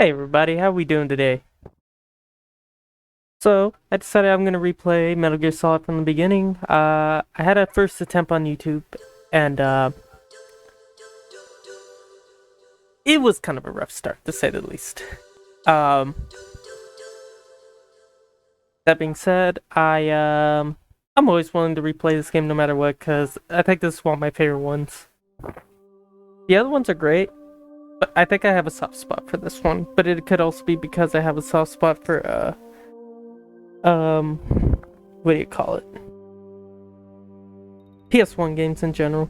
Hey everybody, how we doing today? So, I decided I'm gonna replay Metal Gear Solid from the beginning. I had a first attempt on YouTube, and it was kind of a rough start, to say the least. Um, that being said, I'm always willing to replay this game no matter what, cause I think this is one of my favorite ones. The other ones are great, but I think I have a soft spot for this one. But it could also be because I have a soft spot for um, what do you call it? PS1 games in general.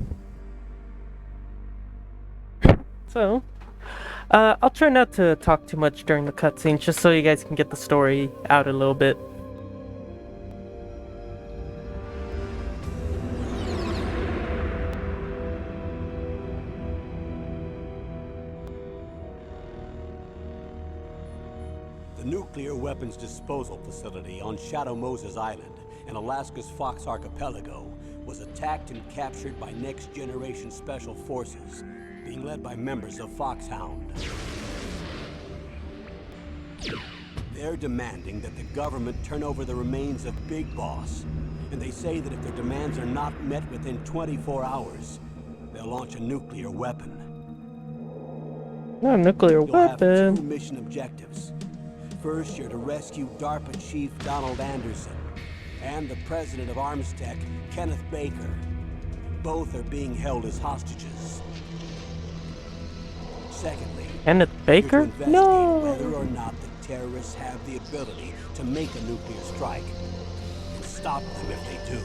So, I'll try not to talk too much during the cutscenes, just so you guys can get the story out a little bit. The nuclear weapons disposal facility on Shadow Moses Island in Alaska's Fox Archipelago was attacked and captured by next-generation special forces, being led by members of Foxhound. They're demanding that the government turn over the remains of Big Boss, and they say that if their demands are not met within 24 hours, they'll launch a nuclear weapon. A nuclear You'll have weapon. 2 mission objectives. First, you're to rescue DARPA Chief Donald Anderson and the president of Armstech, Kenneth Baker. Both are being held as hostages. Secondly, Kenneth you're to Baker? investigate No. whether or not the terrorists have the ability to make a nuclear strike and stop them if they do.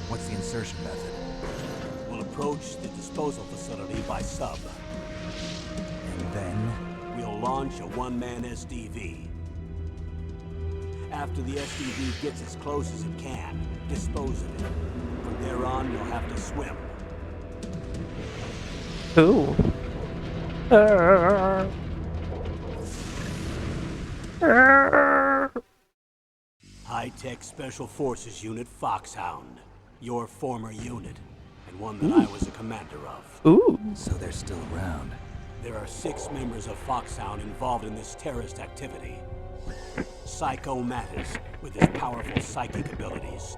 What's the insertion method? We'll approach the disposal facility by sub. And then? We'll launch a one-man SDV. After the SDV gets as close as it can, dispose of it. From there on, you'll have to swim. Ooh. High-tech Special Forces Unit Foxhound. Your former unit, and one that I was a commander of. Ooh. So they're still around. There are 6 members of Foxhound involved in this terrorist activity. Psycho Mattis, with his powerful psychic abilities.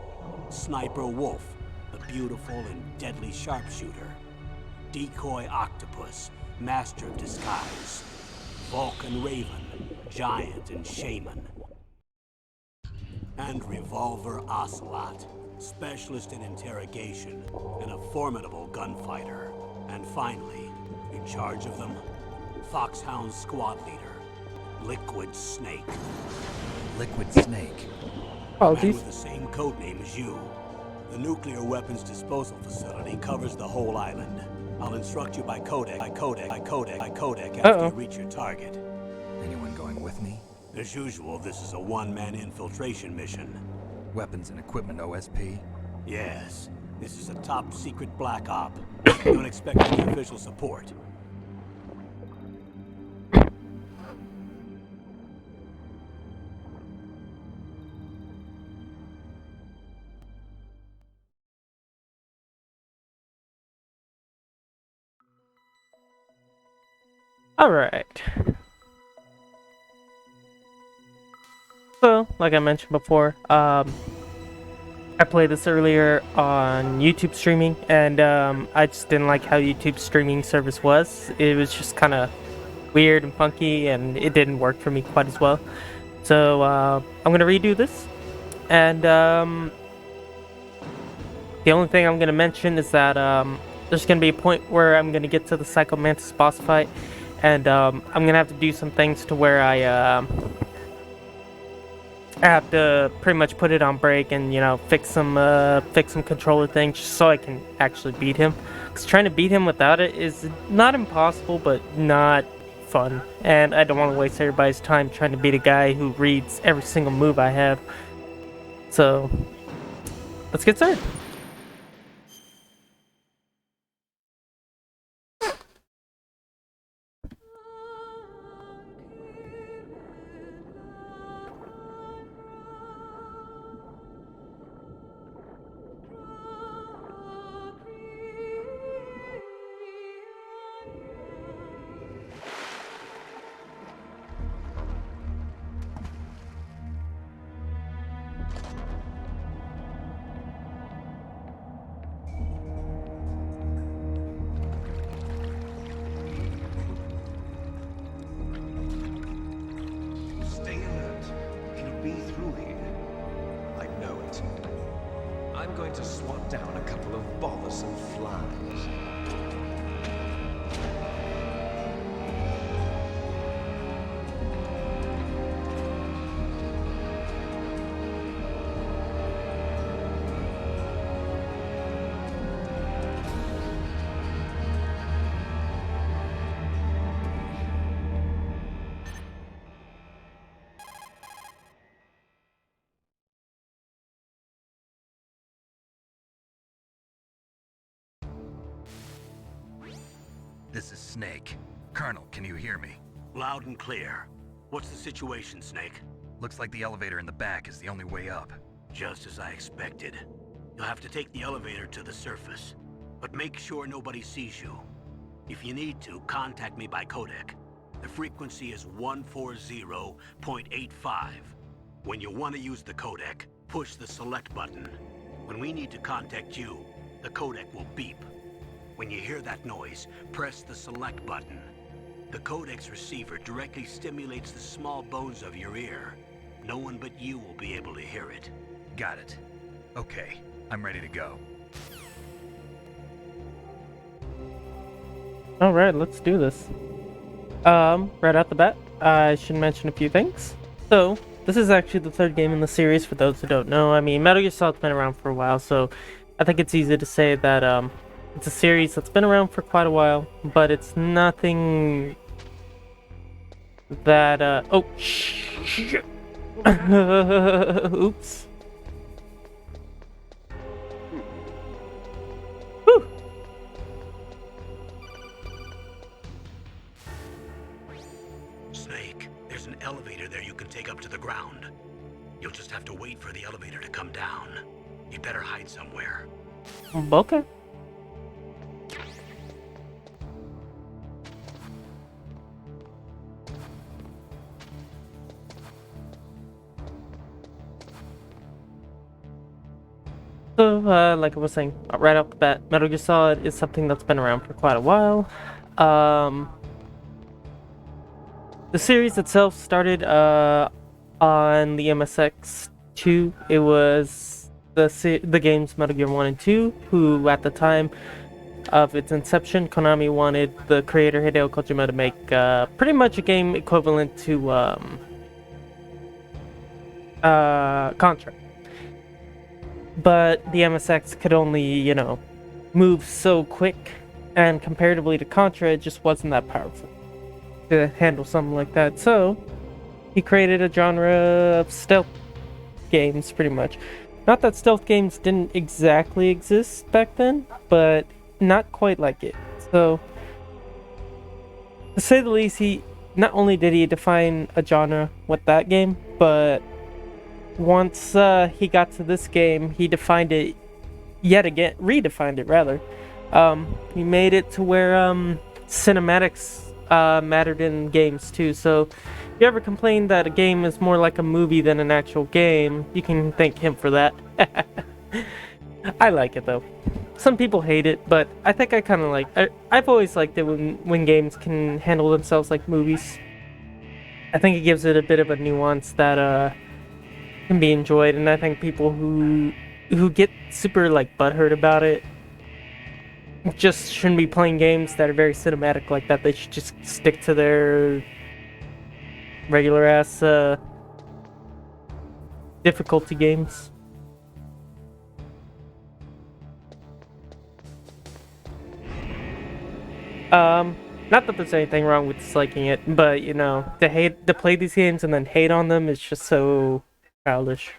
Sniper Wolf, the beautiful and deadly sharpshooter. Decoy Octopus, master of disguise. Vulcan Raven, giant and shaman. And Revolver Ocelot, specialist in interrogation and a formidable gunfighter. And finally, in charge of them, Foxhound's squad leader, Liquid Snake. Liquid Snake. Oh, Man these. with the same codename as you. The nuclear weapons disposal facility covers the whole island. I'll instruct you by codec after you reach your target. Anyone going with me? As usual, this is a one-man infiltration mission. Weapons and equipment OSP? Yes, this is a top-secret black op. Don't expect any official support. Alright. So, like I mentioned before, I played this earlier on YouTube streaming, and I just didn't like how YouTube streaming service was. It was just kind of weird and funky, and it didn't work for me quite as well. So I'm gonna redo this, and the only thing I'm gonna mention is that there's gonna be a point where I'm gonna get to the Psycho Mantis boss fight, and I'm gonna have to do some things to where I have to pretty much put it on break and, you know, fix some controller things just so I can actually beat him. Because trying to beat him without it is not impossible, but not fun. And I don't want to waste everybody's time trying to beat a guy who reads every single move I have. So, let's get started. Stay alert. It'll be through here. I know it. I'm going to swat down a couple of bothersome flies. This is Snake. Colonel, can you hear me? Loud and clear. What's the situation, Snake? Looks like the elevator in the back is the only way up. Just as I expected. You'll have to take the elevator to the surface. But make sure nobody sees you. If you need to, contact me by codec. The frequency is 140.85. When you want to use the codec, push the select button. When we need to contact you, the codec will beep. When you hear that noise, press the select button. The codec's receiver directly stimulates the small bones of your ear. No one but you will be able to hear it. Got it. Okay, I'm ready to go. Alright, let's do this. Right out the bat, I should mention a few things. So, this is actually the third game in the series, for those who don't know. I mean, Metal Gear Solid's been around for a while, so I think it's easy to say that, it's a series that's been around for quite a while, but it's nothing that, oh, shit. Oops. Whew. Snake, there's an elevator there you can take up to the ground. You'll just have to wait for the elevator to come down. You'd better hide somewhere. Okay. So, like I was saying, right off the bat, Metal Gear Solid is something that's been around for quite a while. The series itself started on the MSX2. It was the games Metal Gear 1 and 2, who at the time of its inception, Konami wanted the creator Hideo Kojima to make pretty much a game equivalent to Contra. But the MSX could only, you know, move so quick, and comparatively to Contra, it just wasn't that powerful to handle something like that. So he created a genre of stealth games, pretty much. Not that stealth games didn't exactly exist back then, but not quite like it. So, to say the least, he not only did he define a genre with that game, but once he got to this game, he defined it yet again, redefined it rather. He made it to where cinematics mattered in games too. So if you ever complain that a game is more like a movie than an actual game, you can thank him for that. I like it though. Some people hate it, but I think I kind of like. I've always liked it when games can handle themselves like movies. I think it gives it a bit of a nuance that can be enjoyed, and I think people who get super like butthurt about it just shouldn't be playing games that are very cinematic like that. They should just stick to their regular ass difficulty games. Not that there's anything wrong with disliking it, but you know, to play these games and then hate on them is just so childish.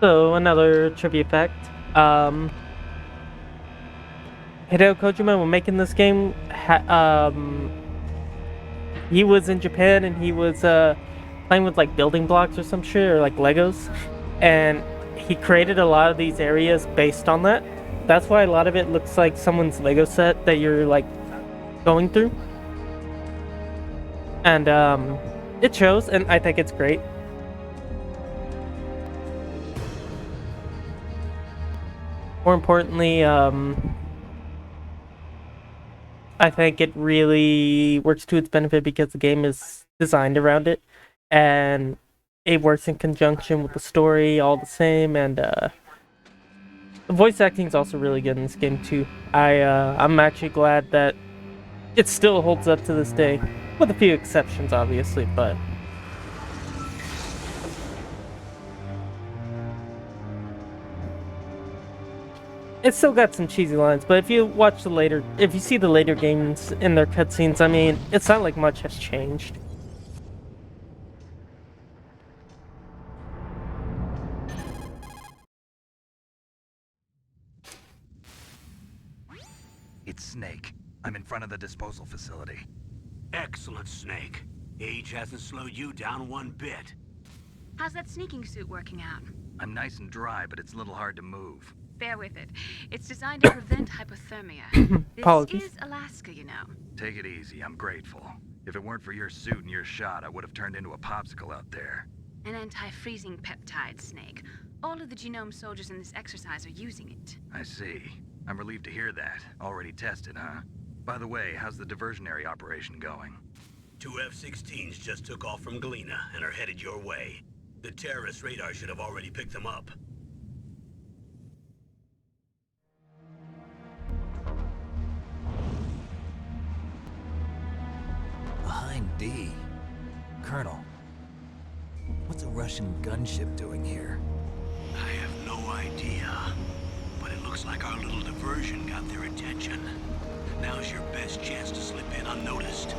So another trivia fact, Hideo Kojima, when making this game, he was in Japan and he was playing with like building blocks or some shit, or like Legos, and he created a lot of these areas based on that. That's why a lot of it looks like someone's Lego set that you're like going through. And it shows, and I think it's great. More importantly, I think it really works to its benefit because the game is designed around it, and it works in conjunction with the story all the same. And the voice acting is also really good in this game too. I'm actually glad that it still holds up to this day, with a few exceptions, obviously, but. It's still got some cheesy lines, but if you see the later games in their cutscenes, I mean, it's not like much has changed. It's Snake. I'm in front of the disposal facility. Excellent, Snake. Age hasn't slowed you down one bit. How's that sneaking suit working out? I'm nice and dry, but it's a little hard to move. Bear with it. It's designed to prevent hypothermia. Apologies. This is Alaska, you know. Take it easy, I'm grateful. If it weren't for your suit and your shot, I would have turned into a popsicle out there. An anti-freezing peptide, Snake. All of the genome soldiers in this exercise are using it. I see. I'm relieved to hear that. Already tested, huh? By the way, how's the diversionary operation going? 2 F-16s just took off from Galena and are headed your way. The terrorist radar should have already picked them up. Behind D. Colonel, what's a Russian gunship doing here? I have no idea, but it looks like our little diversion got their attention. Now's your best chance to slip in unnoticed.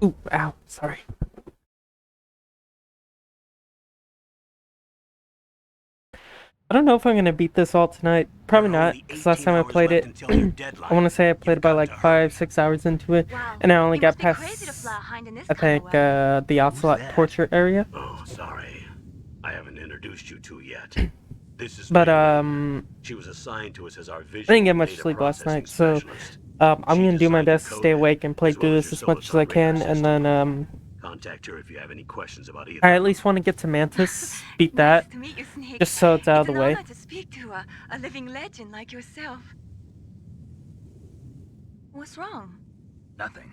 Ooh, ow, sorry. I don't know if I'm gonna beat this all tonight. Probably not, because last time I played it, I want to say I played about like 5-6 hours into it, Wow. and I only You got must be past, crazy to fly hind in this I kind of think, weather. the Ocelot that? torture area. Oh, sorry. I haven't introduced you to yet. This is But, Mary. She was assigned to us as our vision I didn't get much data sleep last processing night, so specialist. I'm She gonna do my designed the best to stay codec, awake and play as well through as this your as much as I Soliton radar can, and system. then, Contact her if you have any questions about either. I at least want to get to Mantis, beat that, Nice to meet you, Snake. just so it's out of the an way. honor to speak to a living legend like yourself. What's wrong? Nothing.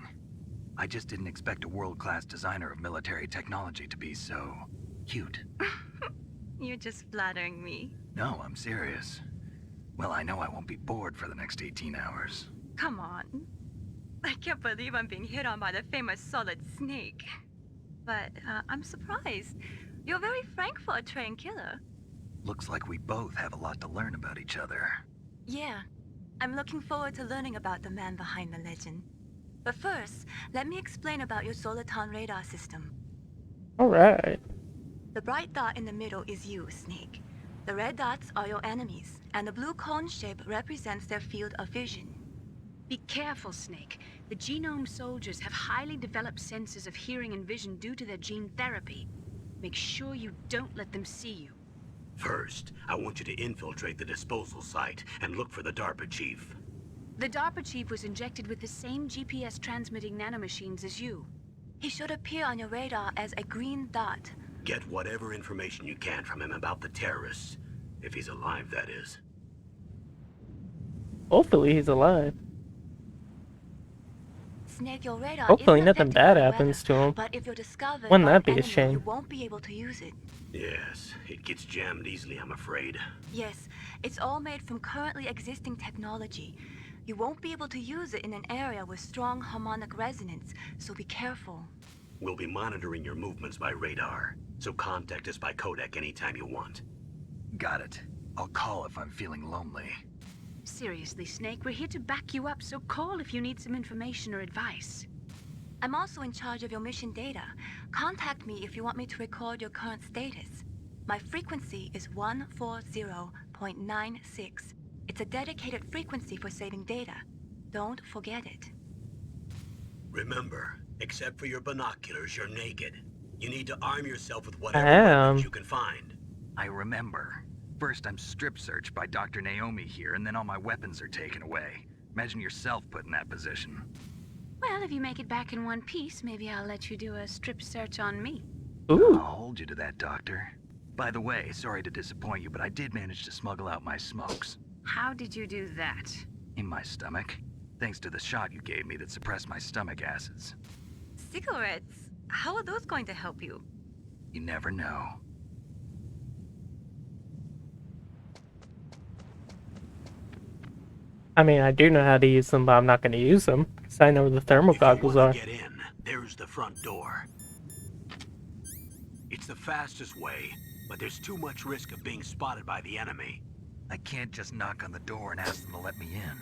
I just didn't expect a world-class designer of military technology to be so cute. You're just flattering me. No, I'm serious. Well, I know I won't be bored for the next 18 hours. Come on. I can't believe I'm being hit on by the famous Solid Snake. But I'm surprised. You're very frank for a trained killer. Looks like we both have a lot to learn about each other. Yeah. I'm looking forward to learning about the man behind the legend. But first, let me explain about your Soliton radar system. Alright. The bright dot in the middle is you, Snake. The red dots are your enemies, and the blue cone shape represents their field of vision. Be careful, Snake. The genome soldiers have highly developed senses of hearing and vision due to their gene therapy. Make sure you don't let them see you. First, I want you to infiltrate the disposal site and look for the DARPA chief. The DARPA chief was injected with the same GPS transmitting nanomachines as you. He should appear on your radar as a green dot. Get whatever information you can from him about the terrorists. If he's alive, that is. Hopefully he's alive. Snake, your radar Hopefully isn't nothing affected bad by the happens weather, to him. But if you're discovered Wouldn't by that an be a enemy, shame? you won't be able to use it. Yes, it gets jammed easily, I'm afraid. Yes, it's all made from currently existing technology. You won't be able to use it in an area with strong harmonic resonance, so be careful. We'll be monitoring your movements by radar, so contact us by codec anytime you want. Got it. I'll call if I'm feeling lonely. Seriously, Snake, we're here to back you up, so call if you need some information or advice. I'm also in charge of your mission data. Contact me if you want me to record your current status. My frequency is 140.96. It's a dedicated frequency for saving data. Don't forget it. Remember, except for your binoculars, you're naked. You need to arm yourself with I whatever am. weapons you can find. I remember. First, I'm strip searched by Dr. Naomi here, and then all my weapons are taken away. Imagine yourself put in that position. Well, if you make it back in one piece, maybe I'll let you do a strip search on me. Ooh. I'll hold you to that, Doctor. By the way, sorry to disappoint you, but I did manage to smuggle out my smokes. How did you do that? In my stomach. Thanks to the shot you gave me that suppressed my stomach acids. Cigarettes? How are those going to help you? You never know. I mean, I do know how to use them, but I'm not going to use them because I know where the thermal goggles are. If you want to get in, there's the front door. It's the fastest way, but there's too much risk of being spotted by the enemy. I can't just knock on the door and ask them to let me in.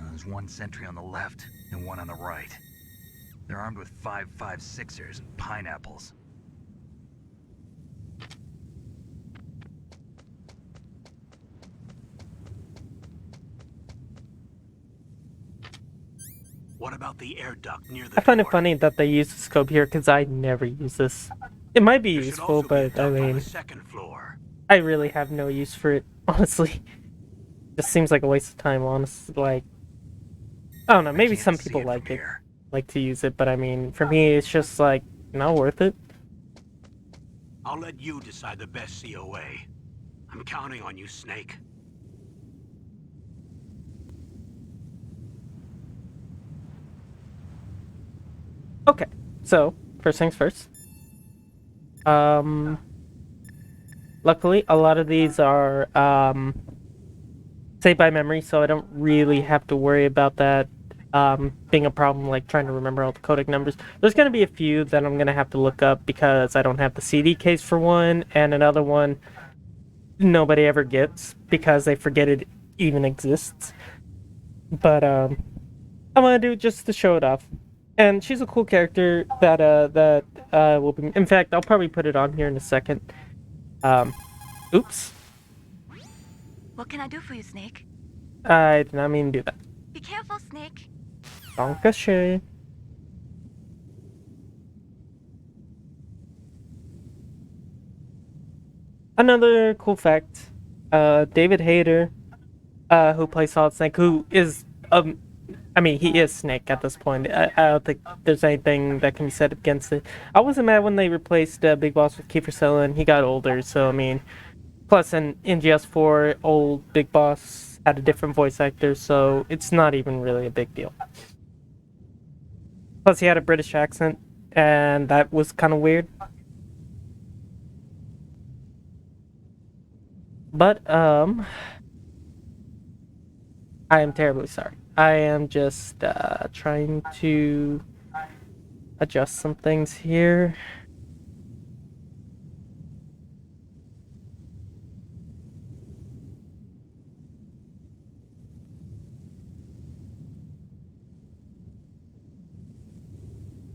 There's one sentry on the left and one on the right. They're armed with 5.56ers and pineapples. What about the air duct near the I find it door? funny that they use the scope here because I never use this. It might be There should useful, also be a but I duct on mean, the second floor. I really have no use for it, honestly. Just seems like a waste of time, honestly. Like, I don't know, maybe Can't some see people it like from it, here. like to use it, but I mean, for me, it's just like, not worth it. I'll let you decide the best COA. I'm counting on you, Snake. Okay, so, first things first. Luckily, a lot of these are, saved by memory, so I don't really have to worry about that, being a problem, like trying to remember all the codec numbers. There's gonna be a few that I'm gonna have to look up because I don't have the CD case for one, and another one nobody ever gets because they forget it even exists. But, I'm gonna do it just to show it off. And she's a cool character that will be. In fact, I'll probably put it on here in a second. Oops, What can I do for you, Snake? I did not mean to do that. Be careful, Snake. Dankeschön. Another cool fact: David Hayter, who plays Solid Snake, who is I mean, he is Snake at this point. I don't think there's anything that can be said against it. I wasn't mad when they replaced Big Boss with Kiefer Sutherland. He got older, so I mean, plus in GS4, old Big Boss had a different voice actor, so it's not even really a big deal. Plus, he had a British accent, and that was kind of weird. But I am terribly sorry. I am just trying to adjust some things here.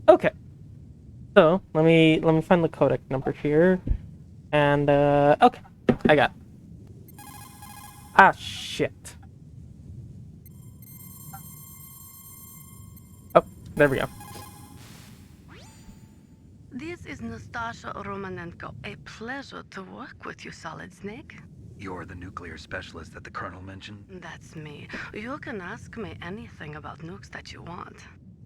Okay. So let me find the codec number here. And okay, I got it. Ah, shit. Oh, there we go. This is Nastasha Romanenko. A pleasure to work with you, Solid Snake. You're the nuclear specialist that the Colonel mentioned? That's me. You can ask me anything about nukes that you want.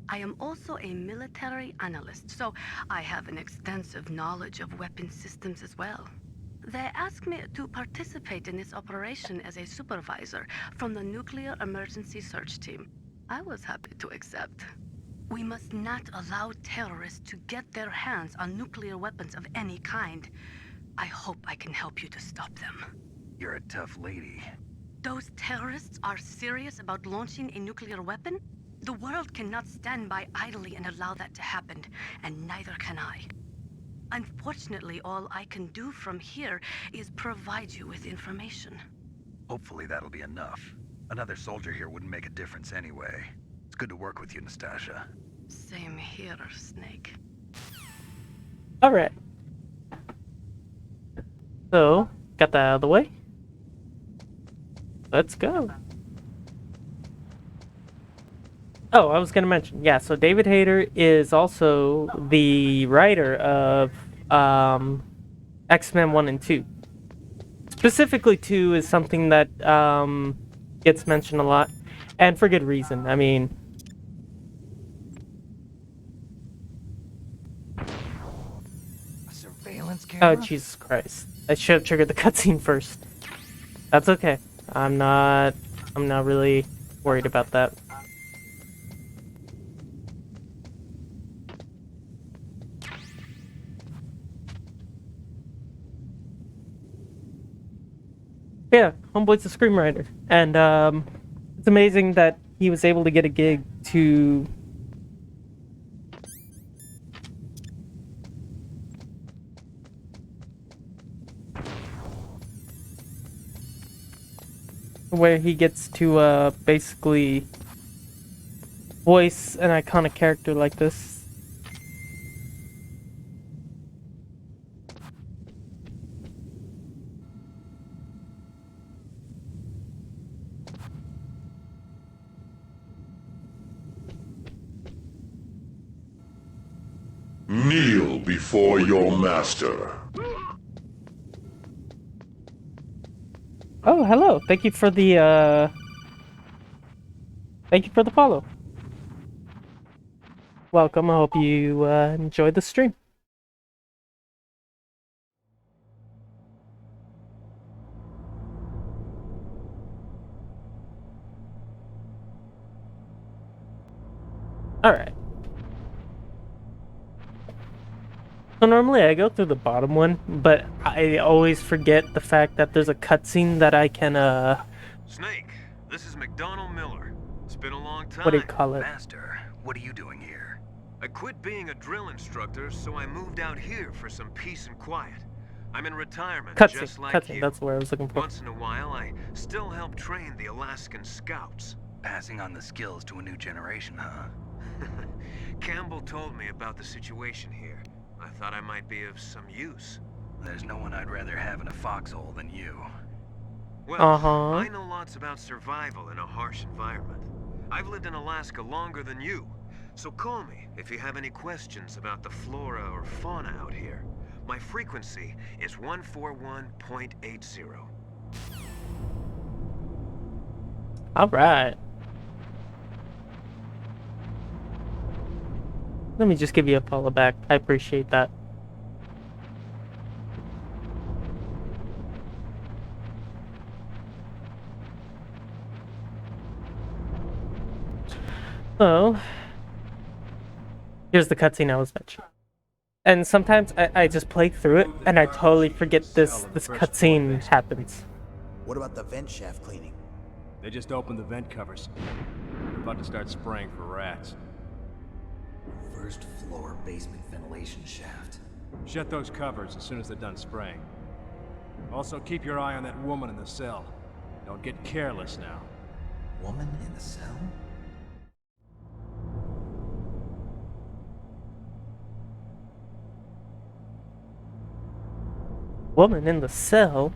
I am also a military analyst, so I have an extensive knowledge of weapon systems as well. They asked me to participate in this operation as a supervisor from the Nuclear Emergency Search Team. I was happy to accept. We must not allow terrorists to get their hands on nuclear weapons of any kind. I hope I can help you to stop them. You're a tough lady. Those terrorists are serious about launching a nuclear weapon? The world cannot stand by idly and allow that to happen, and neither can I. Unfortunately, all I can do from here is provide you with information. Hopefully that'll be enough. Another soldier here wouldn't make a difference anyway. It's good to work with you, Nastasha. Same here, Snake. Alright. So, got that out of the way. Let's go. Oh, I was gonna mention, yeah, so David Hayter is also the writer of X-Men 1 and 2. Specifically 2 is something that gets mentioned a lot, and for good reason. I mean, A surveillance oh camera? Jesus Christ. I should have triggered the cutscene first. That's okay. I'm not really worried about that. Yeah, Homeboy's a screenwriter, and it's amazing that he was able to get a gig to where he gets to basically voice an iconic character like this. Kneel before your master. Oh, hello. Thank you for the follow. Welcome. I hope you enjoyed the stream. Alright. So normally I go through the bottom one, but I always forget the fact that there's a cutscene that I can, Snake, this is McDonald Miller. It's been a long time. what do you call it? Master, what are you doing here? I quit being a drill instructor, so I moved out here for some peace and quiet. I'm in retirement, just like Cutscene, you. that's the word I was looking for. Once in a while, I still help train the Alaskan Scouts. Passing on the skills to a new generation, huh? Campbell told me about the situation here. I thought I might be of some use. There's no one I'd rather have in a foxhole than you. Well, I know lots about survival in a harsh environment. I've lived in Alaska longer than you, so call me if you have any questions about the flora or fauna out here. My frequency is 141.80. Alright. Let me just give you a follow back. I appreciate that. So, here's the cutscene I was mentioning. And sometimes I just play through it and I totally forget this cutscene happens. What about the vent shaft cleaning? They just opened the vent covers. We're about to start spraying for rats. First floor basement ventilation shaft. Shut those covers as soon as they're done spraying. Also, keep your eye on that woman in the cell. Don't get careless now. Woman in the cell? Woman in the cell?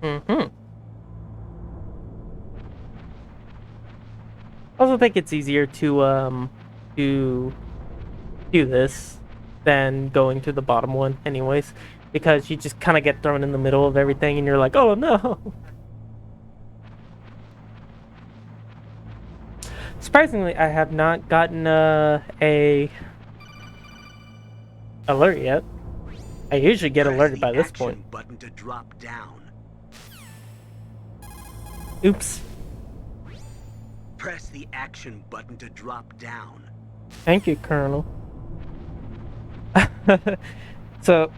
I also think it's easier to do this than going to the bottom one anyways, because you just kind of get thrown in the middle of everything and you're like, oh no. Surprisingly, I have not gotten a alert yet. I usually get alerted by this point. Button to drop down. Oops. Press the action button to drop down. Thank you, Colonel. So,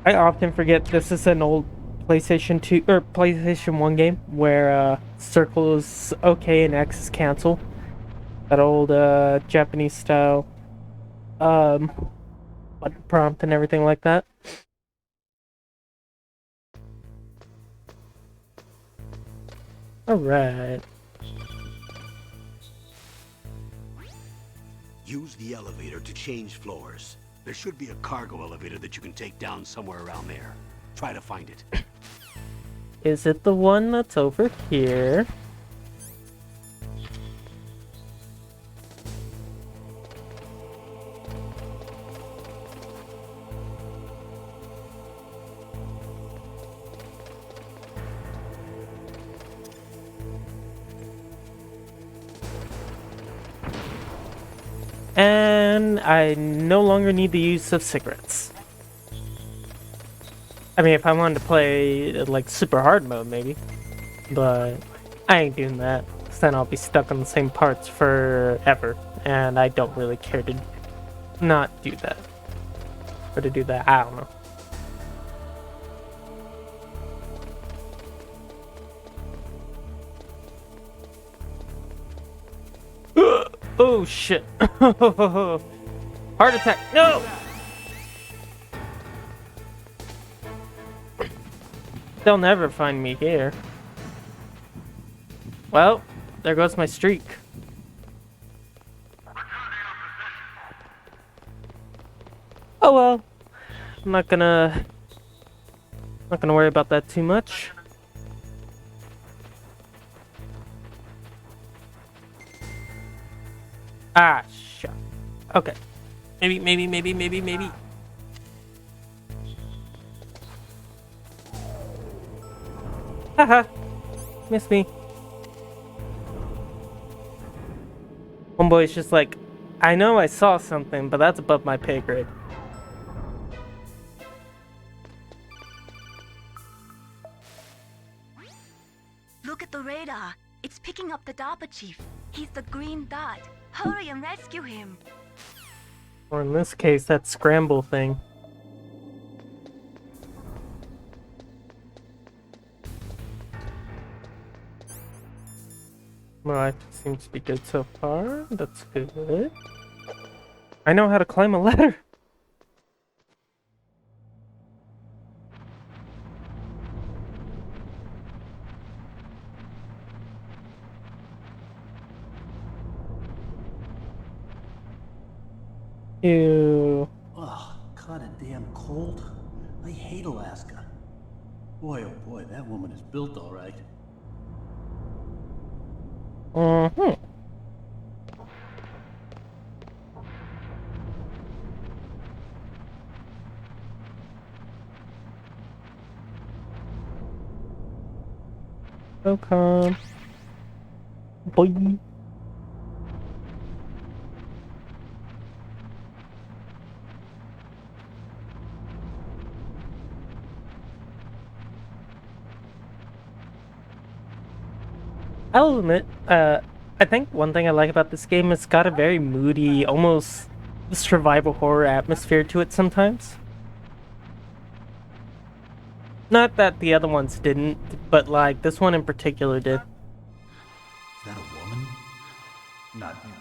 I often forget this is an old PlayStation 2 or PlayStation 1 game where circle is okay and X is cancel. That old Japanese style what prompt and everything like that. Alright. Use the elevator to change floors. There should be a cargo elevator that you can take down somewhere around there. Try to find it. Is it the one that's over here? And I no longer need the use of cigarettes. I mean, if I wanted to play, like, super hard mode, maybe. But I ain't doing that. 'Cause then I'll be stuck on the same parts forever. And I don't really care to not do that. Or to do that, I don't know. Oh shit. Heart attack. No! They'll never find me here. Well, there goes my streak. Oh well. I'm not gonna worry about that too much. Ah, shit. Okay. Maybe. Haha. Miss me. Homeboy's just like, I know I saw something, but that's above my pay grade. Look at the radar. It's picking up the DARPA chief. He's the green dot. Hurry and rescue him. Or in this case, that scramble thing. Life seems to be good so far. That's good. I know how to climb a ladder. Ew. Ugh, kinda damn cold. I hate Alaska. Boy, oh boy, that woman is built all right. Mm-hmm. Welcome. Boy. I'll admit, I think one thing I like about this game is it's got a very moody, almost survival horror atmosphere to it sometimes. Not that the other ones didn't, but like this one in particular did. Is that a woman? Not him.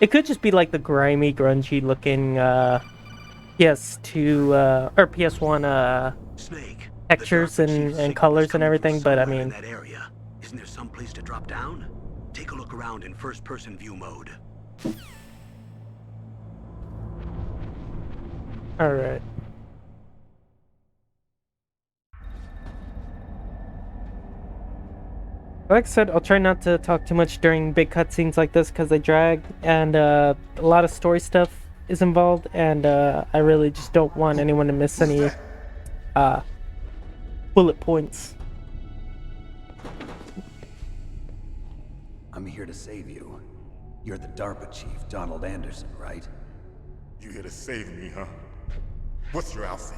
It could just be like the grimy, grungy looking PS2 or PS1 Snake, textures and colors and everything, but I mean, in that area. Isn't there some place to drop down? Take a look around in first-person view mode. all right. Like I said, I'll try not to talk too much during big cutscenes like this because they drag, and a lot of story stuff is involved, and I really just don't want anyone to miss any bullet points. I'm here to save you. You're the DARPA chief, Donald Anderson, right? You here to save me, huh? What's your outfit?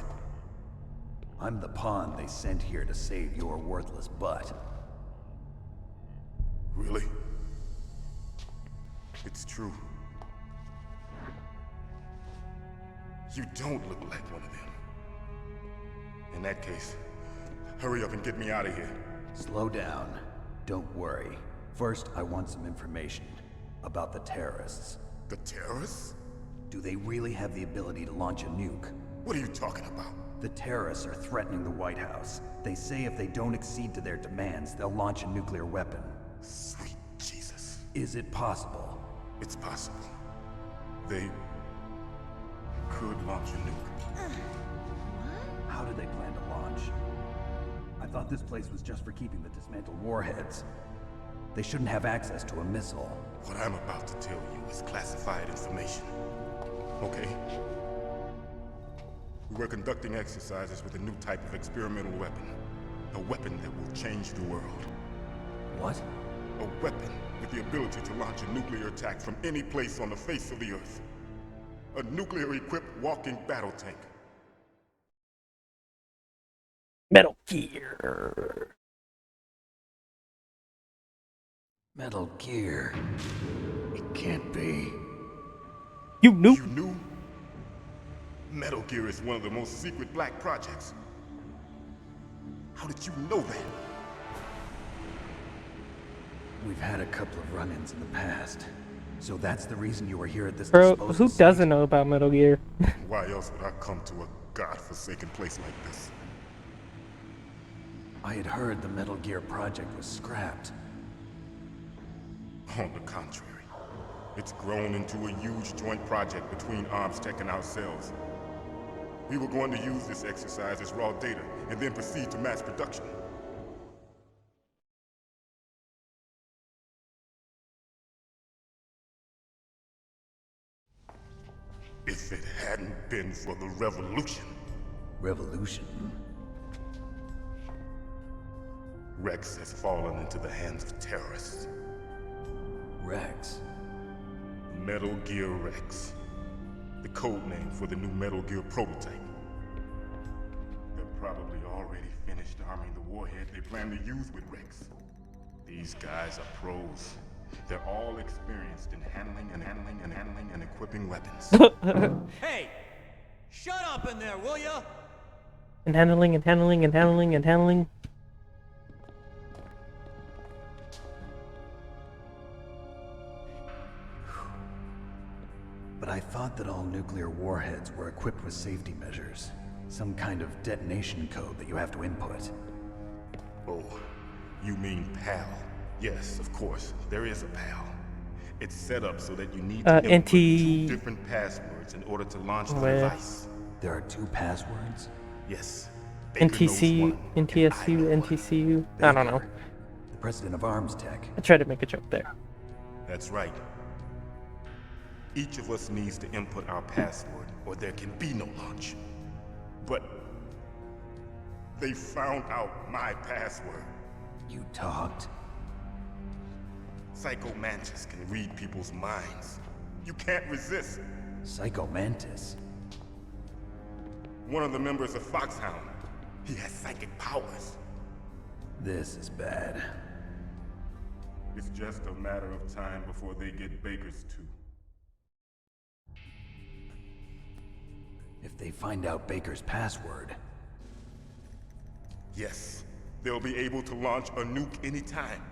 I'm the pawn they sent here to save your worthless butt. Really? It's true. You don't look like one of them. In that case, hurry up and get me out of here. Slow down. Don't worry. First, I want some information about the terrorists. The terrorists? Do they really have the ability to launch a nuke? What are you talking about? The terrorists are threatening the White House. They say if they don't accede to their demands, they'll launch a nuclear weapon. Sweet Jesus. Is it possible? It's possible. They could launch a nuke. How do they plan to launch? I thought this place was just for keeping the dismantled warheads. They shouldn't have access to a missile. What I'm about to tell you is classified information. Okay? We were conducting exercises with a new type of experimental weapon. A weapon that will change the world. What? A weapon with the ability to launch a nuclear attack from any place on the face of the Earth. A nuclear-equipped walking battle tank. Metal Gear. Metal Gear. It can't be. You knew? You knew? Metal Gear is one of the most secret black projects. How did you know that? We've had a couple of run-ins in the past. So that's the reason you were here at this Bro, disposal who site? doesn't know about Metal Gear? Why else would I come to a godforsaken place like this? I had heard the Metal Gear project was scrapped. On the contrary, it's grown into a huge joint project between ArmsTech and ourselves. We were going to use this exercise as raw data and then proceed to mass production. If it hadn't been for the revolution. Revolution? Rex has fallen into the hands of terrorists. Rex? Metal Gear Rex. The code name for the new Metal Gear prototype. They're probably already finished arming the warhead they plan to use with Rex. These guys are pros. They're all experienced in handling and equipping weapons. Hey! Shut up in there, will ya? And handling and handling and handling and handling. But I thought that all nuclear warheads were equipped with safety measures. Some kind of detonation code that you have to input. Oh, you mean PAL? Yes, of course. There is a PAL. It's set up so that you need to input two different passwords in order to launch the device. There are two passwords? Yes. NTCU, NTSU, NTCU. I don't know. The president of ArmsTech. I tried to make a joke there. That's right. Each of us needs to input our password, or there can be no launch. But they found out my password. You talked? Psycho Mantis can read people's minds. You can't resist. Psycho Mantis? One of the members of Foxhound. He has psychic powers. This is bad. It's just a matter of time before they get Baker's too. If they find out Baker's password... Yes, they'll be able to launch a nuke anytime.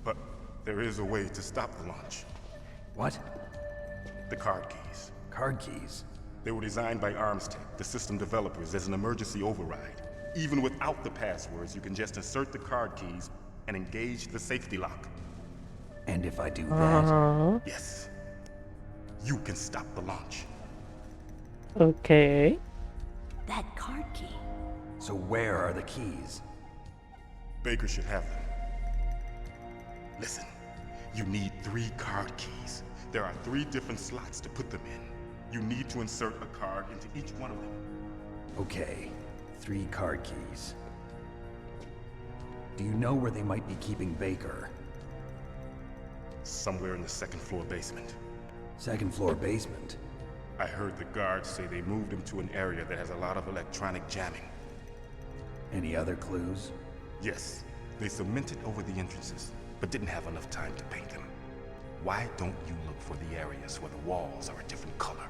But there is a way to stop the launch. What? The card keys. Card keys? They were designed by ArmsTech, the system developers, as an emergency override. Even without the passwords, you can just insert the card keys and engage the safety lock. And if I do that... Yes. You can stop the launch. Okay. That card key. So where are the keys? Baker should have them. Listen, you need 3 card keys. There are 3 different slots to put them in. You need to insert a card into each one of them. Okay, 3 card keys. Do you know where they might be keeping Baker? Somewhere in the 2nd floor basement. 2nd floor basement? I heard the guards say they moved him to an area that has a lot of electronic jamming. Any other clues? Yes, they cemented over the entrances, but didn't have enough time to paint them. Why don't you look for the areas where the walls are a different color?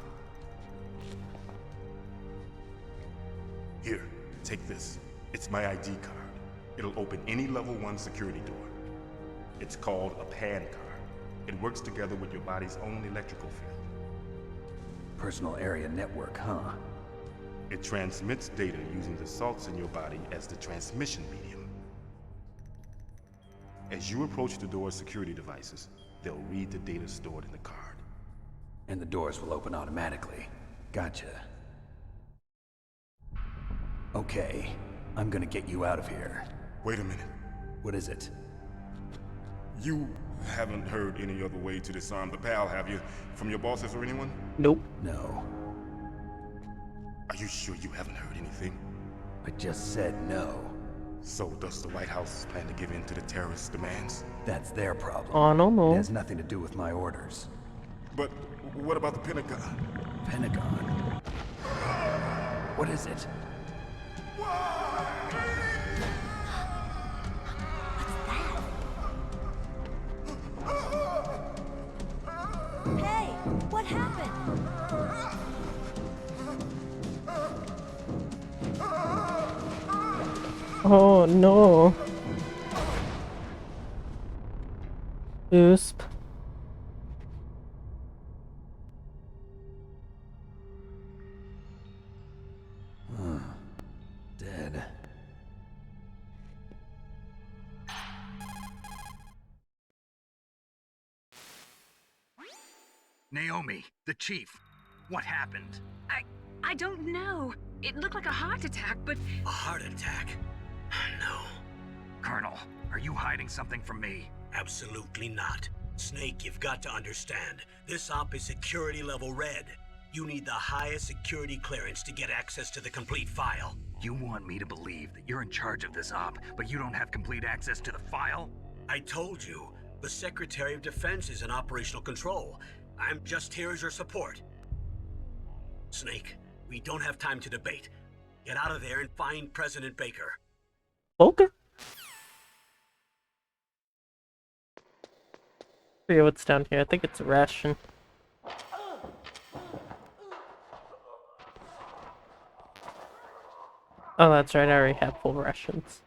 Here, take this. It's my ID card. It'll open any level 1 security door. It's called a PAN card. It works together with your body's own electrical field. personal area network, huh? It transmits data using the salts in your body as the transmission medium. As you approach the door's security devices, they'll read the data stored in the card. And the doors will open automatically. Gotcha. Okay, I'm gonna get you out of here. Wait a minute. What is it? You haven't heard any other way to disarm the PAL, have you? From your bosses or anyone? Nope. No. Are you sure you haven't heard anything? I just said no. So does the White House plan to give in to the terrorists' demands? That's their problem. Oh, no. It has nothing to do with my orders. But what about the Pentagon? Pentagon? What is it? Hey, what happened? Oh no. Oosp. Dead. Naomi, the chief. What happened? I don't know. It looked like a heart attack, but... A heart attack? No. Colonel, are you hiding something from me? Absolutely not. Snake, you've got to understand. This op is security level red. You need the highest security clearance to get access to the complete file. You want me to believe that you're in charge of this op, but you don't have complete access to the file? I told you, the Secretary of Defense is in operational control. I'm just here as your support. Snake, we don't have time to debate. Get out of there and find President Baker. Okay. Forget what's down here. I think it's a ration. Oh, that's right. I already have full rations.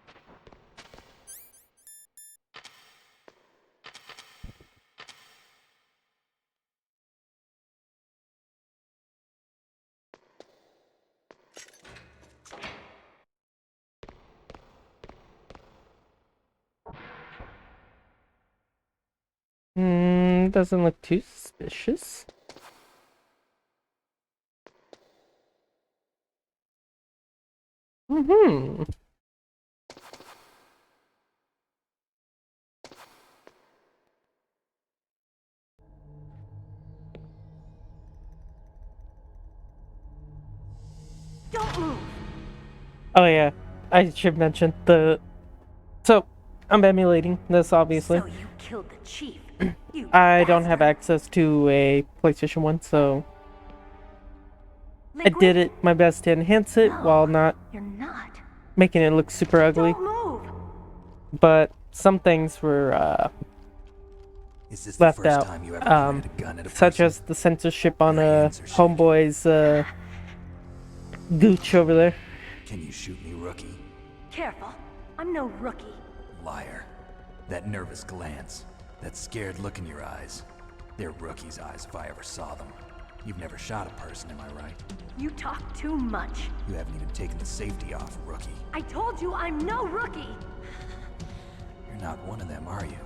Doesn't look too suspicious. Mm-hmm. Don't move. Oh yeah, I should mention the... So, I'm emulating this, obviously. So you killed the chief. You I don't bastard. have access to a PlayStation 1, so... I Liquid? did it my best to enhance it No, while not You're not. making it look super ugly. Don't move. But some things were Is this the left first out, time you ever pointed a gun at a such person? as the censorship on Your hands are shaking. Homeboy's gooch over there. Can you shoot me, rookie? Careful. I'm no rookie. Liar. That nervous glance. That scared look in your eyes. They're rookie's eyes if I ever saw them. You've never shot a person, am I right? You talk too much. You haven't even taken the safety off, rookie. I told you I'm no rookie. You're not one of them, are you?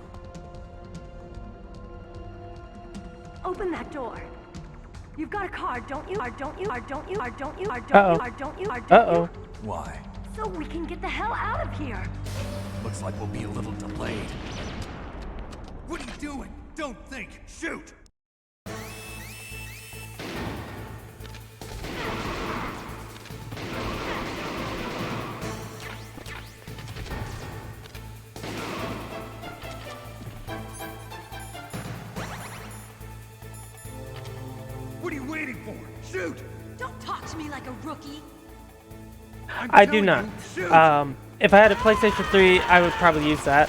Open that door. You've got a card, don't you? Don't you? Don't you? Don't you? Don't Uh-oh. you? Don't you? Don't Uh-oh. you? Why? So we can get the hell out of here. Looks like we'll be a little delayed. What are you doing? Don't think. Shoot! What are you waiting for? Shoot! Don't talk to me like a rookie. I do not. If I had a PlayStation 3, I would probably use that.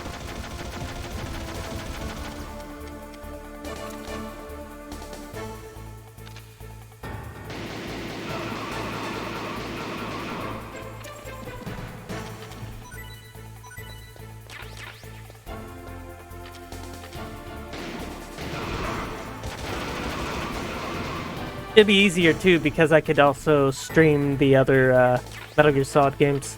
It'd be easier too because I could also stream the other Metal Gear Solid games.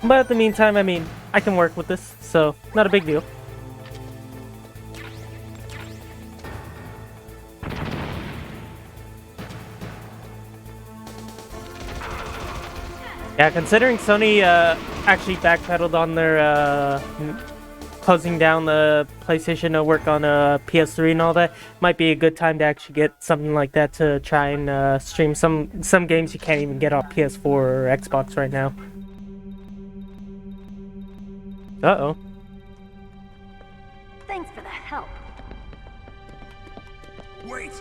But in the meantime, I mean, I can work with this, so not a big deal. Yeah, considering Sony actually backpedaled on their closing down the PlayStation to work on PS3 and all that, might be a good time to actually get something like that to try and stream some games you can't even get on PS4 or Xbox right now. Uh-oh. Thanks for the help. Wait!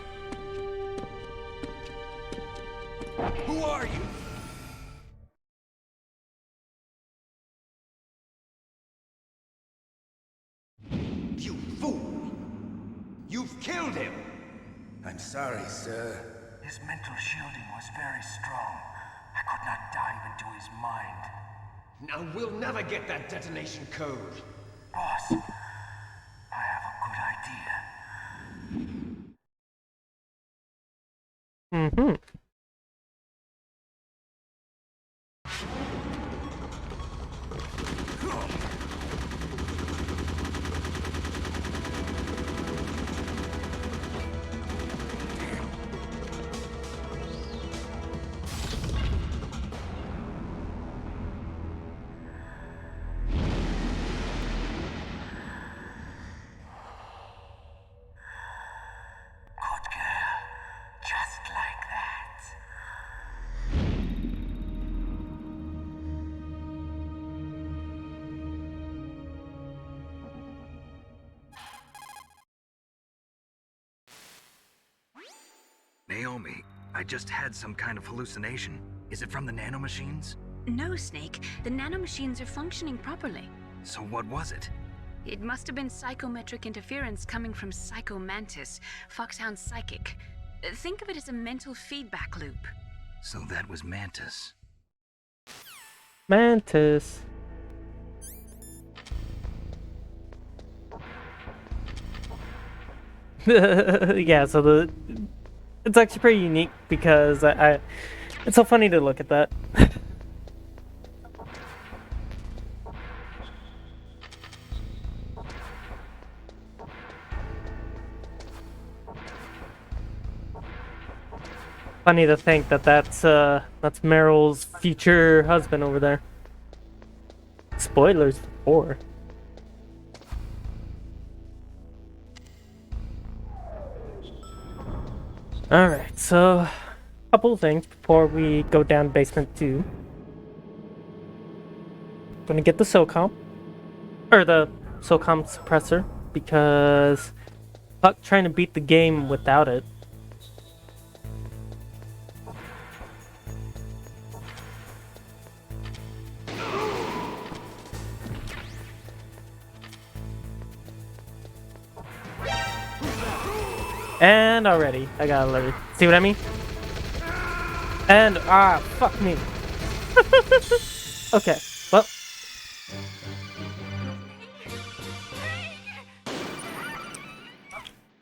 Who are you? You fool! You've killed him! I'm sorry, sir. His mental shielding was very strong. I could not dive into his mind. Now we'll never get that detonation code. Boss, I have a good idea. Mm-hmm. Naomi, I just had some kind of hallucination. Is it from the nanomachines? No, Snake. The nanomachines are functioning properly. So what was it? It must have been psychometric interference coming from Psycho Mantis, Foxhound's psychic. Think of it as a mental feedback loop. So that was Mantis. Mantis. Yeah, so it's actually pretty unique because it's so funny to look at that. Funny to think that that's Meryl's future husband over there. Spoilers for 4. Alright, so a couple of things before we go down to basement 2. Gonna get the SOCOM, or the SOCOM suppressor, because fuck trying to beat the game without it. And already, I got alerted. See what I mean? And, fuck me. Okay, well.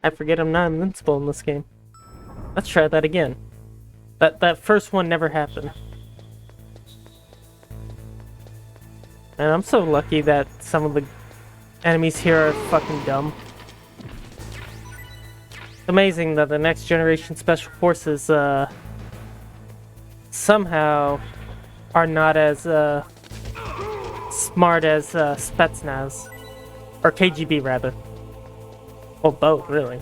I forget I'm not invincible in this game. Let's try that again. That first one never happened. And I'm so lucky that some of the enemies here are fucking dumb. Amazing that the next generation special forces somehow are not as smart as Spetsnaz, or KGB rather. Well, both really.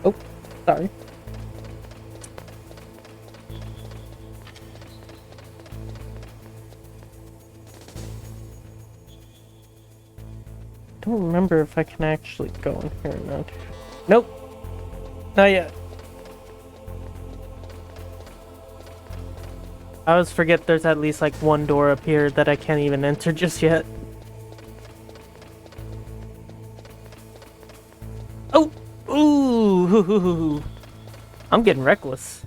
Oh, sorry. I don't remember if I can actually go in here or not. Nope. Not yet. I always forget there's at least like one door up here that I can't even enter just yet. Oh! Ooh! I'm getting reckless.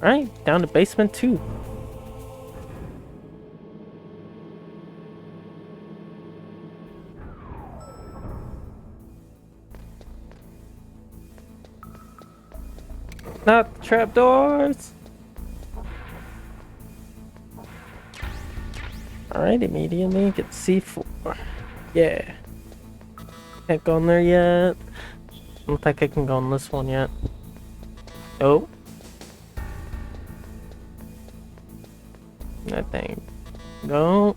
Alright, down to basement 2. Not the trapdoors! Alright, immediately get C4. Yeah. Can't go in there yet. I don't think I can go in this one yet. Oh. That thing. No.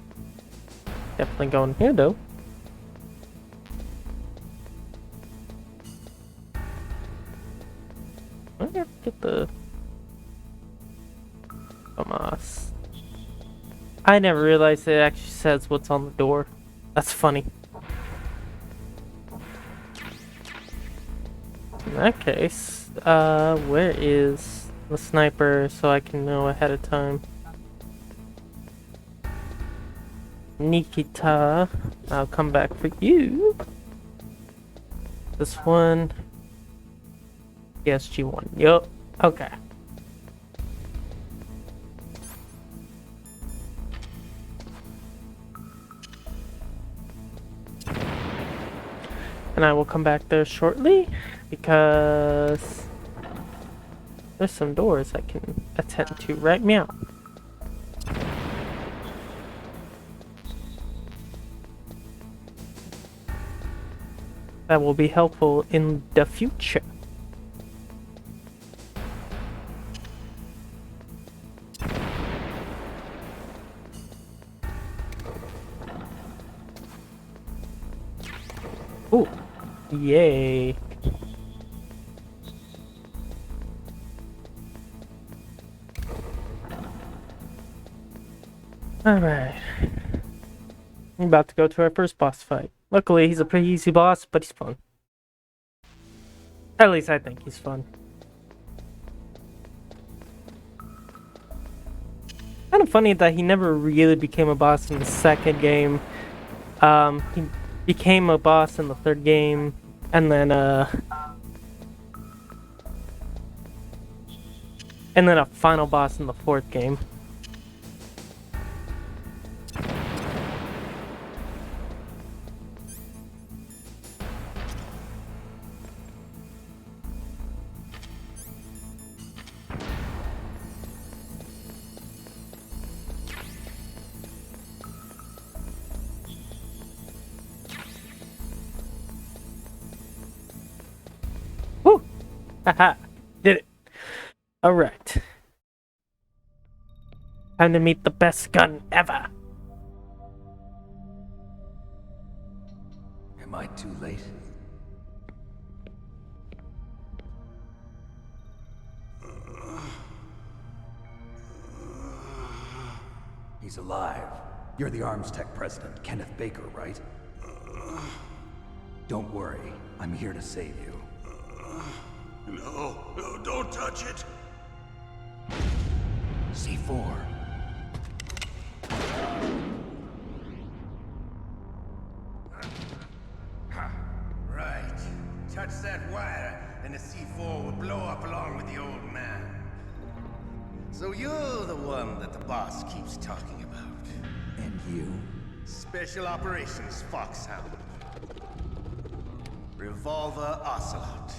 Definitely going here though. I have to get the Famas. I never realized it actually says what's on the door. That's funny. In that case, where is the sniper so I can know ahead of time? Nikita, I'll come back for you. This one. Yes, G1. Yup. Okay. And I will come back there shortly because there's some doors I can attend to right meow. That will be helpful in the future. Ooh, yay. Alright. I'm about to go to our first boss fight. Luckily, he's a pretty easy boss, but he's fun. At least I think he's fun. Kind of funny that he never really became a boss in the second game. He became a boss in the third game, and then a final boss in the fourth game. Haha, did it. Alright. Time to meet the best gun ever. Am I too late? He's alive. You're the Arms Tech president, Kenneth Baker, right? Don't worry. I'm here to save you. No, don't touch it! C4. Right. Touch that wire, and the C4 will blow up along with the old man. So you're the one that the boss keeps talking about. And you? Special Operations Foxhound. Revolver Ocelot.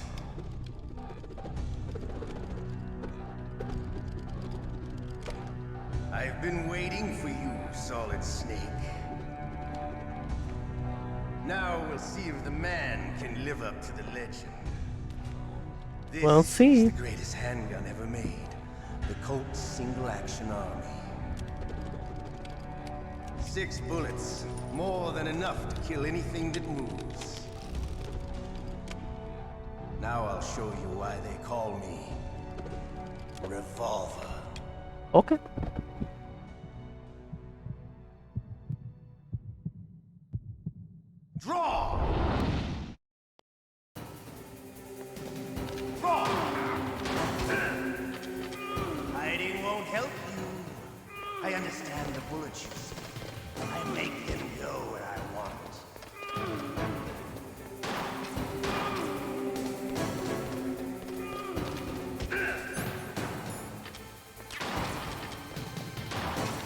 I've been waiting for you, Solid Snake. Now we'll see if the man can live up to the legend. We'll see. Is the greatest handgun ever made. The Colt's single-action army. 6 bullets, more than enough to kill anything that moves. Now I'll show you why they call me Revolver. Okay. Draw! Draw! Hiding won't help you. I understand the bullets you see. I make them go where I want.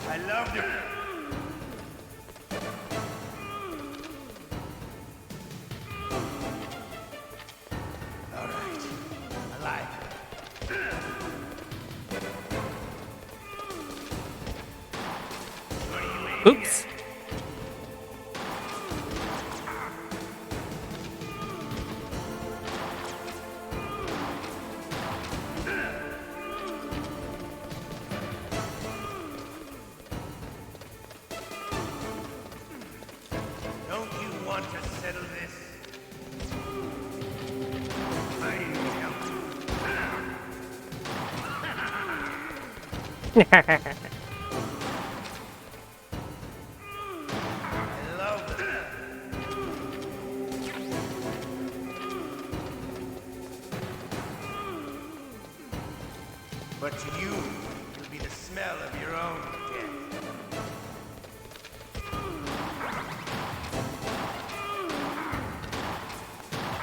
I love you. All right. I like it. Oops. Don't you want to settle this? I need help. I love it. But to you, it'll be the smell of your own death.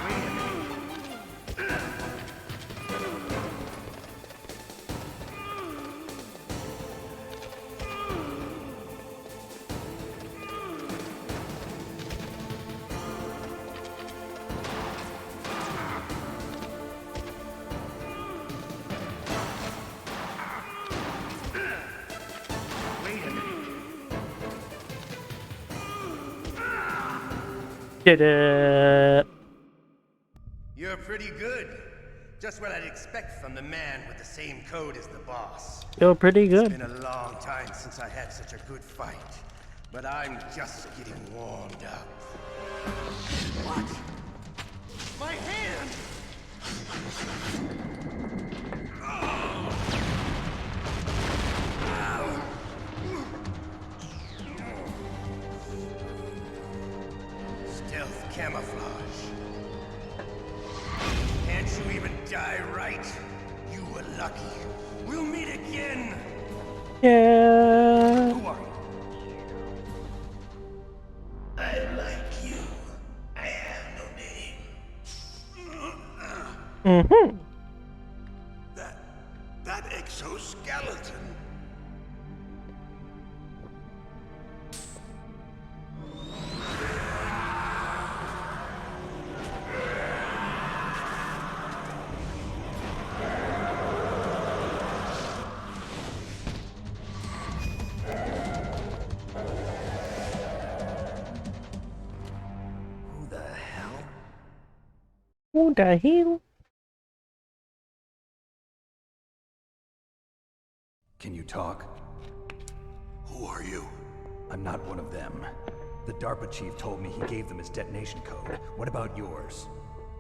Wait a minute. Wait a minute. Did it. You're pretty good. Just what I'd expect from the man with the same code as the boss. You're pretty It's good. been a long time since I had such a good fight, but I'm just getting warmed up. What? My hand! Stealth camouflage. Can't you even die right? You were lucky. We'll meet again. Yeah. Who are you? I like you. I have no name. Mm-hmm. That exoskeleton. Who the hell? Who the hell? Can you talk? Who are you? I'm not one of them. The DARPA chief told me he gave them his detonation code. What about yours?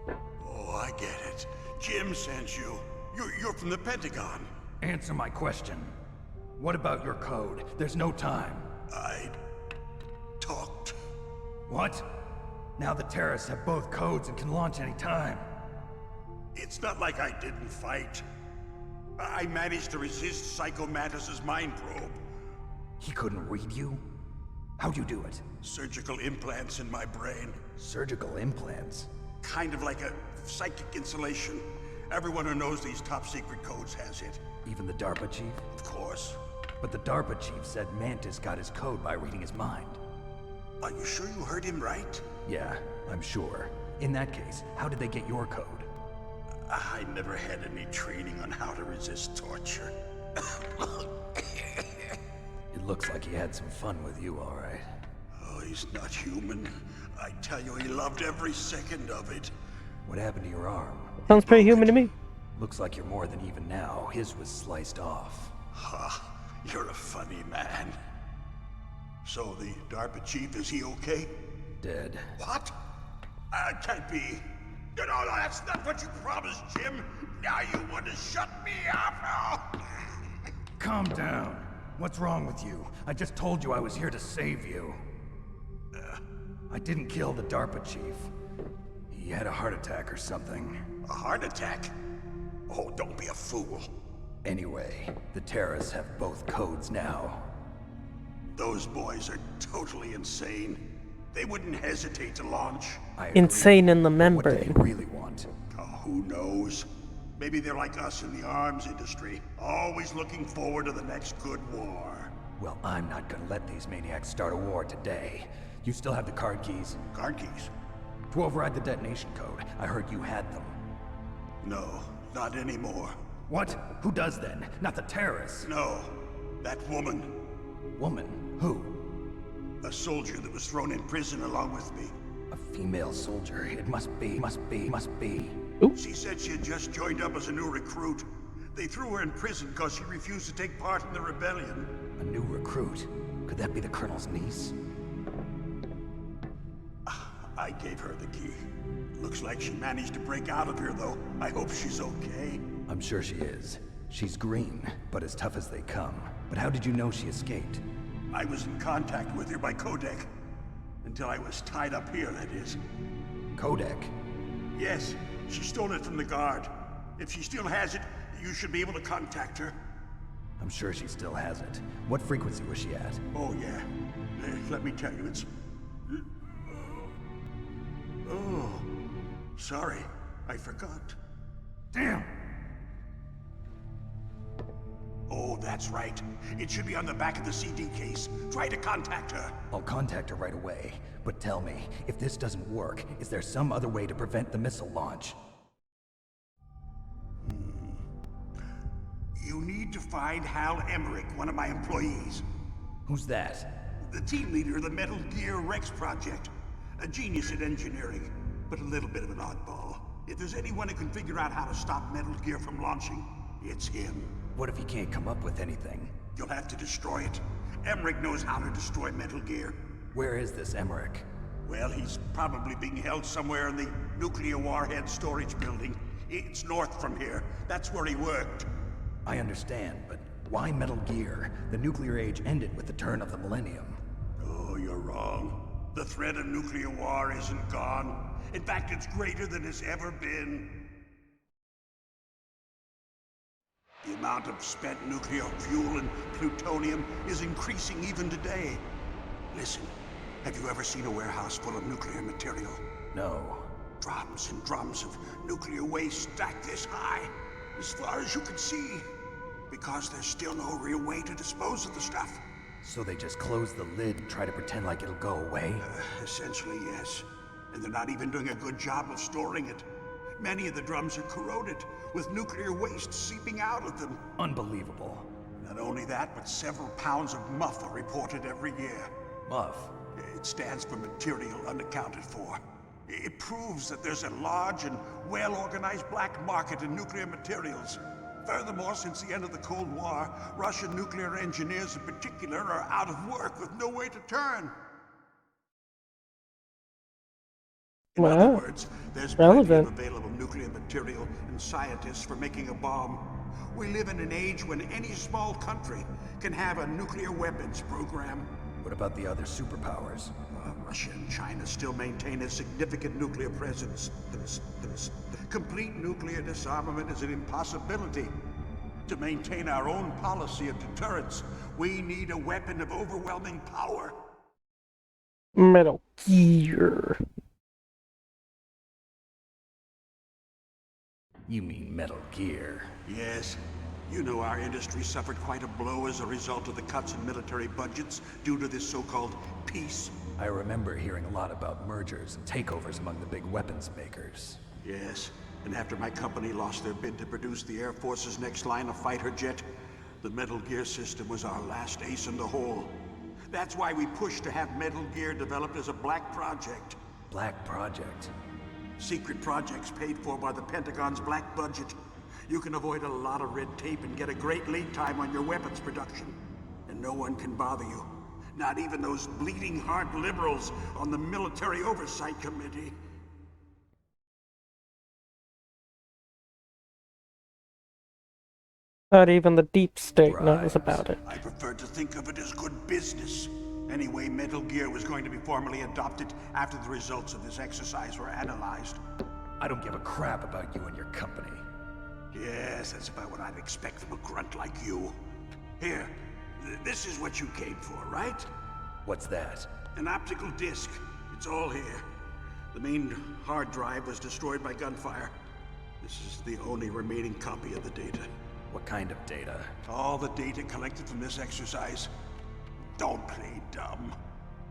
Oh, I get it. Jim sent you. You're from the Pentagon. Answer my question. What about your code? There's no time. I talked. What? Now the terrorists have both codes and can launch any time. It's not like I didn't fight. I managed to resist Psycho Mantis's mind probe. He couldn't read you? How'd you do it? Surgical implants in my brain. Surgical implants? Kind of like a psychic insulation. Everyone who knows these top secret codes has it. Even the DARPA chief? Of course. But the DARPA chief said Mantis got his code by reading his mind. Are you sure you heard him right? Yeah, I'm sure. In that case, how did they get your code? I never had any training on how to resist torture. It looks like he had some fun with you, all right. Oh, he's not human. I tell you, he loved every second of it. What happened to your arm? Sounds pretty human to me. Looks like you're more than even now. His was sliced off. Ha, you're a funny man. So the DARPA chief, is he okay? Dead. What? That can't be. No, that's not what you promised, Jim. Now you want to shut me up? Calm down. What's wrong with you? I just told you I was here to save you. I didn't kill the DARPA chief. He had a heart attack or something. A heart attack? Oh, don't be a fool. Anyway, the terrorists have both codes now. Those boys are totally insane. They wouldn't hesitate to launch. Insane in the membrane. What do they really want? Oh, who knows? Maybe they're like us in the arms industry, always looking forward to the next good war. Well, I'm not gonna let these maniacs start a war today. You still have the card keys? Card keys? To override the detonation code. I heard you had them. No, not anymore. What? Who does then? Not the terrorists? No, that woman. Woman? Who? A soldier that was thrown in prison along with me. A female soldier. It must be. Ooh. She said she had just joined up as a new recruit. They threw her in prison because she refused to take part in the rebellion. A new recruit? Could that be the Colonel's niece? I gave her the key. Looks like she managed to break out of here, though. I hope she's okay. I'm sure she is. She's green, but as tough as they come. But how did you know she escaped? I was in contact with her by codec. Until I was tied up here, that is. Codec? Yes, she stole it from the guard. If she still has it, you should be able to contact her. I'm sure she still has it. What frequency was she at? Oh, yeah. Let me tell you, it's... Oh, sorry. I forgot. Damn! Oh, that's right. It should be on the back of the CD case. Try to contact her. I'll contact her right away. But tell me, if this doesn't work, is there some other way to prevent the missile launch? You need to find Hal Emmerich, one of my employees. Who's that? The team leader of the Metal Gear Rex project. A genius at engineering, but a little bit of an oddball. If there's anyone who can figure out how to stop Metal Gear from launching, it's him. What if he can't come up with anything? You'll have to destroy it. Emmerich knows how to destroy Metal Gear. Where is this Emmerich? Well, he's probably being held somewhere in the nuclear warhead storage building. It's north from here. That's where he worked. I understand, but why Metal Gear? The nuclear age ended with the turn of the millennium. Oh, you're wrong. The threat of nuclear war isn't gone. In fact, it's greater than it's ever been. The amount of spent nuclear fuel and plutonium is increasing even today. Listen, have you ever seen a warehouse full of nuclear material? No. Drums and drums of nuclear waste stacked this high, as far as you can see. Because there's still no real way to dispose of the stuff. So they just close the lid and try to pretend like it'll go away? Essentially, yes. And they're not even doing a good job of storing it. Many of the drums are corroded, with nuclear waste seeping out of them. Unbelievable. Not only that, but several pounds of MUF are reported every year. MUF? It stands for material unaccounted for. It proves that there's a large and well-organized black market in nuclear materials. Furthermore, since the end of the Cold War, Russian nuclear engineers in particular are out of work with no way to turn. In other words, there's plenty of available nuclear material and scientists for making a bomb. We live in an age when any small country can have a nuclear weapons program. What about the other superpowers? Russia and China still maintain a significant nuclear presence. Complete nuclear disarmament is an impossibility. To maintain our own policy of deterrence, we need a weapon of overwhelming power. Metal Gear. You mean Metal Gear? Yes. You know our industry suffered quite a blow as a result of the cuts in military budgets due to this so-called peace. I remember hearing a lot about mergers and takeovers among the big weapons makers. Yes, and after my company lost their bid to produce the Air Force's next line of fighter jet, the Metal Gear system was our last ace in the hole. That's why we pushed to have Metal Gear developed as a black project. Black project? Secret projects paid for by the Pentagon's black budget. you can avoid a lot of red tape and get a great lead time on your weapons production. And no one can bother you. Not even those bleeding heart liberals on the Military Oversight Committee. Not even the deep state knows about it. I prefer to think of it as good business. Anyway, Metal Gear was going to be formally adopted after the results of this exercise were analyzed. I don't give a crap about you and your company. Yes, that's about what I'd expect from a grunt like you. Here, this is what you came for, right? What's that? An optical disc. It's all here. The main hard drive was destroyed by gunfire. This is the only remaining copy of the data. What kind of data? All the data collected from this exercise. Don't play dumb.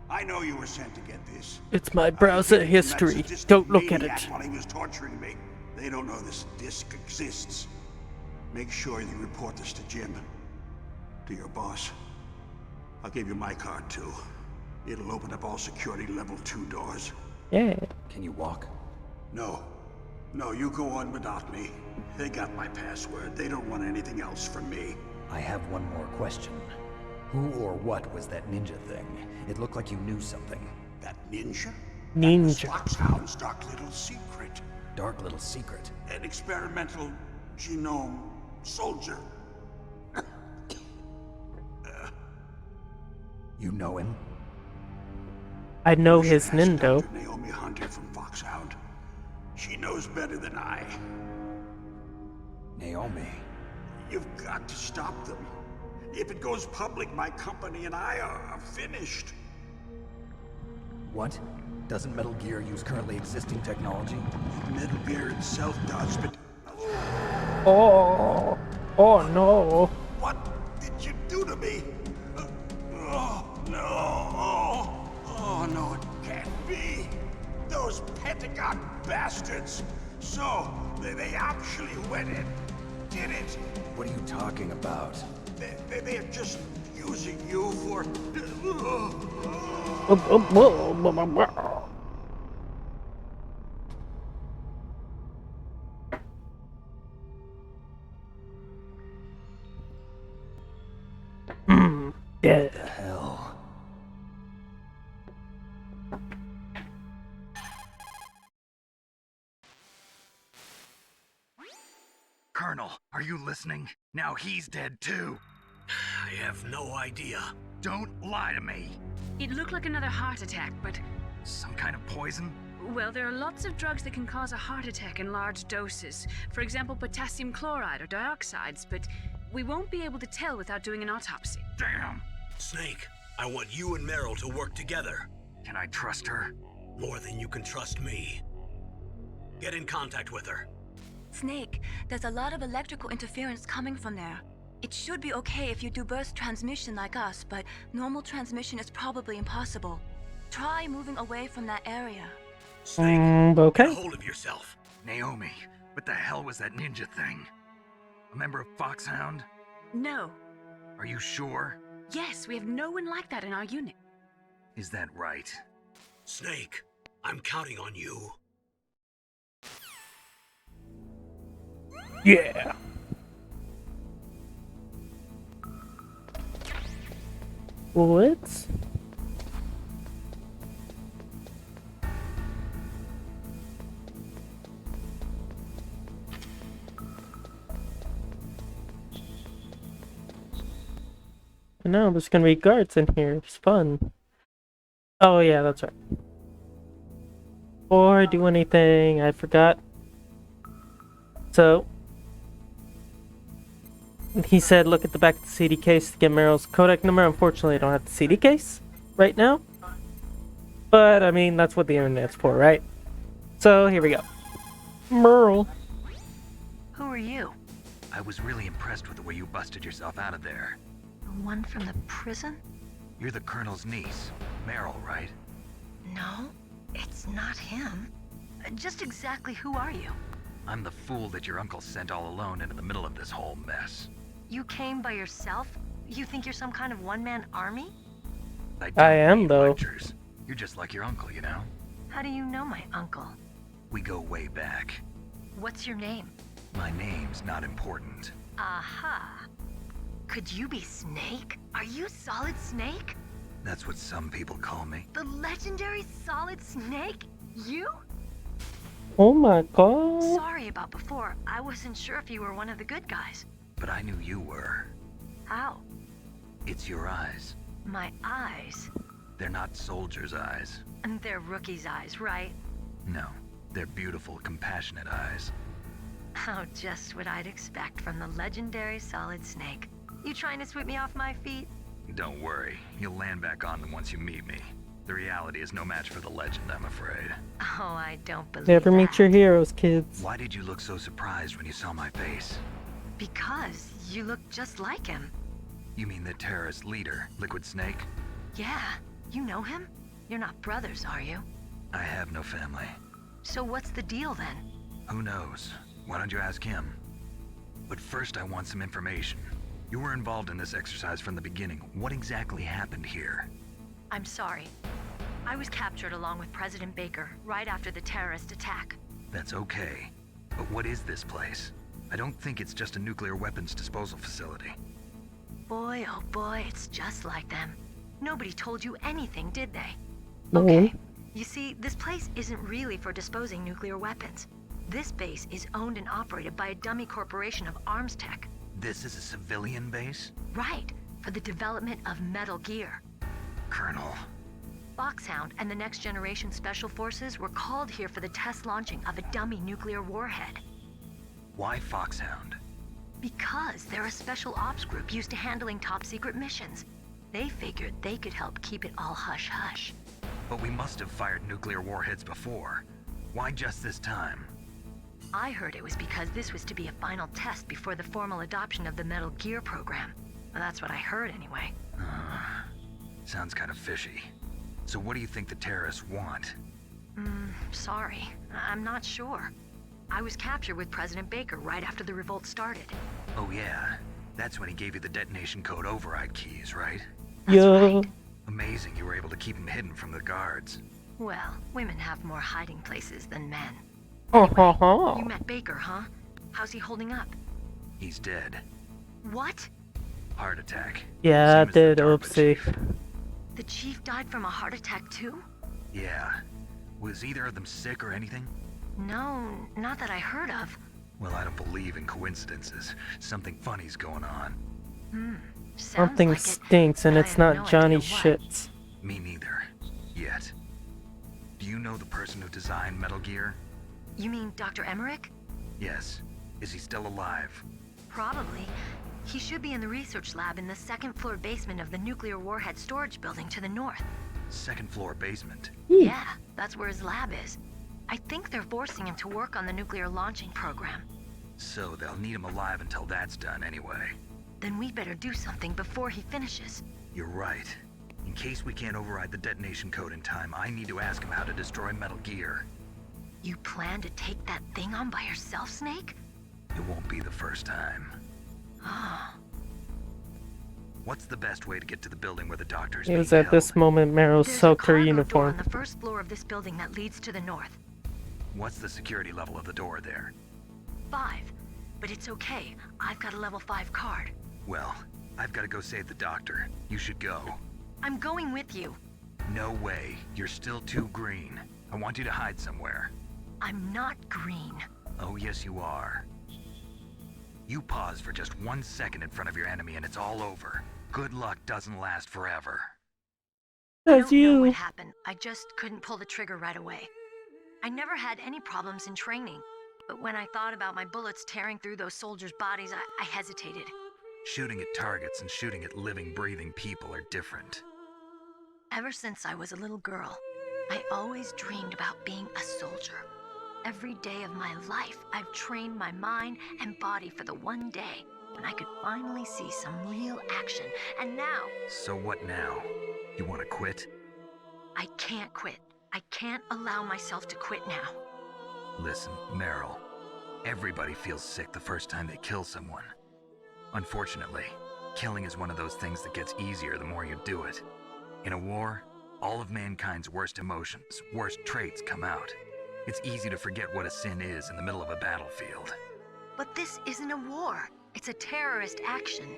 I know you were sent to get this. It's my browser history. Don't look at it. While he was torturing me. They don't know this disc exists. Make sure you report this to Jim. To your boss. I'll give you my card too. It'll open up all security level 2 doors. Yeah. Can you walk? No. No, you go on without me. They got my password. They don't want anything else from me. I have one more question. Who or what was that ninja thing? It looked like you knew something. That ninja? Ninja. That was Foxhound's dark little secret. Dark little secret? An experimental genome soldier. You know him? I know his Nindo. Dr. Naomi Hunter from Foxhound. She knows better than I. Naomi? You've got to stop them. If it goes public, my company and I are finished. What? Doesn't Metal Gear use currently existing technology? Metal Gear itself does, but... Oh. Oh no. What did you do to me? Oh, no. Oh, no, it can't be. Those Pentagon bastards. So, they actually went and did it. What are you talking about? They're just using you for... Yeah. What the hell? Colonel, are you listening? Now he's dead too. I have no idea. Don't lie to me. It looked like another heart attack, but... Some kind of poison? Well, there are lots of drugs that can cause a heart attack in large doses. For example, potassium chloride or dioxides, but we won't be able to tell without doing an autopsy. Damn! Snake, I want you and Meryl to work together. Can I trust her? More than you can trust me. Get in contact with her. Snake, there's a lot of electrical interference coming from there. It should be okay if you do burst transmission like us, but normal transmission is probably impossible. Try moving away from that area. Snake, okay. get hold of yourself. Naomi, what the hell was that ninja thing? A member of Foxhound? No. Are you sure? Yes, we have no one like that in our unit. Is that right? Snake, I'm counting on you. Yeah. What? No, there's gonna be guards in here. It's fun. Oh yeah, that's right. Before I do anything, I forgot. So he said look at the back of the CD case to get Meryl's Kodak number. Unfortunately, I don't have the CD case right now. But I mean, that's what the internet's for, right? So here we go. Meryl. Who are you? I was really impressed with the way you busted yourself out of there. The one from the prison? You're the Colonel's niece, Meryl, right? No, it's not him. Just exactly who are you? I'm the fool that your uncle sent all alone into the middle of this whole mess. You came by yourself? You think you're some kind of one-man army? I am, though. Lectures. You're just like your uncle, you know? How do you know my uncle? We go way back. What's your name? My name's not important. Aha. Could you be Snake? Are you Solid Snake? That's what some people call me. The legendary Solid Snake? You? Oh my god. Sorry about before. I wasn't sure if you were one of the good guys. But I knew you were. How? It's your eyes. My eyes? They're not soldiers' eyes. And they're rookies' eyes, right? No, they're beautiful, compassionate eyes. Oh, just what I'd expect from the legendary Solid Snake. You trying to sweep me off my feet? Don't worry, you'll land back on them once you meet me. The reality is no match for the legend, I'm afraid. Oh, I don't believe Never that. meet your heroes, kids. Why did you look so surprised when you saw my face? Because you look just like him. You mean the terrorist leader, Liquid Snake? Yeah, you know him? You're not brothers, are you? I have no family. So what's the deal then? Who knows? Why don't you ask him? But first I want some information. You were involved in this exercise from the beginning. What exactly happened here? I'm sorry. I was captured along with President Baker right after the terrorist attack. That's okay. But what is this place? I don't think it's just a nuclear weapons disposal facility. Boy, oh boy, it's just like them. Nobody told you anything, did they? No. Okay. You see, this place isn't really for disposing nuclear weapons. This base is owned and operated by a dummy corporation of arms tech. This is a civilian base? Right, for the development of Metal Gear. Colonel. Foxhound and the Next Generation Special Forces were called here for the test launching of a dummy nuclear warhead. Why Foxhound? Because they're a special ops group used to handling top secret missions. They figured they could help keep it all hush-hush. But we must have fired nuclear warheads before. Why just this time? I heard it was because this was to be a final test before the formal adoption of the Metal Gear program. Well, that's what I heard anyway. Sounds kind of fishy. So what do you think the terrorists want? Sorry. I'm not sure. I was captured with President Baker right after the revolt started. Oh yeah, that's when he gave you the detonation code override keys, right? That's right. Amazing you were able to keep him hidden from the guards. Well, women have more hiding places than men. Oh, You met Baker, huh? How's he holding up? He's dead. What? Heart attack. yeah, I Same as the did. DARPA Oopsie. chief. The chief died from a heart attack too? Yeah. Was either of them sick or anything? No, not that I heard of. Well, I don't believe in coincidences. Something funny's going on. Sounds Something like it, stinks, and but I it's have not no Johnny idea what. shits. Me neither. Yet. Do you know the person who designed Metal Gear? You mean Dr. Emmerich? Yes. Is he still alive? Probably. He should be in the research lab in the second floor basement of the nuclear warhead storage building to the north. Second floor basement. Yeah, that's where his lab is. I think they're forcing him to work on the nuclear launching program. So they'll need him alive until that's done anyway. Then we better do something before he finishes. You're right. In case we can't override the detonation code in time, I need to ask him how to destroy Metal Gear. You plan to take that thing on by yourself, Snake? It won't be the first time. What's the best way to get to the building where the doctor's It was being at this held? moment Meryl There's a soaked her cargo door uniform. on the first floor of this building that leads to the north. What's the security level of the door there? 5. But it's okay. I've got a level 5 card. Well, I've got to go save the doctor. You should go. I'm going with you. No way. You're still too green. I want you to hide somewhere. I'm not green. Oh, yes, you are. You pause for just 1 second in front of your enemy and it's all over. Good luck doesn't last forever. I That's don't know you. what happened. I just couldn't pull the trigger right away. I never had any problems in training. But when I thought about my bullets tearing through those soldiers' bodies, I hesitated. Shooting at targets and shooting at living, breathing people are different. Ever since I was a little girl, I always dreamed about being a soldier. Every day of my life, I've trained my mind and body for the one day when I could finally see some real action. And now, So what now? You want to quit? I can't quit. I can't allow myself to quit now. Listen, Meryl. Everybody feels sick the first time they kill someone. Unfortunately, killing is one of those things that gets easier the more you do it. In a war, all of mankind's worst emotions, worst traits come out. It's easy to forget what a sin is in the middle of a battlefield. But this isn't a war. It's a terrorist action.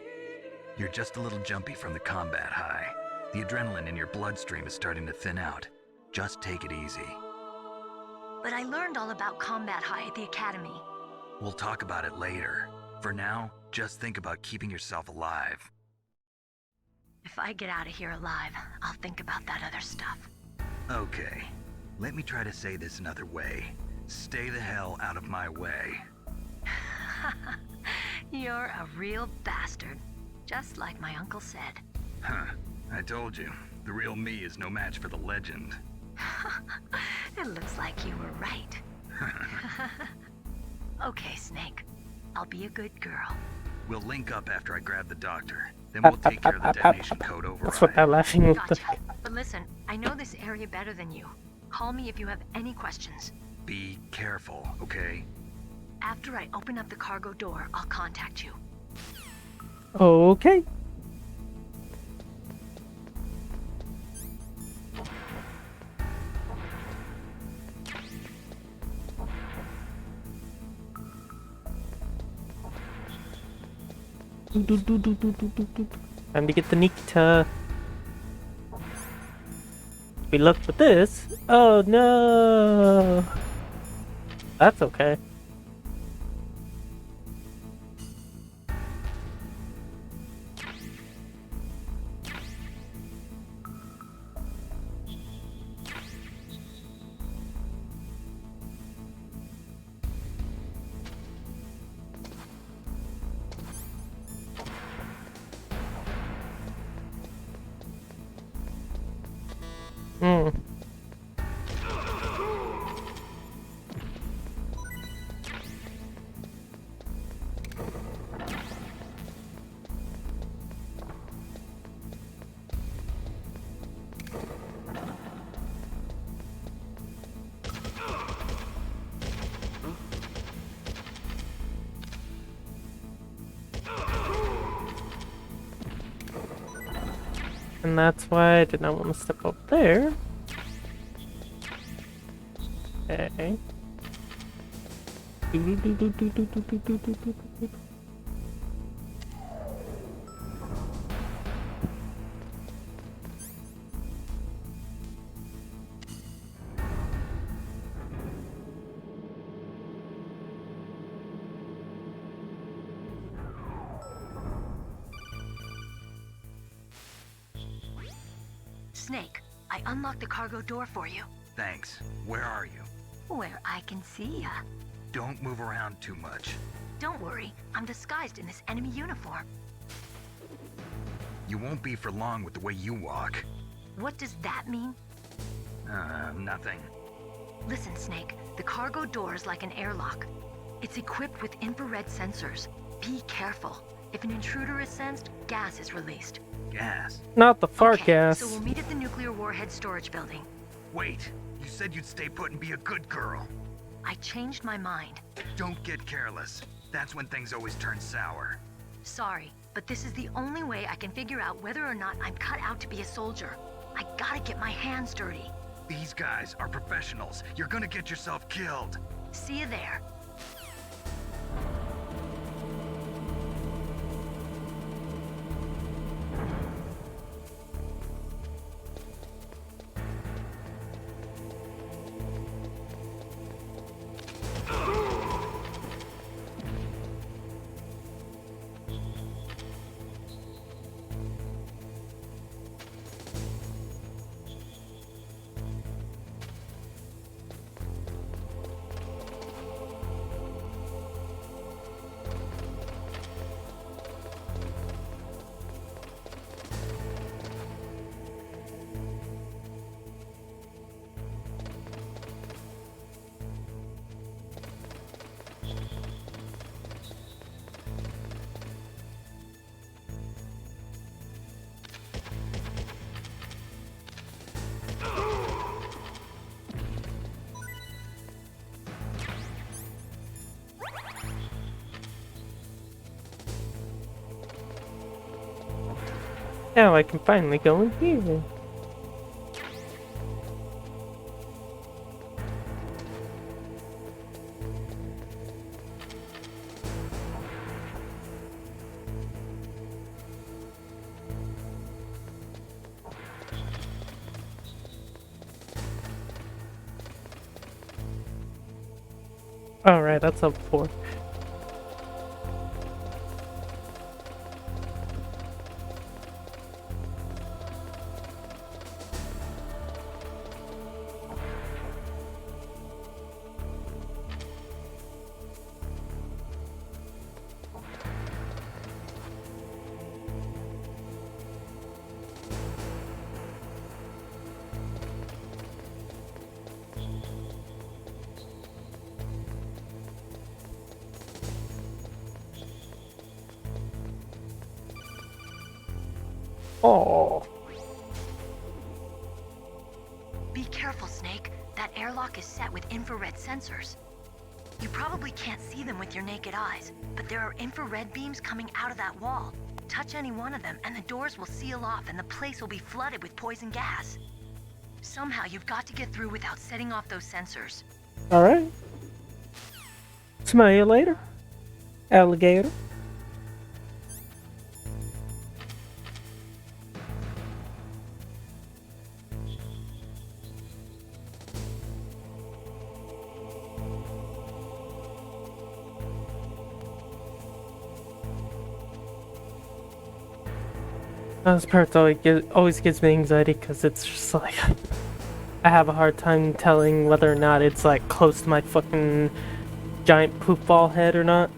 You're just a little jumpy from the combat high. The adrenaline in your bloodstream is starting to thin out. Just take it easy. But I learned all about combat high at the academy. We'll talk about it later. For now, just think about keeping yourself alive. If I get out of here alive, I'll think about that other stuff. Okay, let me try to say this another way. Stay the hell out of my way. You're a real bastard. Just like my uncle said. Huh, I told you. The real me is no match for the legend. It looks like you were right. Okay, Snake. I'll be a good girl. We'll link up after I grab the doctor. Then we'll take care of the detonation code override. That's what that laughing was. Gotcha. But listen, I know this area better than you. Call me if you have any questions. Be careful, okay? After I open up the cargo door, I'll contact you. Okay. Time to get the Nikita. We look for this. Oh no. That's okay. Hmm. And that's why I did not want to step up there. Okay. Snake, I unlocked the cargo door for you. Thanks. Where are you? Where I can see ya. Don't move around too much. Don't worry, I'm disguised in this enemy uniform. You won't be for long with the way you walk. What does that mean? Nothing. Listen, Snake, the cargo door is like an airlock. It's equipped with infrared sensors. Be careful. If an intruder is sensed, gas is released. Gas? Not the fart gas. So we'll meet at the nuclear warhead storage building. Wait, you said you'd stay put and be a good girl. I changed my mind. Don't get careless. That's when things always turn sour. Sorry, but this is the only way I can figure out whether or not I'm cut out to be a soldier. I gotta get my hands dirty. These guys are professionals. You're gonna get yourself killed. See you there. Now I can finally go in here. Alright, that's up 4. Oh. Be careful, Snake. That airlock is set with infrared sensors. You probably can't see them with your naked eyes, but there are infrared beams coming out of that wall. Touch any one of them and the doors will seal off and the place will be flooded with poison gas. Somehow you've got to get through without setting off those sensors. Alright. Smell you later, alligator. This part always gives me anxiety because it's just like I have a hard time telling whether or not it's like close to my fucking giant poop ball head or not.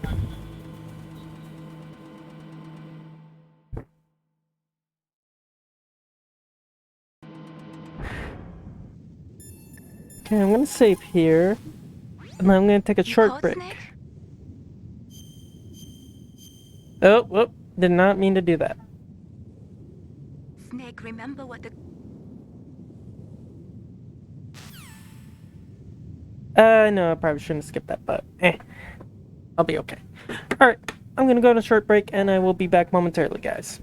Okay, I'm gonna save here, and then I'm gonna take a short break. Oh, whoop! Did not mean to do that. Snake, remember what the... No, I probably shouldn't have skipped that, but I'll be okay. Alright, I'm gonna go on a short break, and I will be back momentarily, guys.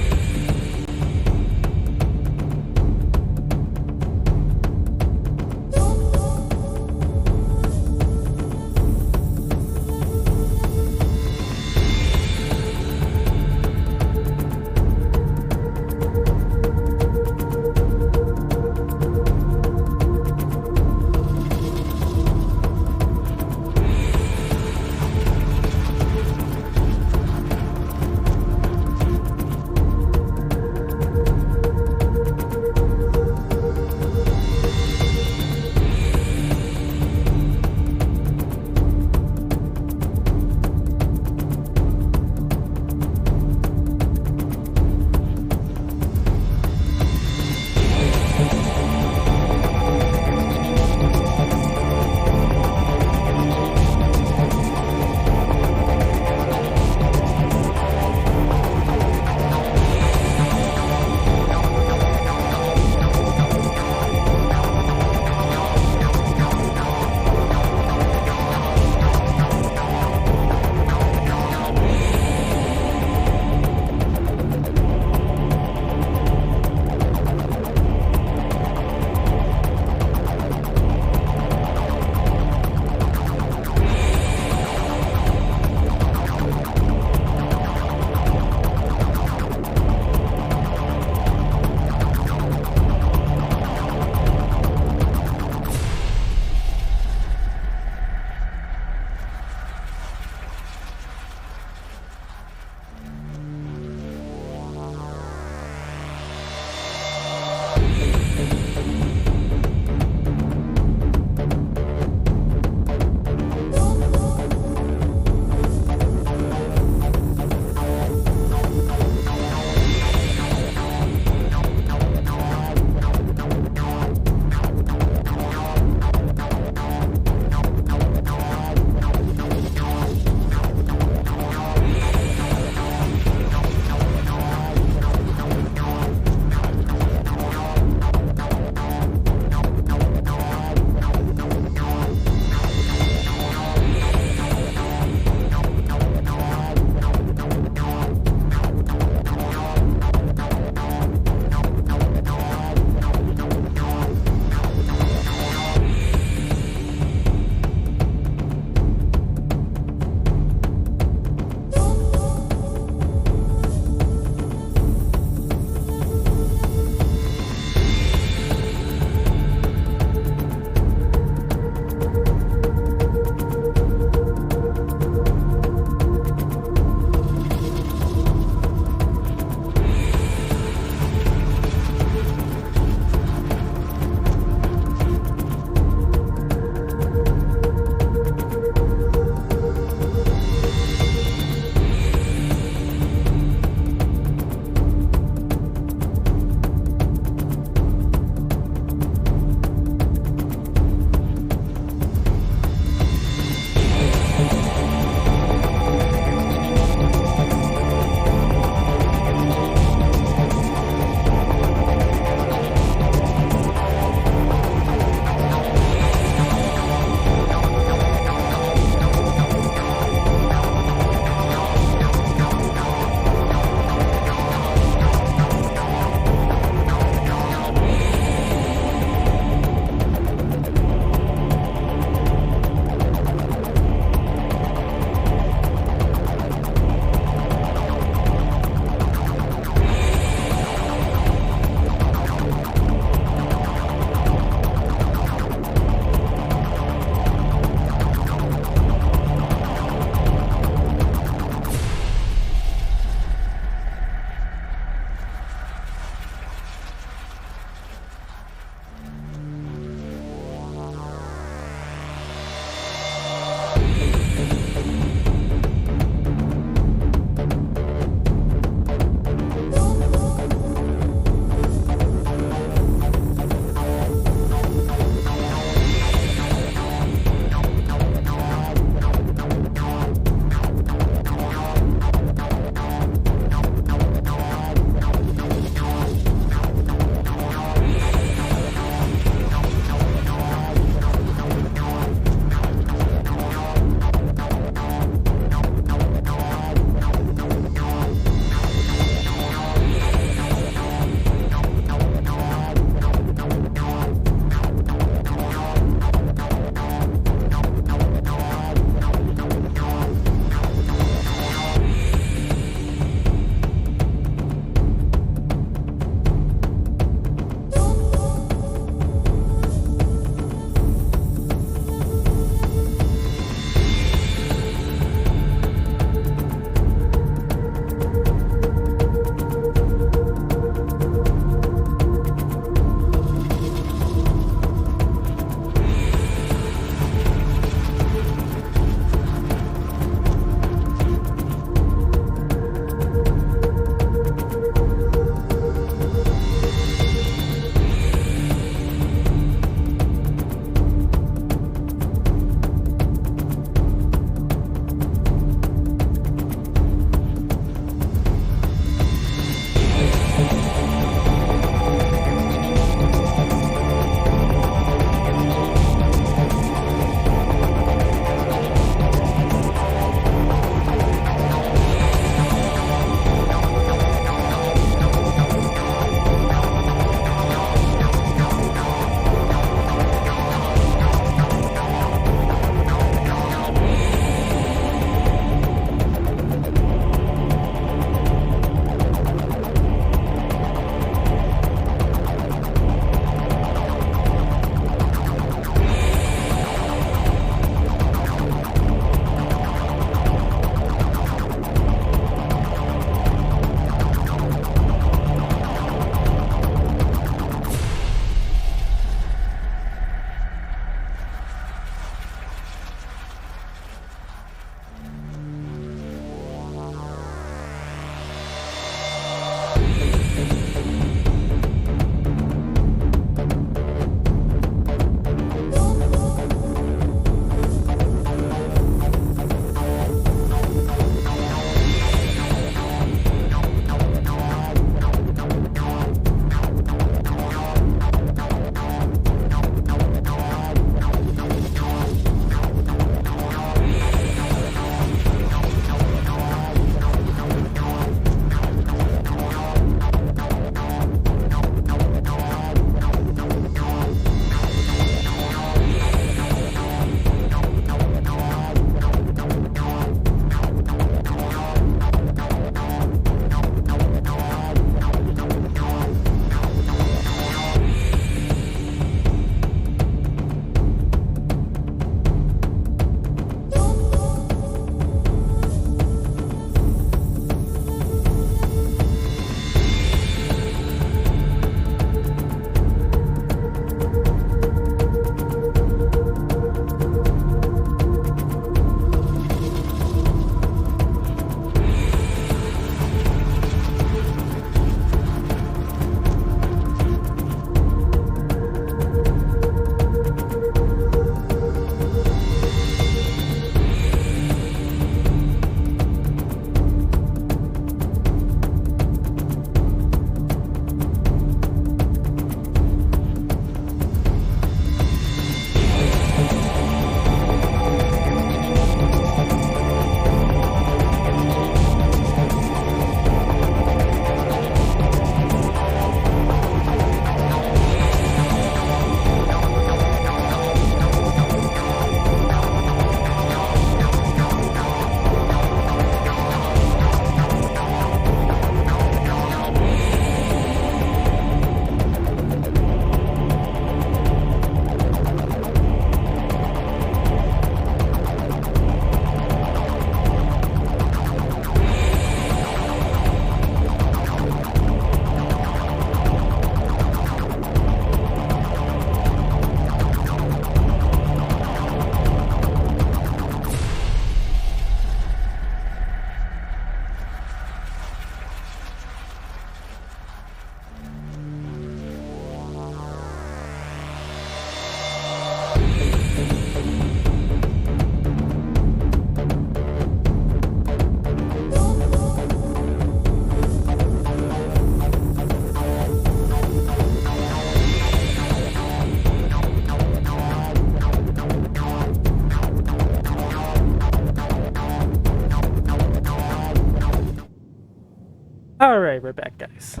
Alright, we're back, guys.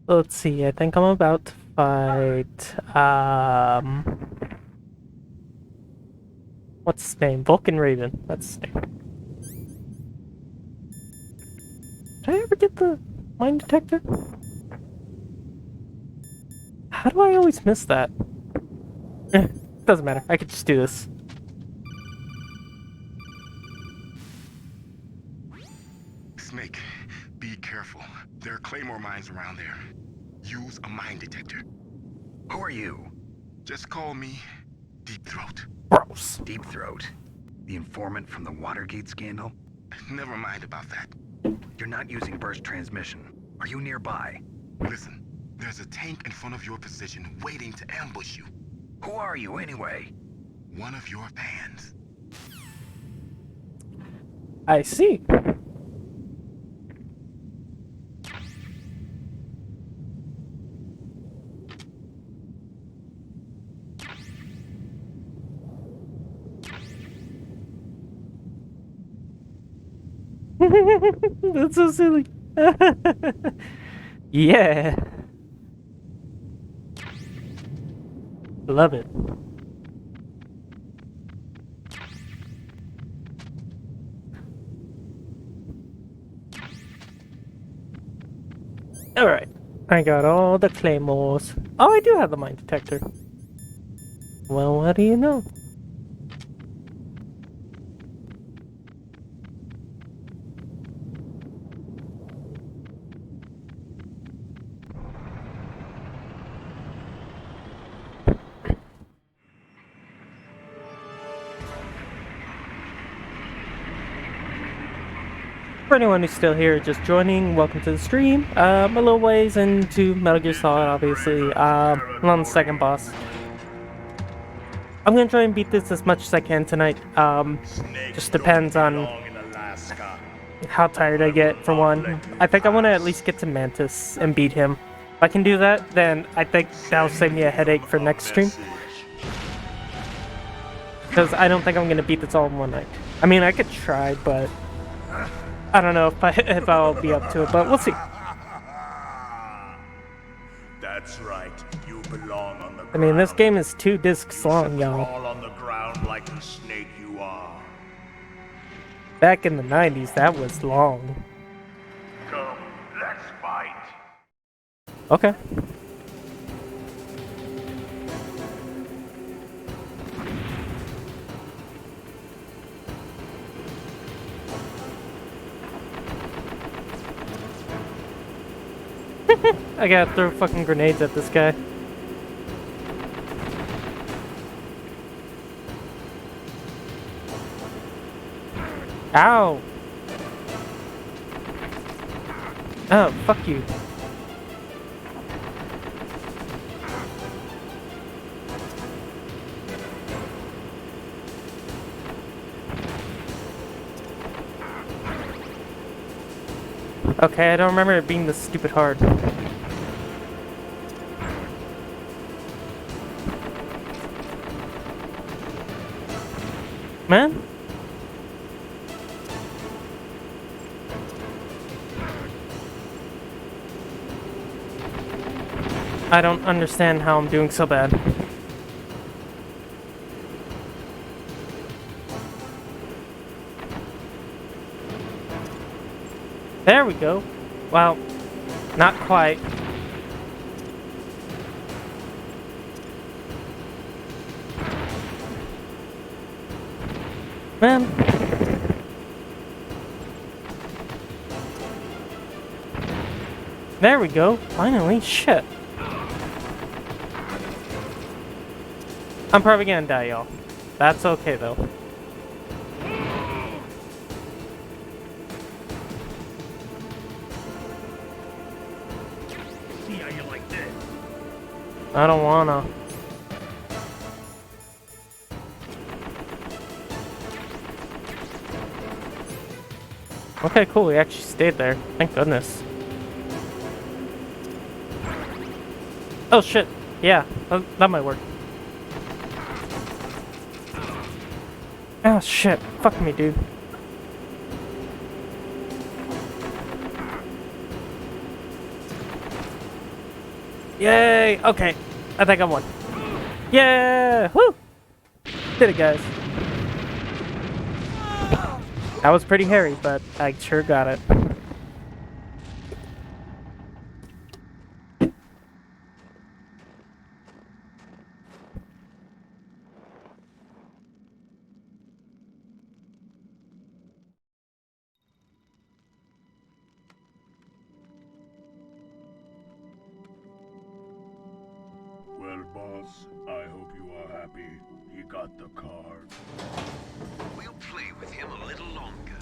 Let's see, I think I'm about to fight, what's his name? Vulcan Raven. That's his name. Did I ever get the mine detector? How do I always miss that? Doesn't matter, I could just do this. Snake, be careful. There are claymore mines around there. Use a mine detector. Who are you? Just call me Deep Throat. Gross. Deep Throat? The informant from the Watergate scandal? Never mind about that. You're not using burst transmission. Are you nearby? Listen, there's a tank in front of your position waiting to ambush you. Who are you, anyway? One of your fans. I see. That's so silly. Yeah. Love it. Alright. I got all the claymores. Oh, I do have the mine detector. Well, what do you know? For anyone who's still here, just joining, welcome to the stream. I'm a little ways into Metal Gear Solid, obviously. I'm on the second boss. I'm gonna try and beat this as much as I can tonight. Just depends on how tired I get, for one. I think I want to at least get to Mantis and beat him. If I can do that, then I think that'll save me a headache for next stream. Because I don't think I'm gonna beat this all in one night. I mean, I could try, but I don't know if I'll be up to it, but we'll see. That's right. You belong on the ground. I mean, this game is 2 discs long, y'all. Crawl on the ground like the snake you are. Back in the 90s, that was long. Come, let's fight. Okay. I gotta throw fucking grenades at this guy. Ow! Oh, fuck you. Okay, I don't remember it being this stupid hard. Man? I don't understand how I'm doing so bad. There we go. Well, not quite. Man. There we go. Finally. Shit. I'm probably gonna die, y'all. That's okay, though. See how you like this? I don't wanna. Okay, cool. We actually stayed there. Thank goodness. Oh shit. Yeah, that might work. Oh shit. Fuck me, dude. Yay! Okay. I think I won. Yeah! Woo! Did it, guys. That was pretty hairy, but I sure got it. Well, boss, I hope you are happy. He got the card. We'll play with him a little longer.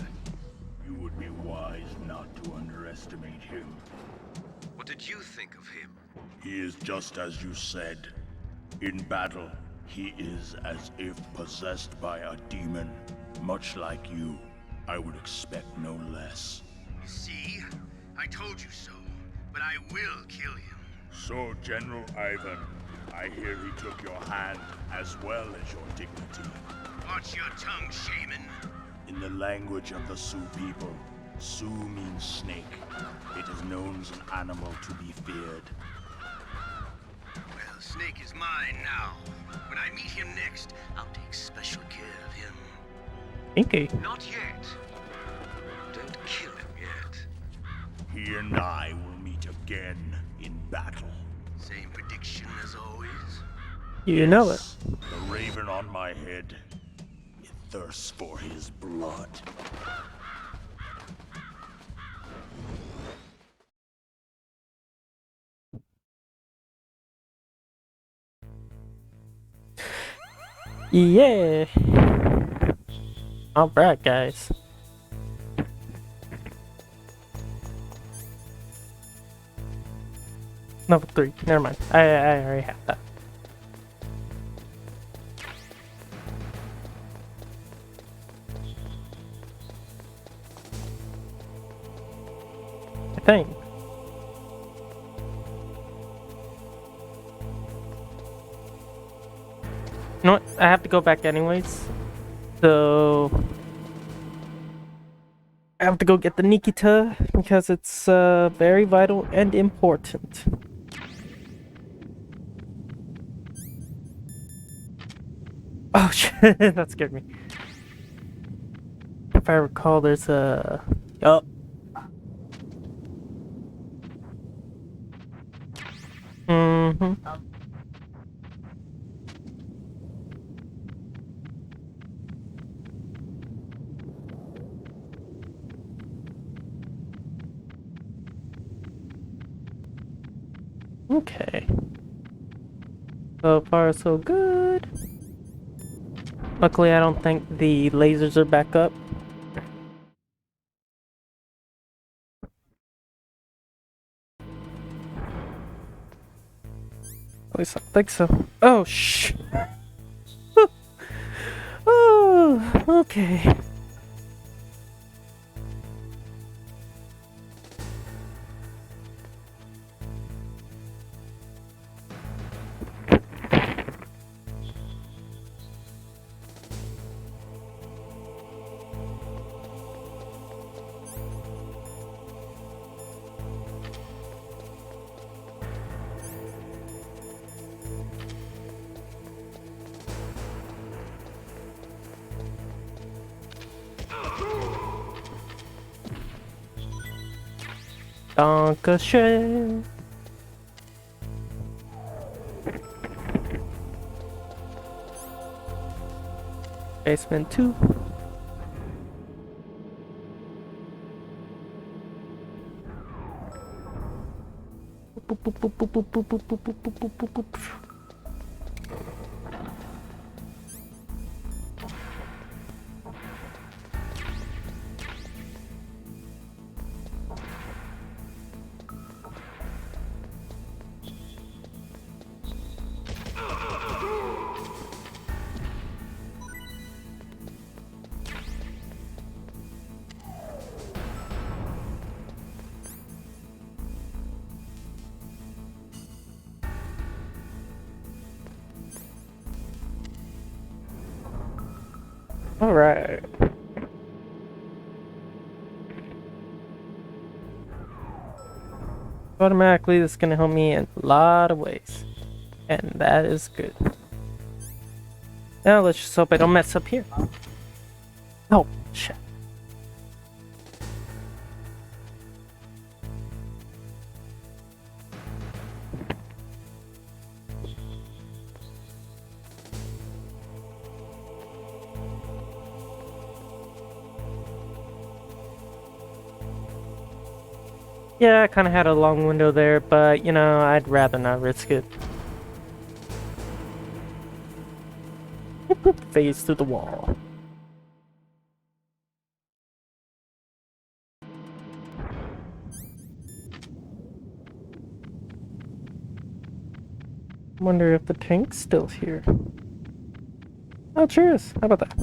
You would be wise not to underestimate him. What did you think of him? He is just as you said. In battle, he is as if possessed by a demon. Much like you, I would expect no less. See? I told you so. But I will kill him. So, General Ivan, I hear he took your hand as well as your dignity. Watch your tongue, shaman. In the language of the Sioux people, Sioux means snake. It is known as an animal to be feared. Well, Snake is mine now. When I meet him next, I'll take special care of him. Okay. Not yet. Don't kill him yet. He and I will meet again in battle. Same prediction as always? You know it. The raven on my head, it thirsts for his blood. Yeah. Alright, guys. Level 3. Never mind. I already have that. I think. You know what? I have to go back anyways. So I have to go get the Nikita because it's very vital and important. Oh shit, that scared me. If I recall, there's a... Oh. Mm-hmm. Okay. So far, so good. Luckily, I don't think the lasers are back up. At least I think so. Oh, shh. Oh, okay. Dankeschön. Basement 2. All right. Automatically, this is gonna help me in a lot of ways. And that is good. Now let's just hope I don't mess up here. Oh, shit. Yeah, I kind of had a long window there, but, you know, I'd rather not risk it. Face through the wall. Wonder if the tank's still here. Oh, cheers. How about that?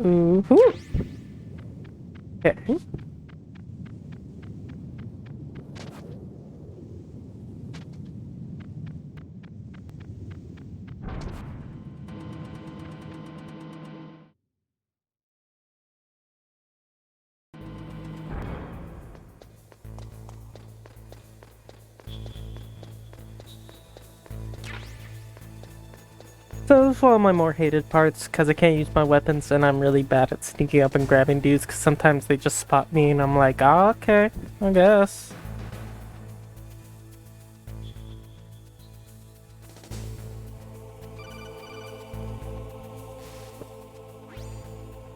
Ooh-hoo. Okay. So this is one of my more hated parts, because I can't use my weapons, and I'm really bad at sneaking up and grabbing dudes, because sometimes they just spot me, and I'm like, oh, okay, I guess.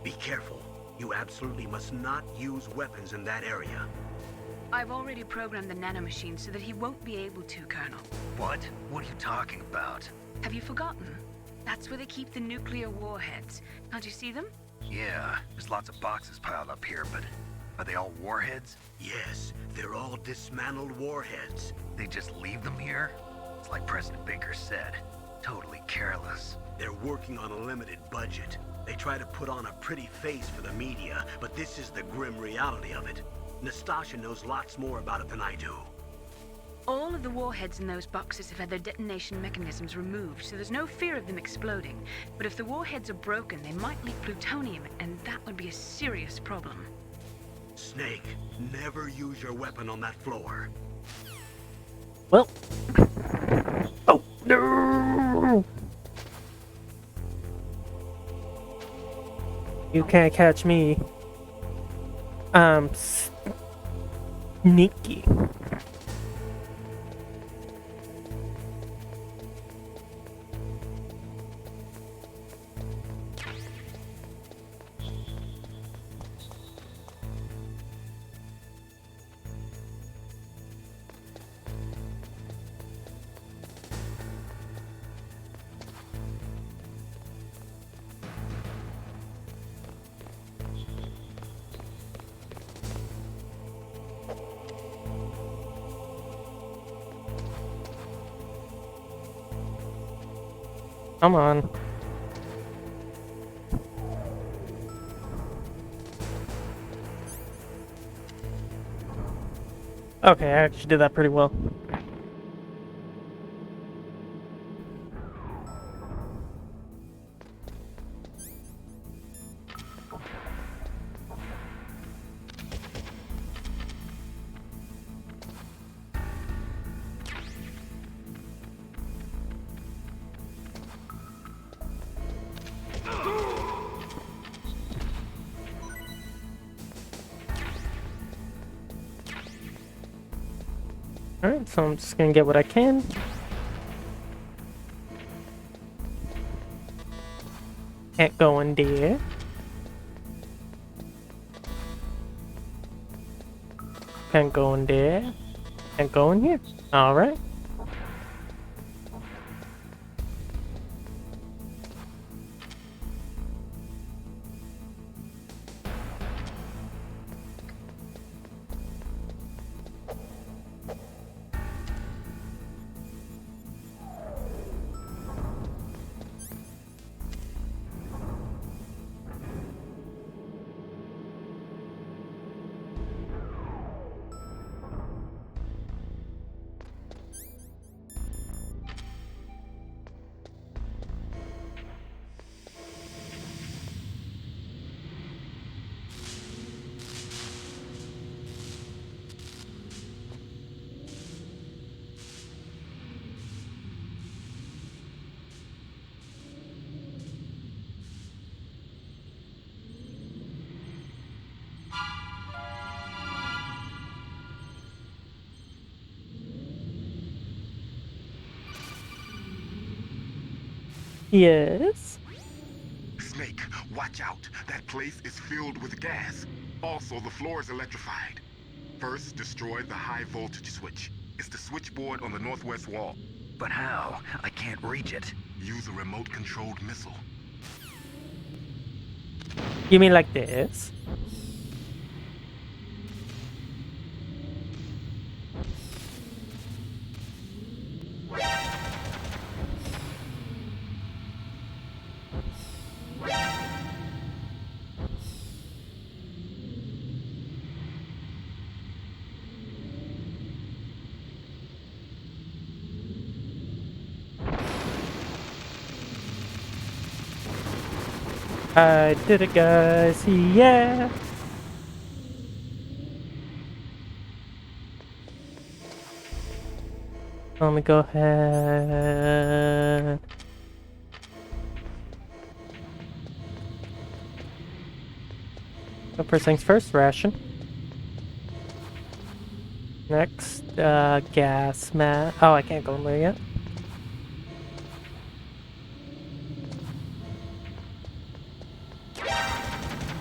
Be careful. You absolutely must not use weapons in that area. I've already programmed the nanomachine so that he won't be able to, Colonel. What? What are you talking about? Have you forgotten? That's where they keep the nuclear warheads. Can't you see them? Yeah, there's lots of boxes piled up here, but are they all warheads? Yes, they're all dismantled warheads. They just leave them here? It's like President Baker said. Totally careless. They're working on a limited budget. They try to put on a pretty face for the media, but this is the grim reality of it. Nastasha knows lots more about it than I do. All of the warheads in those boxes have had their detonation mechanisms removed, so there's no fear of them exploding. But if the warheads are broken, they might leak plutonium, and that would be a serious problem. Snake, never use your weapon on that floor. Well. Oh, no! You can't catch me. Sneaky. Come on. Okay, I actually did that pretty well. Alright, so I'm just gonna get what I can. Can't go in there. Can't go in there. Can't go in here. Alright. Yes? Snake, watch out. That place is filled with gas. Also, the floor is electrified. First, destroy the high voltage switch. It's the switchboard on the northwest wall. But how? I can't reach it. Use a remote-controlled missile. You mean like this? I did it, guys. Yeah. Let me go ahead. So first things first, ration. Next, gas mat. Oh, I can't go in there yet.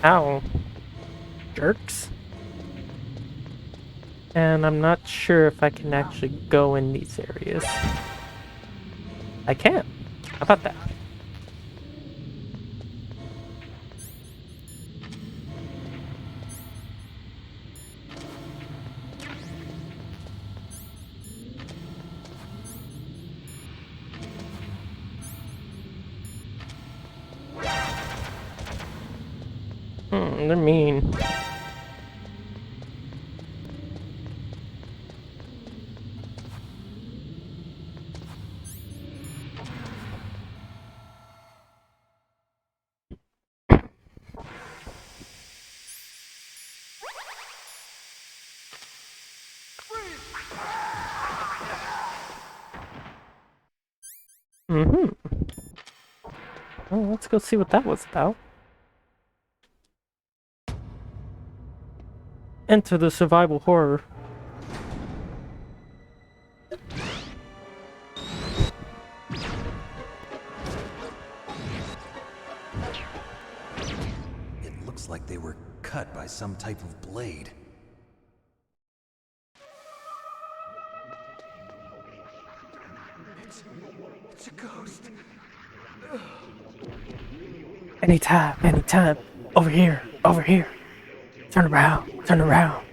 Ow. Jerks. And I'm not sure if I can actually go in these areas. I can. How about that? They're mean. Well, let's go see what that was about. Enter the survival horror. It looks like they were cut by some type of blade. It's a ghost. Anytime, anytime. Over here, over here. Turn around, turn around.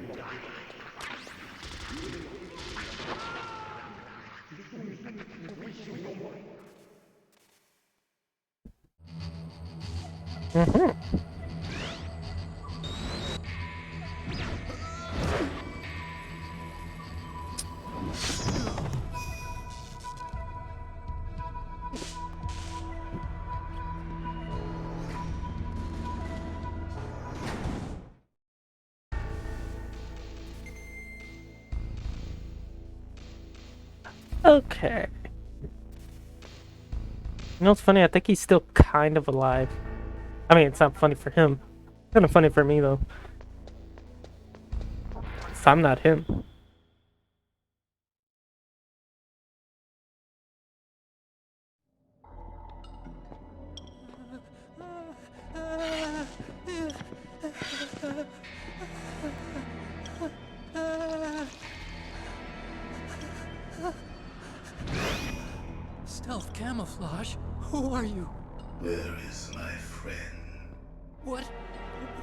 Okay. You know what's funny? I think he's still kind of alive. I mean, it's not funny for him. Kind of funny for me, though. So I'm not him. Stealth camouflage? Who are you? Where is my friend? What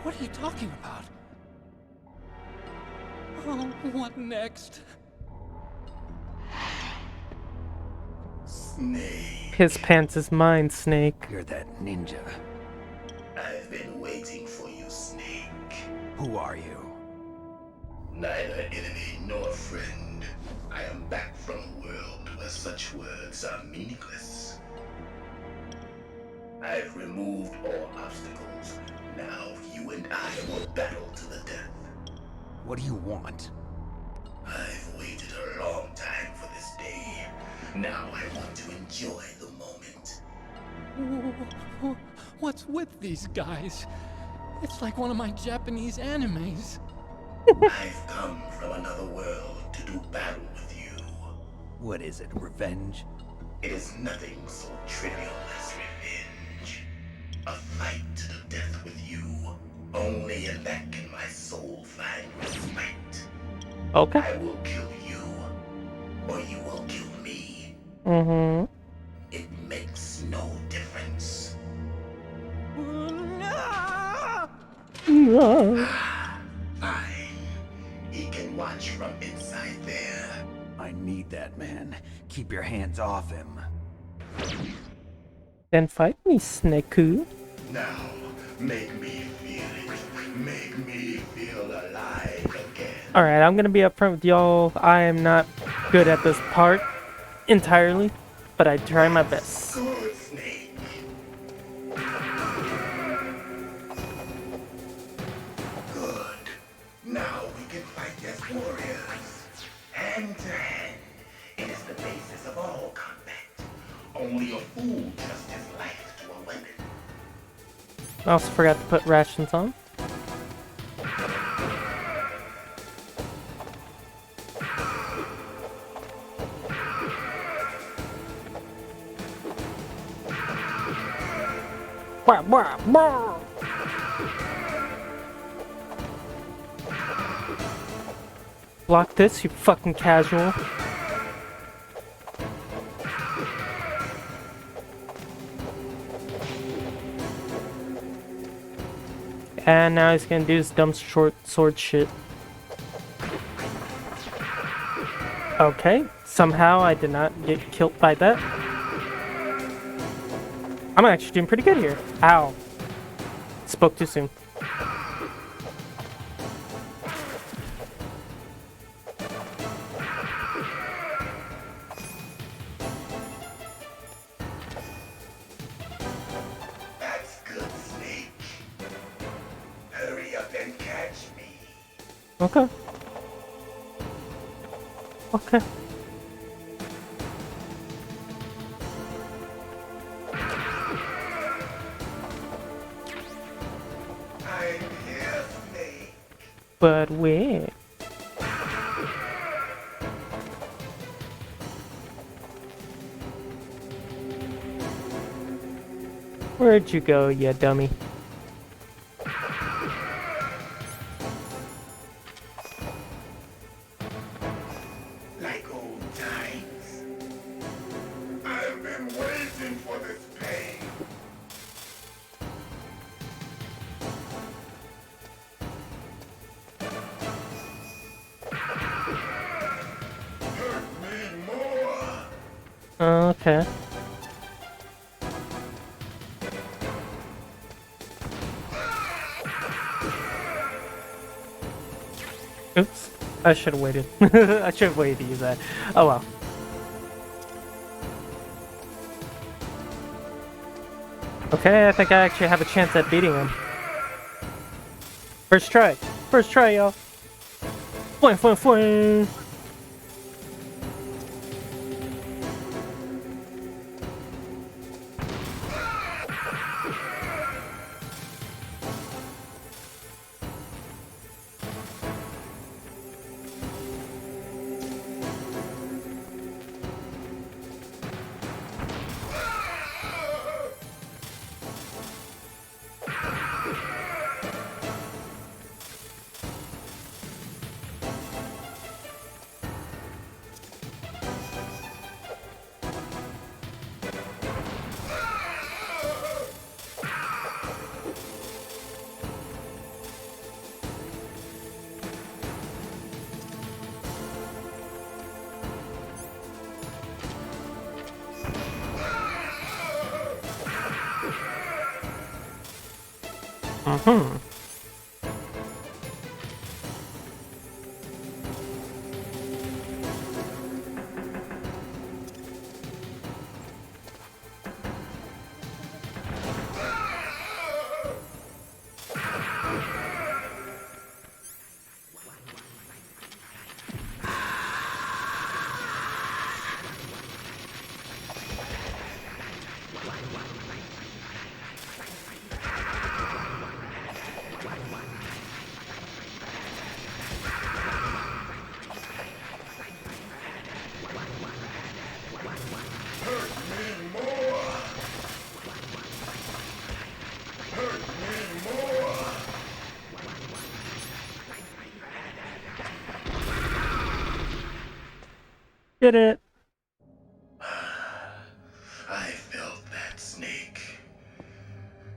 are you talking about? Oh, what next? Snake. His pants is mine, Snake. You're that ninja. I've been waiting for you, Snake. Who are you? Neither enemy nor friend. I am back from a world where such words are meaningless. I've removed all obstacles. Now you and I will battle to the death. What do you want? I've waited a long time for this day. Now I want to enjoy the moment. What's with these guys? It's like one of my Japanese animes. I've come from another world to do battle with you. What is it, revenge? It is nothing so trivial as revenge. only in that can my soul find respite. Okay. I will kill you, or you will kill me. Mm-hmm. It makes no difference. No. Fine. He can watch from inside there. I need that man. Keep your hands off him. Then fight me, Snake-oo. Now, make me feel it. Make me feel alive again. Alright, I'm gonna be upfront with y'all. I am not good at this part entirely, but I try my best. Good, Snake. Good. Now we can fight as warriors. Hand to hand. It is the basis of all combat. Only a fool trusts his life to a weapon. I also forgot to put rations on. Block this, you fucking casual. And now he's gonna do his dumb short sword shit. Okay, somehow I did not get killed by that. I'm actually doing pretty good here. Ow. Spoke too soon. That's good, Snake. Hurry up and catch me. Okay. Okay. I'm here, Snake. But wait. Where'd you go, you dummy? Like old times. I've been waiting for this pain. Hurt me more. Okay. Oops. I should have waited. I should have waited to use that. Oh well. Okay, I think I actually have a chance at beating him. First try. First try, y'all. Fling, fling, fling. Mm-hmm. Get it? I felt that, Snake.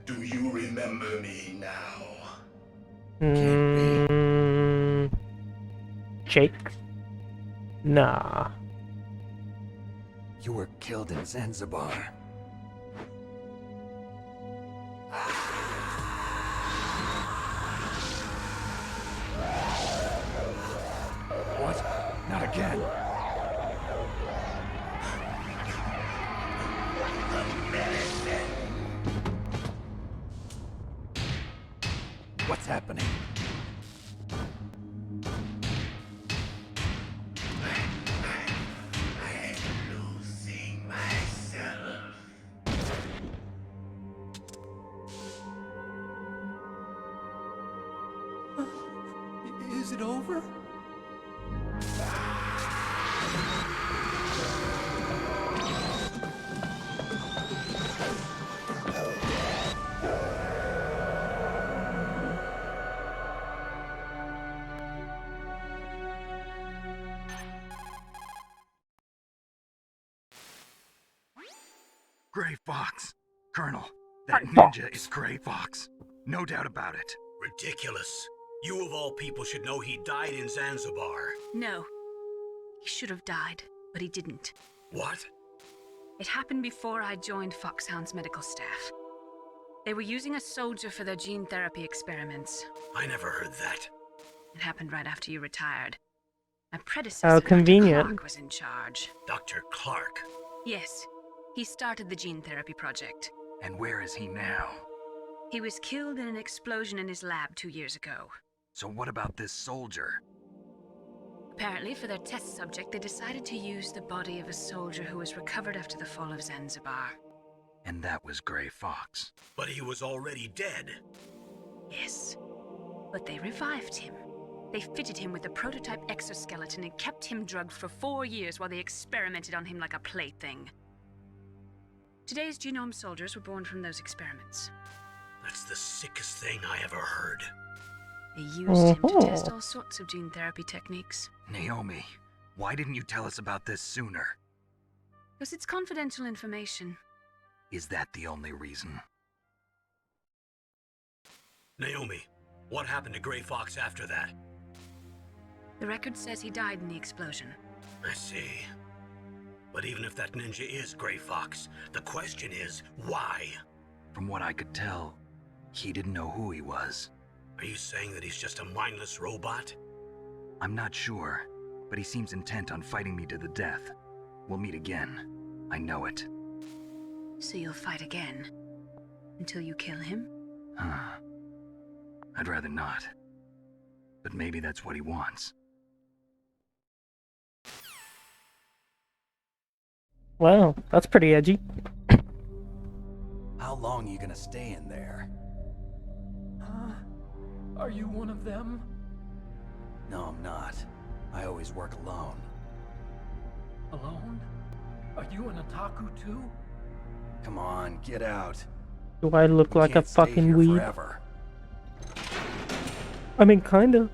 Do you remember me now? Jake? Nah. You were killed in Zanzibar. What? Not again. What's happening? I'm losing myself. Is it over? Gray Fox. Colonel, that ninja is Gray Fox. No doubt about it. Ridiculous. You of all people should know he died in Zanzibar. No. He should have died, but he didn't. What? It happened before I joined Foxhound's medical staff. They were using a soldier for their gene therapy experiments. I never heard that. It happened right after you retired. My predecessor, How convenient. Dr. Clark, was in charge. Dr. Clark? Yes. He started the gene therapy project. And where is he now? He was killed in an explosion in his lab 2 years ago. So what about this soldier? Apparently, for their test subject, they decided to use the body of a soldier who was recovered after the fall of Zanzibar. And that was Gray Fox. But he was already dead. Yes. But they revived him. They fitted him with a prototype exoskeleton and kept him drugged for 4 years while they experimented on him like a plaything. Today's genome soldiers were born from those experiments. That's the sickest thing I ever heard. They used him to test all sorts of gene therapy techniques. Naomi, why didn't you tell us about this sooner? Because it's confidential information. Is that the only reason? Naomi, what happened to Gray Fox after that? The record says he died in the explosion. I see. But even if that ninja is Gray Fox, the question is, why? From what I could tell, he didn't know who he was. Are you saying that he's just a mindless robot? I'm not sure, but he seems intent on fighting me to the death. We'll meet again. I know it. So you'll fight again? Until you kill him? I'd rather not. But maybe that's what he wants. Wow, that's pretty edgy. How long are you gonna stay in there? Are you one of them? No, I'm not. I always work alone. Alone? Are you an otaku too? Come on, get out. Do I look like a Can't stay fucking here weeb? forever. I mean, kinda.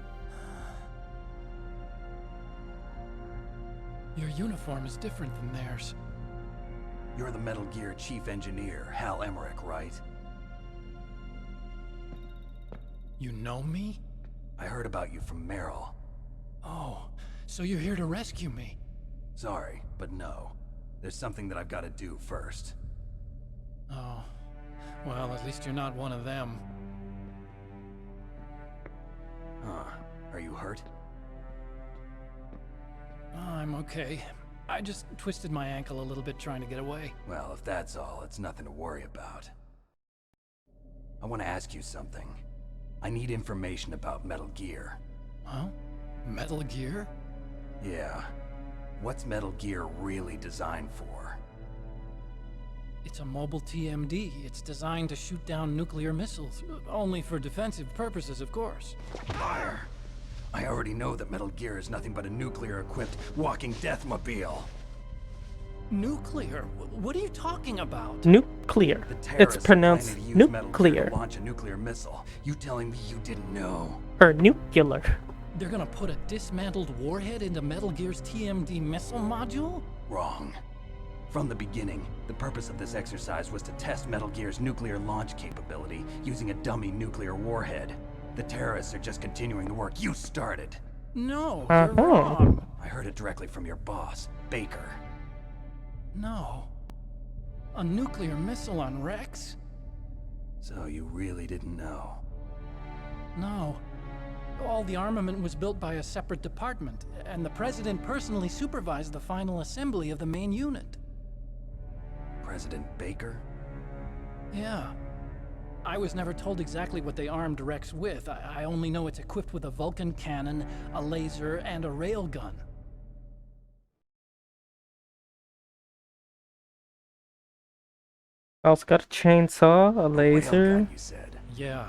Your uniform is different than theirs. You're the Metal Gear Chief Engineer, Hal Emmerich, right? You know me? I heard about you from Meryl. Oh, so you're here to rescue me? Sorry, but no. There's something that I've got to do first. Oh, well, at least you're not one of them. Are you hurt? I'm okay. I just twisted my ankle a little bit trying to get away. Well, if that's all, it's nothing to worry about. I want to ask you something. I need information about Metal Gear. Huh? Metal Gear? Yeah. What's Metal Gear really designed for? It's a mobile TMD. It's designed to shoot down nuclear missiles. Only for defensive purposes, of course. Liar! I already know that Metal Gear is nothing but a nuclear-equipped walking deathmobile. Nuclear? What are you talking about? Nuclear. It's pronounced nuclear. To launch a nuclear missile. You telling me you didn't know? Or nuclear. They're gonna put a dismantled warhead into Metal Gear's TMD missile module? Wrong. From the beginning, the purpose of this exercise was to test Metal Gear's nuclear launch capability using a dummy nuclear warhead. The terrorists are just continuing the work you started. No, you're wrong. I heard it directly from your boss, Baker. No. A nuclear missile on Rex? So you really didn't know? No. All the armament was built by a separate department, and the President personally supervised the final assembly of the main unit. President Baker? Yeah. I was never told exactly what they armed Rex with. I only know it's equipped with a Vulcan cannon, a laser, and a railgun. Also got a chainsaw, a laser. You said. Yeah.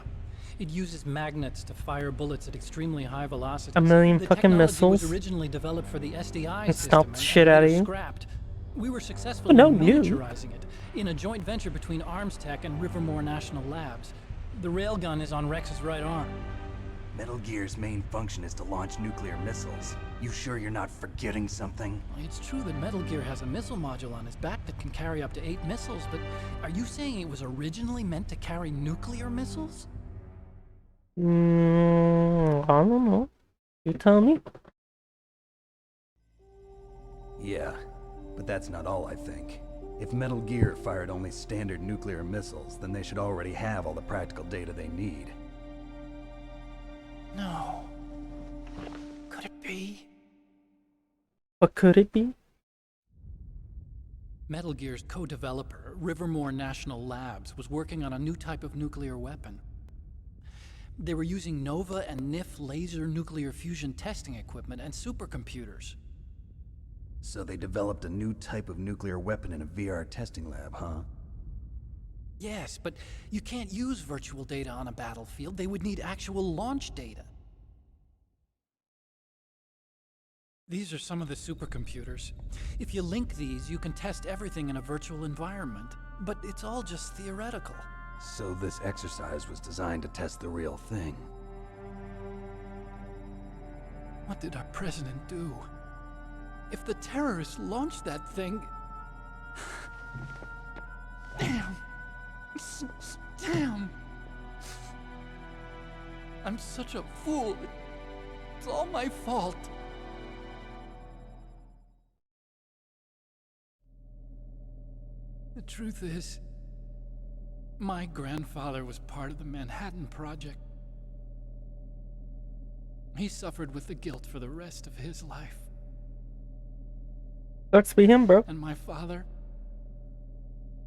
It uses magnets to fire bullets at extremely high velocities. A million the fucking technology missiles. was originally developed for the SDI And system stomp the shit out of you. Scrapped. We were successful no, in new. miniaturizing it in a joint venture between Arms Tech and Rivermore National Labs. The railgun is on Rex's right arm. Metal Gear's main function is to launch nuclear missiles. You sure you're not forgetting something? It's true that Metal Gear has a missile module on his back that can carry up to 8 missiles, but are you saying it was originally meant to carry nuclear missiles? I don't know. You tell me. Yeah, but that's not all I think. If Metal Gear fired only standard nuclear missiles, then they should already have all the practical data they need. No. Could it be? What could it be? Metal Gear's co-developer, Rivermore National Labs, was working on a new type of nuclear weapon. They were using Nova and NIF laser nuclear fusion testing equipment and supercomputers. So they developed a new type of nuclear weapon in a VR testing lab, huh? Yes, but you can't use virtual data on a battlefield. They would need actual launch data. These are some of the supercomputers. If you link these, you can test everything in a virtual environment. But it's all just theoretical. So this exercise was designed to test the real thing. What did our president do? If the terrorists launched that thing... Damn. Damn. I'm such a fool. It's all my fault. The truth is, my grandfather was part of the Manhattan Project. He suffered with the guilt for the rest of his life. Sucks to be him, bro. And my father,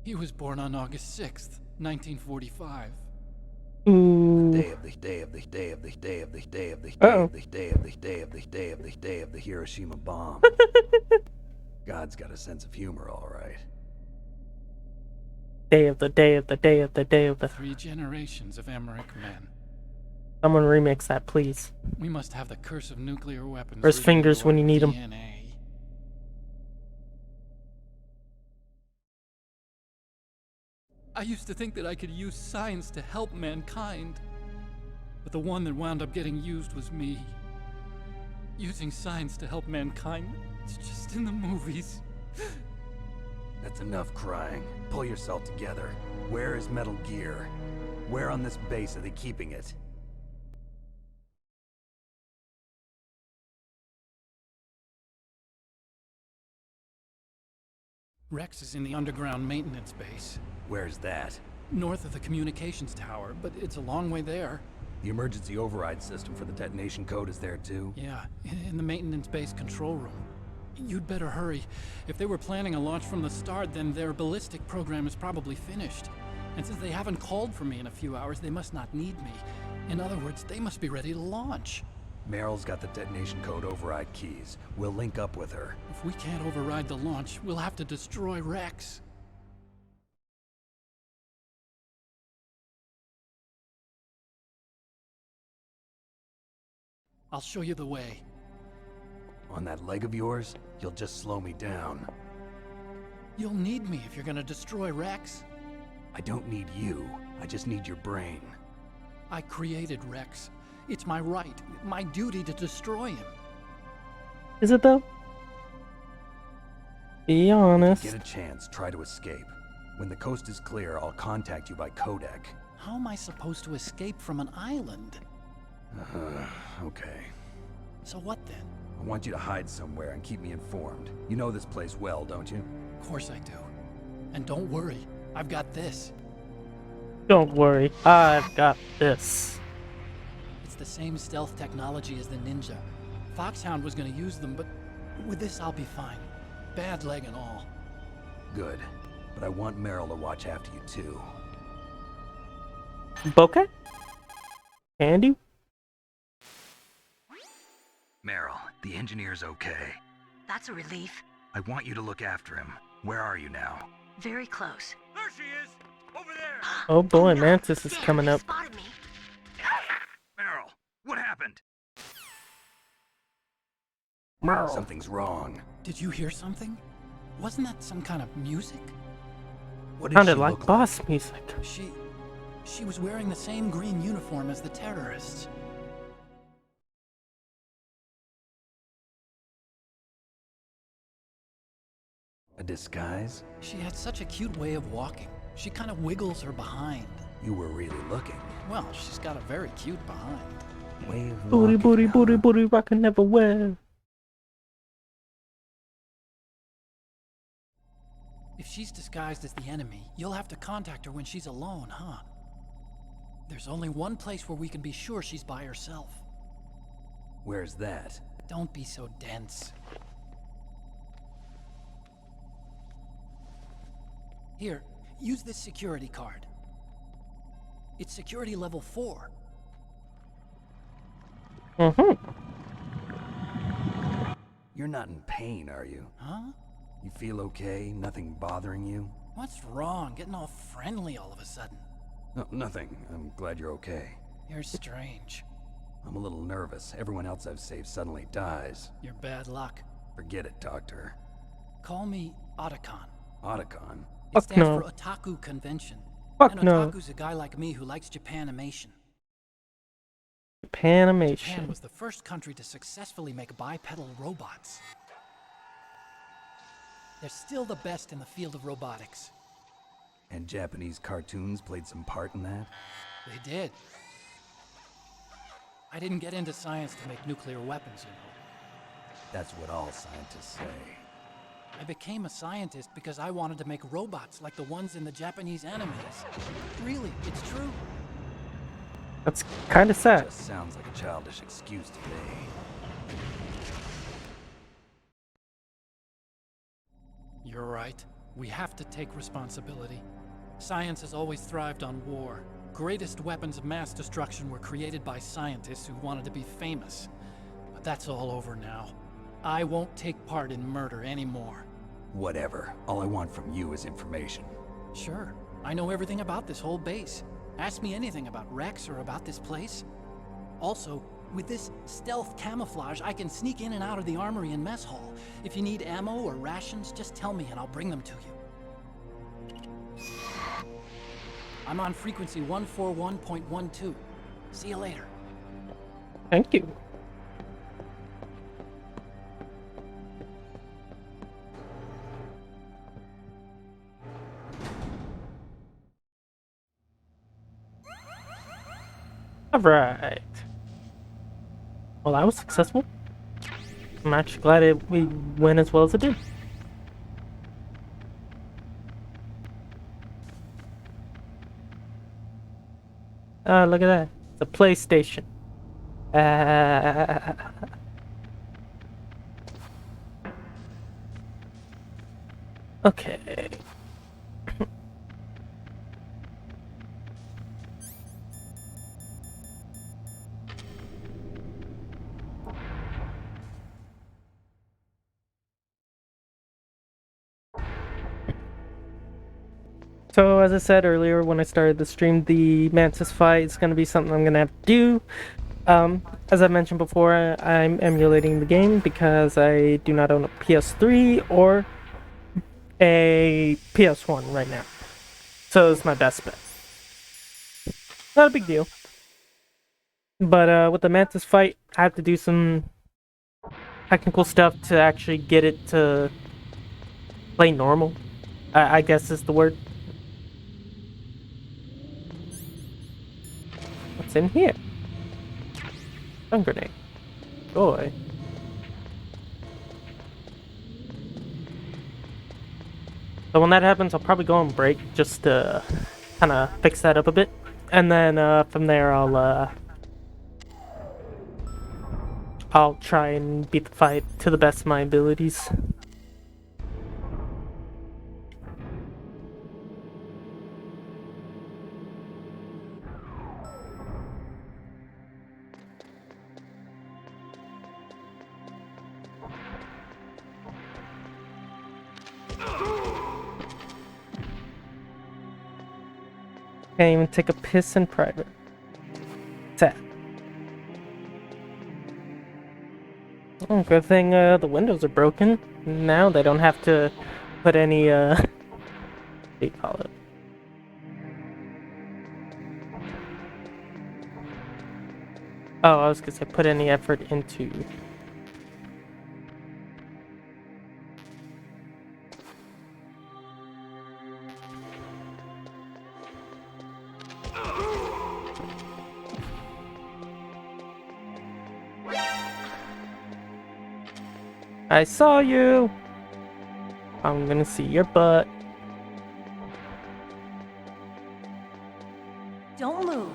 he was born on August 6th, 1945. Ooh. Day of the Hiroshima bomb. God's got a sense of humor, all right. Day of the 3 generations of Emmerich men. Someone remix that, please. We must have the curse of nuclear weapons. Where's fingers when you need them? I used to think that I could use science to help mankind. But the one that wound up getting used was me. Using science to help mankind, it's just in the movies. That's enough crying. Pull yourself together. Where is Metal Gear? Where on this base are they keeping it? Rex is in the underground maintenance base. Where's that? North of the communications tower, but it's a long way there. The emergency override system for the detonation code is there too? Yeah, in the maintenance base control room. You'd better hurry. If they were planning a launch from the start, then their ballistic program is probably finished. And since they haven't called for me in a few hours, they must not need me. In other words, they must be ready to launch. Meryl's got the detonation code override keys. We'll link up with her. If we can't override the launch, we'll have to destroy Rex. I'll show you the way. On that leg of yours, you'll just slow me down. You'll need me if you're gonna destroy Rex. I don't need you. I just need your brain. I created Rex. It's my right, my duty to destroy him. Is it though? Be honest. If you get a chance, try to escape. When the coast is clear, I'll contact you by codec. How am I supposed to escape from an island? Okay. So what then? I want you to hide somewhere and keep me informed. You know this place well, don't you? Of course I do. And don't worry, I've got this. Don't worry, I've got this. It's the same stealth technology as the Ninja. Foxhound was gonna use them, but with this I'll be fine. Bad leg and all. Good. But I want Meryl to watch after you too. Bokeh? Andy? Meryl, the engineer's okay. That's a relief. I want you to look after him. Where are you now? Very close. There she is! Over there! Oh boy, Mantis is coming up. Spotted me. Meryl, what happened? Meryl. Something's wrong. Did you hear something? Wasn't that some kind of music? What did Sounded she like look boss music. She was wearing the same green uniform as the terrorists. A disguise? She had such a cute way of walking. She kind of wiggles her behind. You were really looking. Well, she's got a very cute behind. Way of Booty, walking, booty, huh? booty, booty, rockin' never wear. If she's disguised as the enemy, you'll have to contact her when she's alone, huh? There's only one place where we can be sure she's by herself. Where's that? Don't be so dense. Here, use this security card. It's security level 4. You're not in pain, are you? Huh? You feel okay? Nothing bothering you? What's wrong? Getting all friendly all of a sudden. No, nothing. I'm glad you're okay. You're strange. I'm a little nervous. Everyone else I've saved suddenly dies. You're bad luck. Forget it, Doctor. Call me Otacon. Otacon? It stands no. for Otaku Convention. Fuck and no. Otaku's a guy like me who likes Japanimation. Japanimation. Japan was the first country to successfully make bipedal robots. They're still the best in the field of robotics. And Japanese cartoons played some part in that? They did. I didn't get into science to make nuclear weapons, you know. That's what all scientists say. I became a scientist because I wanted to make robots like the ones in the Japanese animes. Really, it's true. That's kind of sad. Just sounds like a childish excuse to me. You're right. We have to take responsibility. Science has always thrived on war. Greatest weapons of mass destruction were created by scientists who wanted to be famous. But that's all over now. I won't take part in murder anymore. Whatever. All I want from you is information. Sure. I know everything about this whole base. Ask me anything about Rex or about this place. Also, with this stealth camouflage, I can sneak in and out of the armory and mess hall. If you need ammo or rations, just tell me and I'll bring them to you. I'm on frequency 141.12. See you later. Thank you. Alright. Well, that was successful. I'm actually glad we went as well as it did. Look at that. It's a PlayStation. Okay. So, as I said earlier when I started the stream, the Mantis fight is going to be something I'm going to have to do. As I mentioned before, I'm emulating the game because I do not own a PS3 or a PS1 right now. So, it's my best bet. Not a big deal. But with the Mantis fight, I have to do some technical stuff to actually get it to play normal. I guess is the word. What's in here? Stun grenade. Boy. So when that happens, I'll probably go on break just to kind of fix that up a bit, and then from there I'll try and beat the fight to the best of my abilities. Can't even take a piss in private. Sad. Oh, good thing the windows are broken. Now they don't have to put any what do you call it? Oh, I was gonna say put any effort into I saw you! I'm gonna see your butt. Don't move.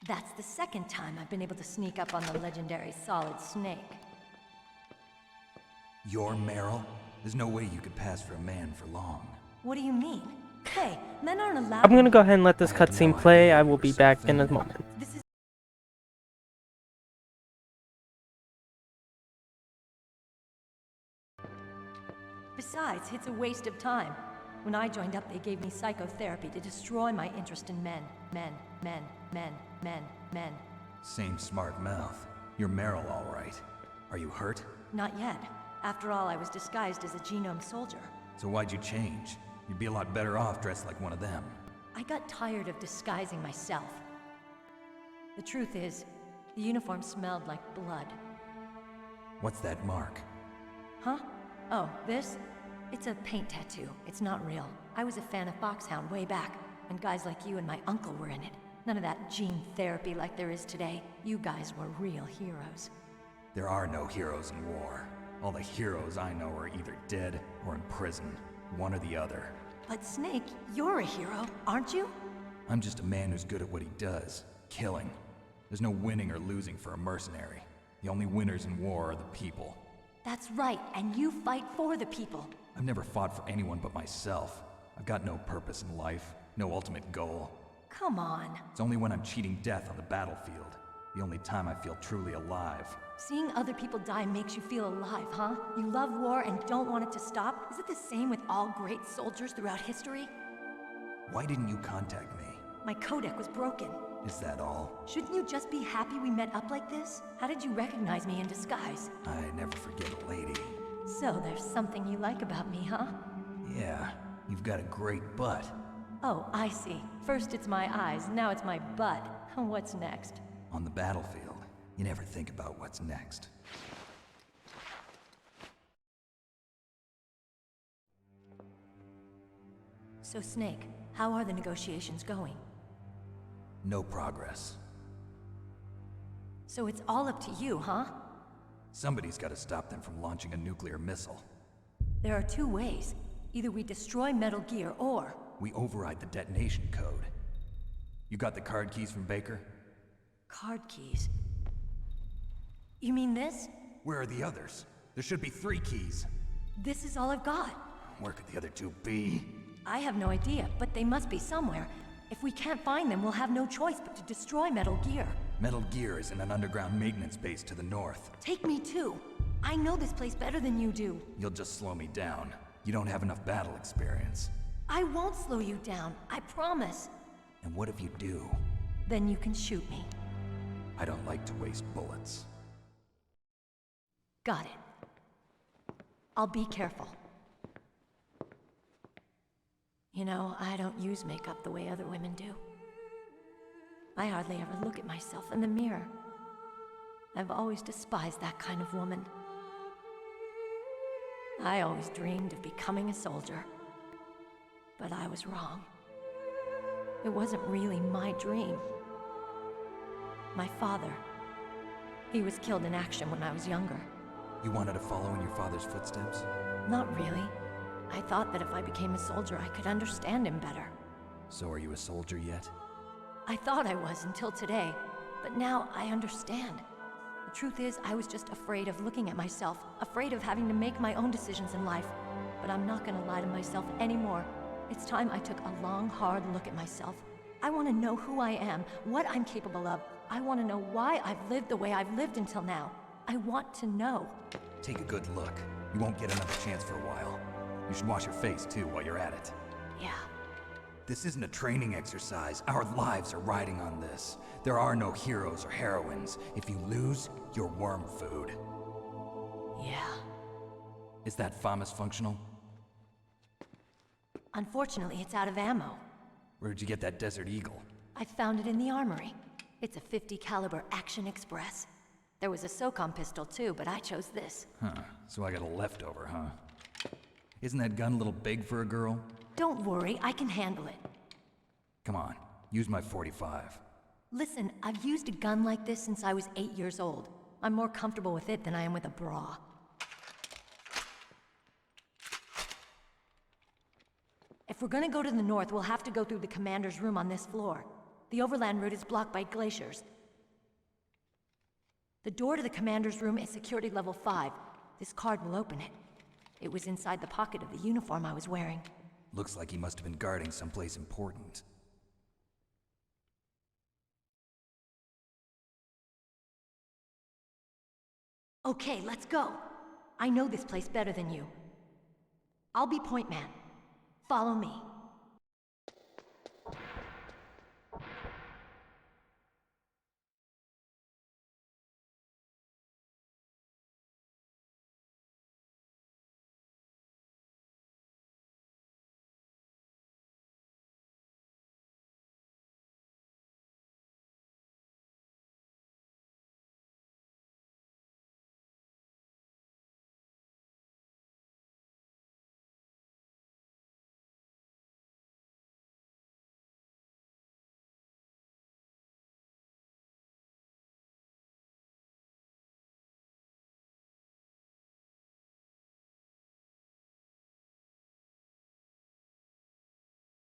That's the second time I've been able to sneak up on the legendary Solid Snake. You're Meryl? There's no way you could pass for a man for long. What do you mean? Hey, men aren't allowed. I'm gonna go ahead and let this cutscene play. I will be back in a moment. Besides, it's a waste of time. When I joined up, they gave me psychotherapy to destroy my interest in men. Men. Same smart mouth. You're Meryl, all right. Are you hurt? Not yet. After all, I was disguised as a genome soldier. So why'd you change? You'd be a lot better off dressed like one of them. I got tired of disguising myself. The truth is, the uniform smelled like blood. What's that mark? Huh? Oh, this? It's a paint tattoo. It's not real. I was a fan of Foxhound way back, and guys like you and my uncle were in it. None of that gene therapy like there is today. You guys were real heroes. There are no heroes in war. All the heroes I know are either dead or in prison. One or the other. But Snake, you're a hero, aren't you? I'm just a man who's good at what he does. Killing. There's no winning or losing for a mercenary. The only winners in war are the people. That's right, and you fight for the people. I've never fought for anyone but myself. I've got no purpose in life, no ultimate goal. Come on. It's only when I'm cheating death on the battlefield. The only time I feel truly alive. Seeing other people die makes you feel alive, huh? You love war and don't want it to stop? Is it the same with all great soldiers throughout history? Why didn't you contact me? My codec was broken. Is that all? Shouldn't you just be happy we met up like this? How did you recognize me in disguise? I never forget a lady. So there's something you like about me, huh? Yeah, you've got a great butt. Oh, I see. First it's my eyes, now it's my butt. What's next? On the battlefield, you never think about what's next. So Snake, how are the negotiations going? No progress. So it's all up to you, huh? Somebody's got to stop them from launching a nuclear missile. There are two ways. Either we destroy Metal Gear, or... we override the detonation code. You got the card keys from Baker? Card keys? You mean this? Where are the others? There should be 3 keys. This is all I've got. Where could the other 2 be? I have no idea, but they must be somewhere. If we can't find them, we'll have no choice but to destroy Metal Gear. Metal Gear is in an underground maintenance base to the north. Take me too. I know this place better than you do. You'll just slow me down. You don't have enough battle experience. I won't slow you down, I promise. And what if you do? Then you can shoot me. I don't like to waste bullets. Got it. I'll be careful. You know, I don't use makeup the way other women do. I hardly ever look at myself in the mirror. I've always despised that kind of woman. I always dreamed of becoming a soldier. But I was wrong. It wasn't really my dream. My father, he was killed in action when I was younger. You wanted to follow in your father's footsteps? Not really. I thought that if I became a soldier, I could understand him better. So are you a soldier yet? I thought I was until today, but now I understand. The truth is, I was just afraid of looking at myself, afraid of having to make my own decisions in life. But I'm not gonna lie to myself anymore. It's time I took a long, hard look at myself. I want to know who I am, what I'm capable of. I want to know why I've lived the way I've lived until now. I want to know. Take a good look. You won't get another chance for a while. You should wash your face, too, while you're at it. Yeah. This isn't a training exercise. Our lives are riding on this. There are no heroes or heroines. If you lose, you're worm food. Yeah. Is that FAMAS functional? Unfortunately, it's out of ammo. Where'd you get that Desert Eagle? I found it in the armory. It's a .50 caliber Action Express. There was a SOCOM pistol too, but I chose this. Huh, so I got a leftover, huh? Isn't that gun a little big for a girl? Don't worry, I can handle it. Come on, use my .45. Listen, I've used a gun like this since I was 8 years old. I'm more comfortable with it than I am with a bra. If we're gonna go to the north, we'll have to go through the commander's room on this floor. The overland route is blocked by glaciers. The door to the commander's room is security level 5. This card will open it. It was inside the pocket of the uniform I was wearing. Looks like he must have been guarding someplace important. Okay, let's go. I know this place better than you. I'll be point man. Follow me.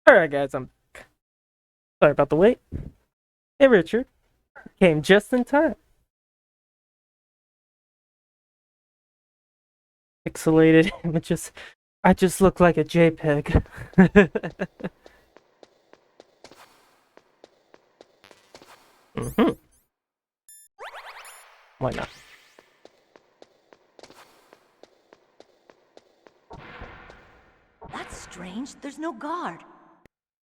Alright, guys, I'm sorry about the wait. Hey, Richard. Came just in time. Pixelated images. I just look like a JPEG. Why not? That's strange. There's no guard.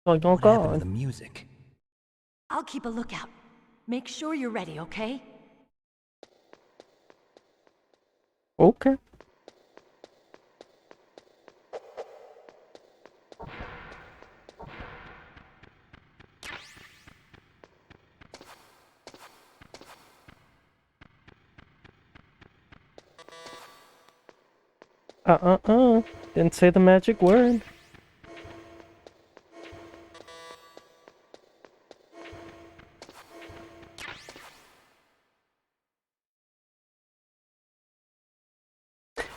Like, oh What happened to god. the music? I'll keep a lookout. Make sure you're ready, okay? Okay. Didn't say the magic word.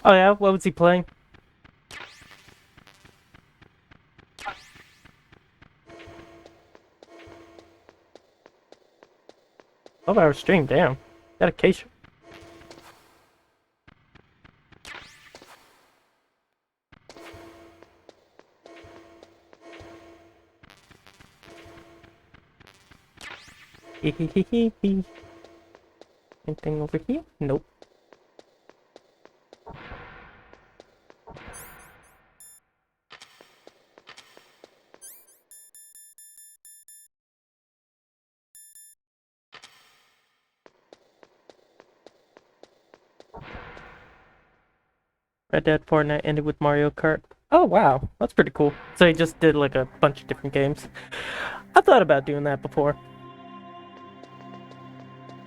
Oh yeah, what was he playing? 12-hour stream, damn. Dedication. Hehehehe. Anything over here? Nope. Red Dead Fortnite ended with Mario Kart. Oh wow, that's pretty cool. So he just did like a bunch of different games. I thought about doing that before.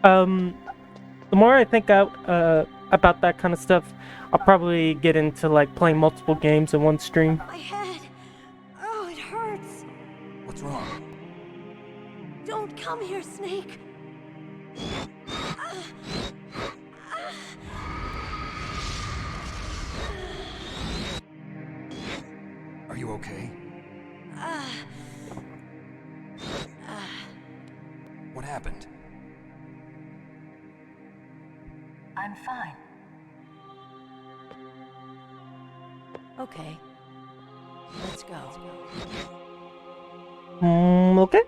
The more I think out about that kind of stuff, I'll probably get into like playing multiple games in one stream. My head. Oh, it hurts. What's wrong? Don't come here, Snake. Are you okay? What happened? I'm fine. Okay. Let's go. Okay.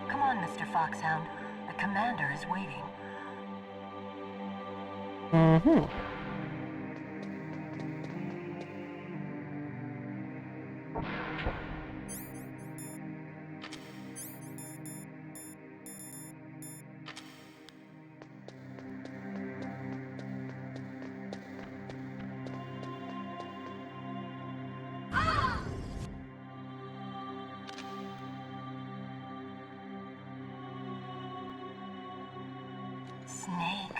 Come on, Mr. Foxhound. The commander is waiting. Mm-hmm. Snake,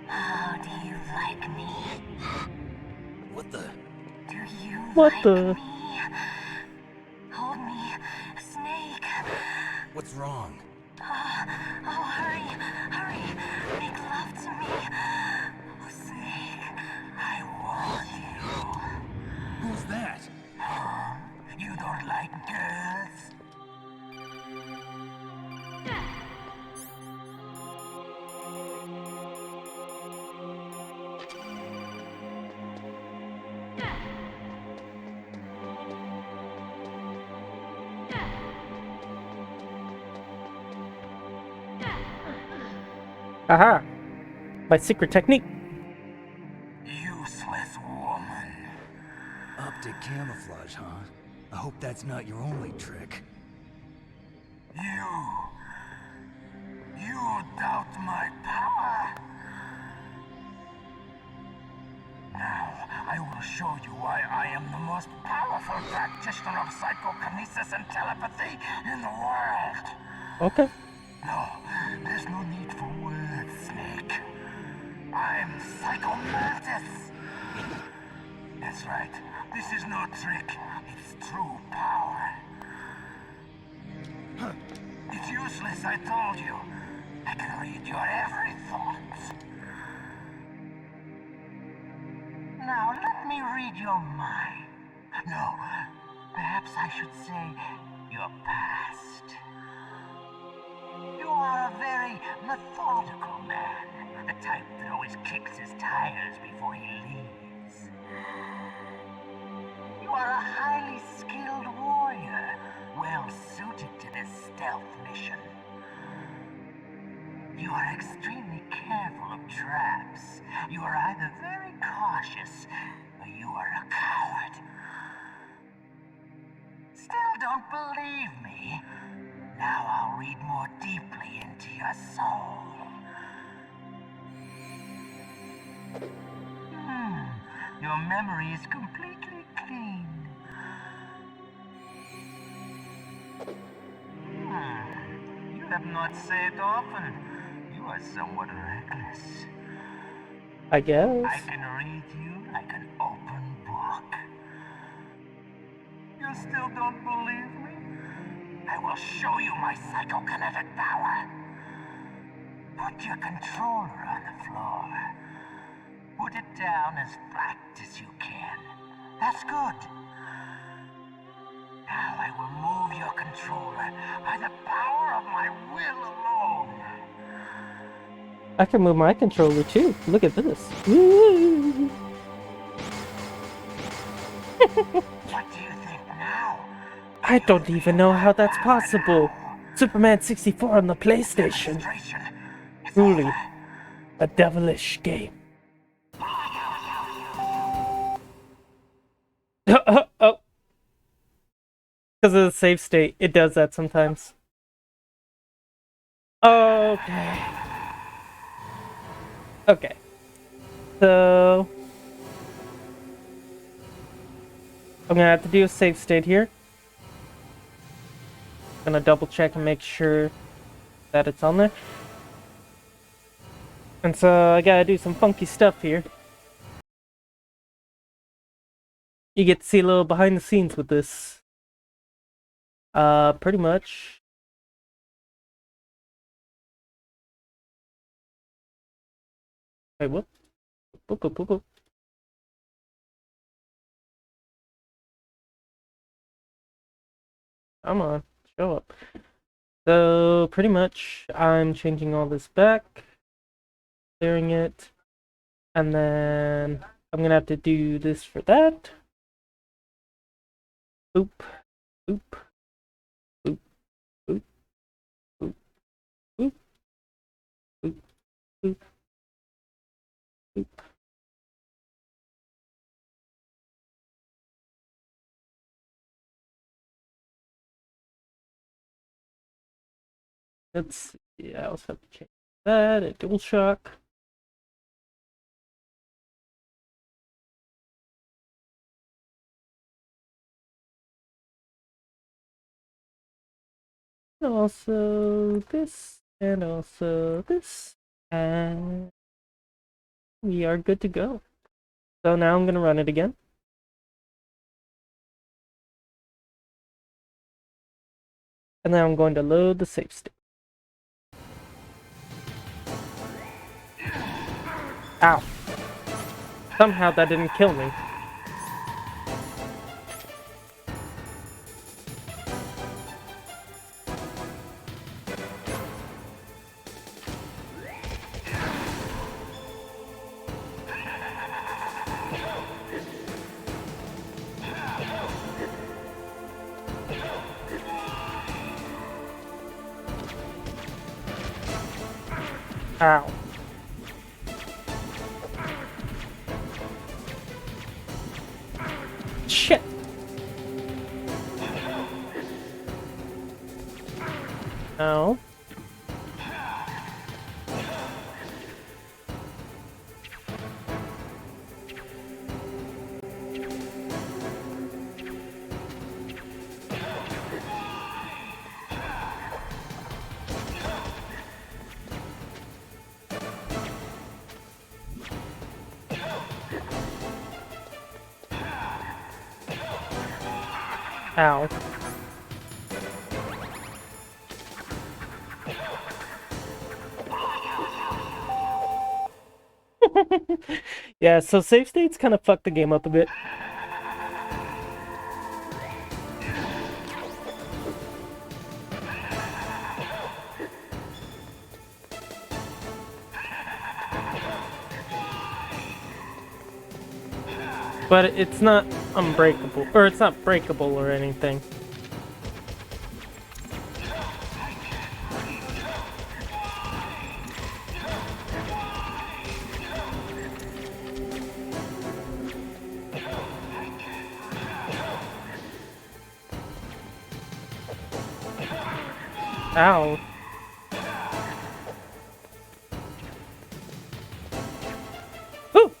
how do you like me? What the? Do you What like the? me? Hold me, Snake. What's wrong? Oh, hurry, hurry. Make love to me. Oh, Snake, I want you. Who's that? You don't like girls? Aha! My secret technique. Useless woman. Optic camouflage, huh? I hope that's not your only trick. You doubt my power? Now, I will show you why I am the most powerful practitioner of psychokinesis and telepathy in the world. Okay. No, there's no need for words, Snake. I'm Psychomantis. That's right. This is no trick. It's true power. It's useless, I told you. I can read your every thought. Now, let me read your mind. No, perhaps I should say your past. You are a very methodical man. The type that always kicks his tires before he leaves. You are a highly skilled warrior, well suited to this stealth mission. You are extremely careful of traps. You are either very cautious, or you are a coward. Still don't believe me? Now I'll read more deeply into your soul. Your memory is completely clean. You have not said often. You are somewhat reckless. I guess. I can read you like an open book. You still don't believe me? I will show you my psychokinetic power. Put your controller on the floor. Put it down as flat as you can. That's good. Now I will move your controller by the power of my will alone. I can move my controller too. Look at this. Woo! What do you think now? I don't even know how that's possible. Superman 64 on the PlayStation. Truly, a devilish game. Oh. Because of the save state, it does that sometimes. Okay. Okay. So I'm gonna have to do a save state here. Gonna double check and make sure that it's on there. And so I gotta do some funky stuff here. You get to see a little behind the scenes with this. Pretty much. Wait, what? Boop, boop, boop, boop. Come on, show up. So, pretty much, I'm changing all this back, clearing it, and then I'm gonna have to do this for that. Boop, boop, boop, boop, boop, boop, boop, boop, boop. Let's see, I also have to change that, a dual shock. And also this, and also this, and we are good to go. So now I'm gonna run it again. And then I'm going to load the save state. Ow. Somehow that didn't kill me. Ow. Shit. No. Ow. Yeah, so save states kind of fucked the game up a bit. But it's not unbreakable, or it's not breakable or anything. Ow. Woo!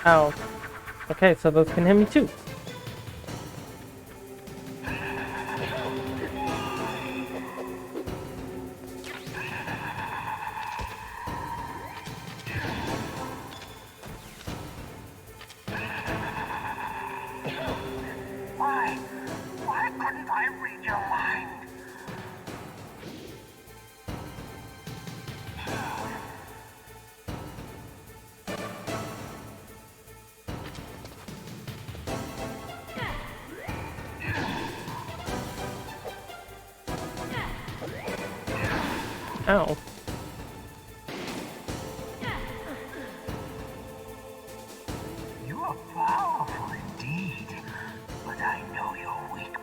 Ow. Okay, so those can hit me too. Why couldn't I read your mind? Ow. You are powerful indeed, but I know your weak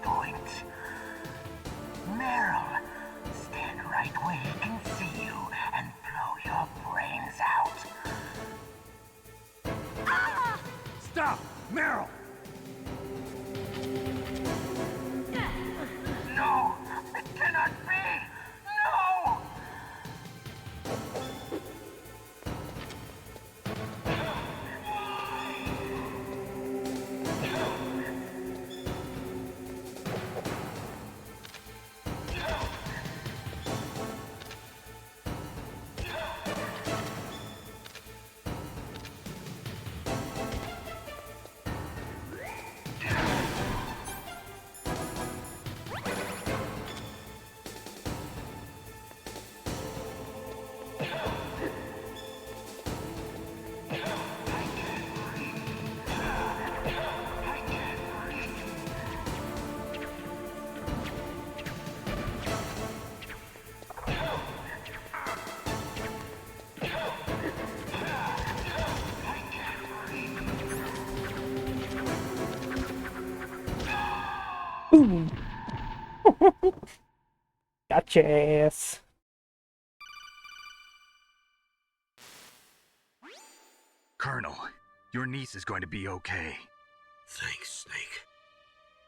Boom! Gotcha ass. Colonel, your niece is going to be okay. Thanks, Snake.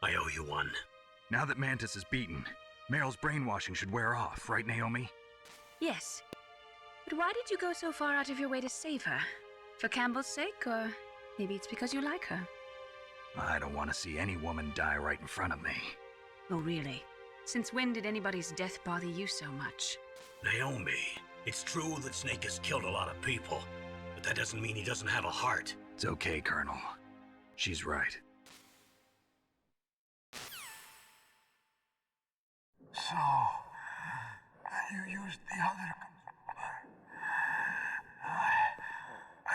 I owe you one. Now that Mantis is beaten, Meryl's brainwashing should wear off, right, Naomi? Yes. But why did you go so far out of your way to save her? For Campbell's sake, or maybe it's because you like her? I don't want to see any woman die right in front of me. Oh, really? Since when did anybody's death bother you so much? Naomi, it's true that Snake has killed a lot of people, but that doesn't mean he doesn't have a heart. It's okay, Colonel. She's right. So, you used the other...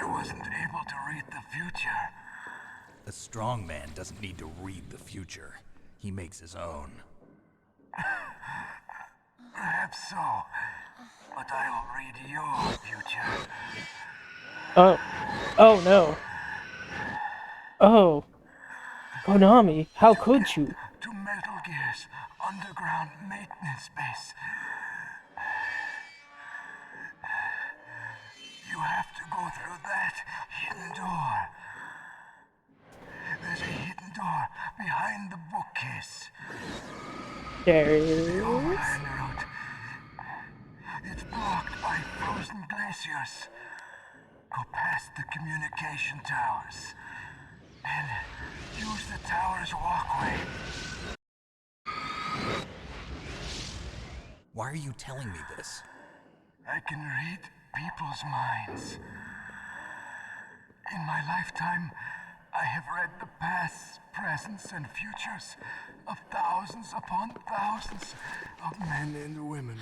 I wasn't able to read the future. A strong man doesn't need to read the future. He makes his own. Perhaps so, but I'll read your future. Oh no. Oh. Konami, how could you? To Metal Gear's underground maintenance base. You have to go through that hidden door. There's a hidden door behind the bookcase. There it The is. overland route. It's blocked by frozen glaciers. Go past the communication towers. And use the tower's walkway. Why are you telling me this? I can read people's minds. In my lifetime, I have read the pasts, presents, and futures of thousands upon thousands of men and women.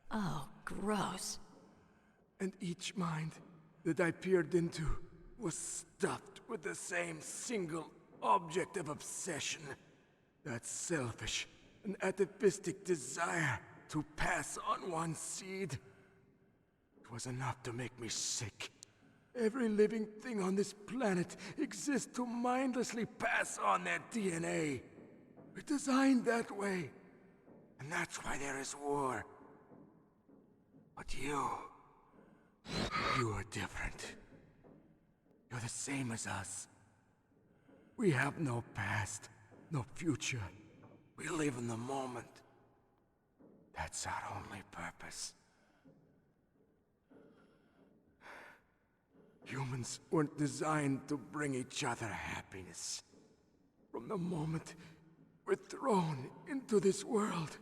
Oh, gross. And each mind that I peered into was stuffed with the same single object of obsession. That selfish and atavistic desire to pass on one seed. It was enough to make me sick. Every living thing on this planet exists to mindlessly pass on their DNA. We're designed that way. And that's why there is war. But you are different. You're the same as us. We have no past, no future. We live in the moment. That's our only purpose. Humans weren't designed to bring each other happiness. From the moment we're thrown into this world,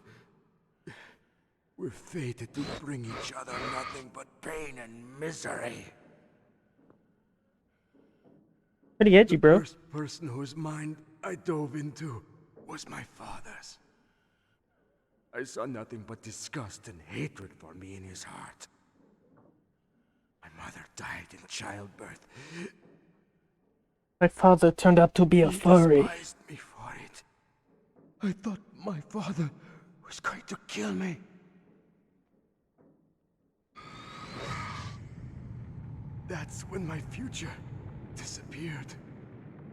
we're fated to bring each other nothing but pain and misery. Pretty edgy, bro. The first person whose mind I dove into was my father's. I saw nothing but disgust and hatred for me in his heart. My mother died in childbirth. My father turned out to be a furry. He despised me for it. I thought my father was going to kill me. That's when my future disappeared.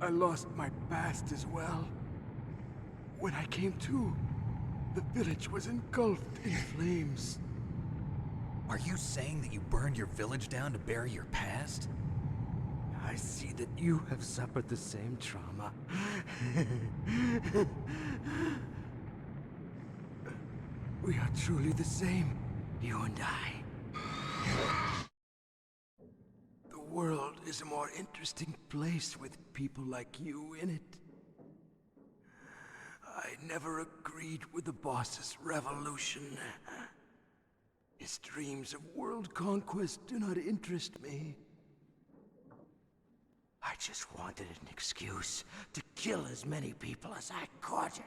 I lost my past as well. When I came to, the village was engulfed in flames. Are you saying that you burned your village down to bury your past? I see that you have suffered the same trauma. We are truly the same, you and I. The world is a more interesting place with people like you in it. I never agreed with the boss's revolution. His dreams of world conquest do not interest me. I just wanted an excuse to kill as many people as I could.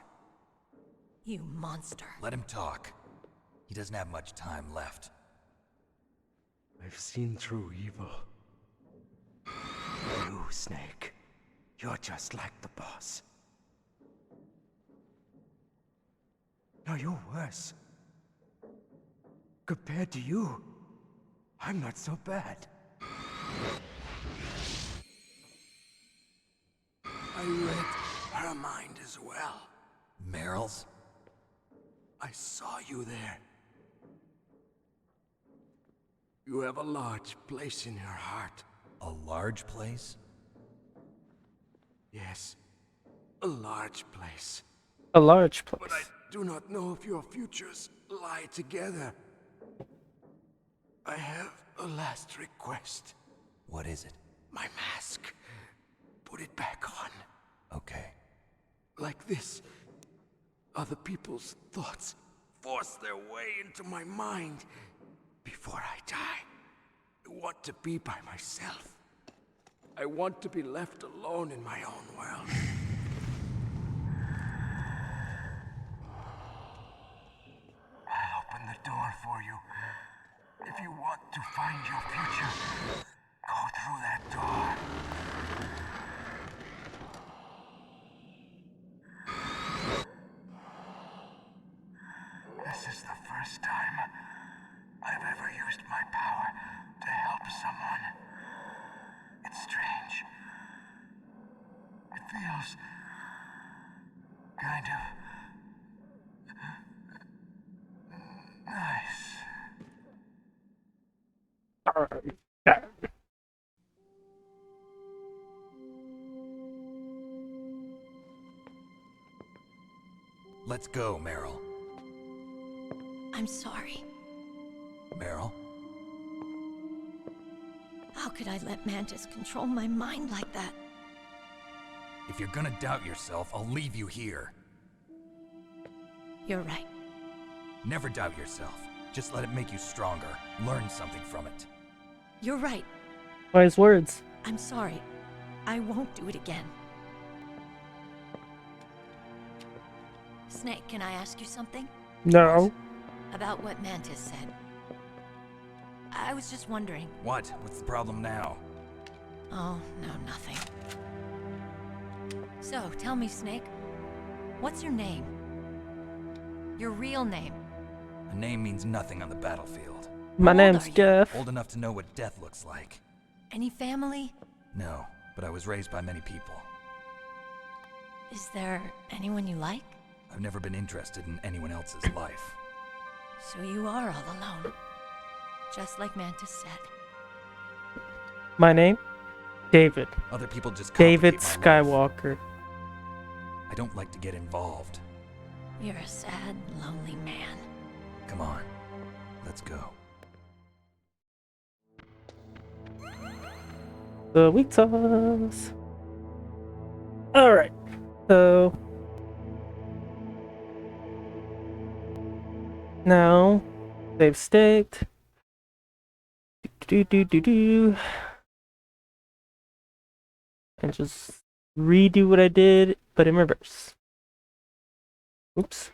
You monster. Let him talk. He doesn't have much time left. I've seen true evil. You, Snake. You're just like the boss. No, you're worse. Compared to you, I'm not so bad. I read her her mind as well. Meryl's? I saw you there. You have a large place in her heart. A large place? Yes, a large place. A large place. But I do not know if your futures lie together. I have a last request. What is it? My mask. Put it back on. Okay. Like this, other people's thoughts force their way into my mind. Before I die, I want to be by myself. I want to be left alone in my own world. I'll open the door for you. If you want to find your future, go through that door. This is the first time I've ever used my power to help someone. It's strange. It feels kind of nice. Alright. Let's go, Meryl. I'm sorry. Meryl? How could I let Mantis control my mind like that? If you're gonna doubt yourself, I'll leave you here. You're right. Never doubt yourself. Just let it make you stronger. Learn something from it. You're right. Wise words. I'm sorry. I won't do it again. Snake, can I ask you something? No. About what Mantis said. I was just wondering. What? What's the problem now? Oh, no, nothing. So, tell me, Snake. What's your name? Your real name? A name means nothing on the battlefield. My name's Jeff. Old enough to know what death looks like. Any family? No, but I was raised by many people. Is there anyone you like? I've never been interested in anyone else's life. So you are all alone. Just like Mantis said. My name? David. Other people just David complicate my life. Skywalker. I don't like to get involved. You're a sad, lonely man. Come on, let's go. The weak sauce. Alright. So now they've staked. And just redo what I did, but in reverse. Oops.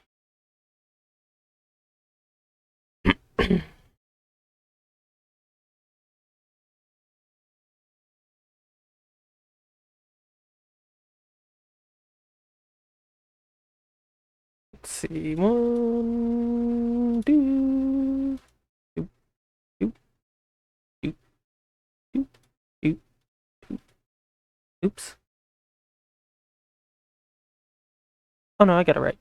Let's see. One, two, doop, doop, doop, doop, doop, doop. Oops. Oh no, I got it right.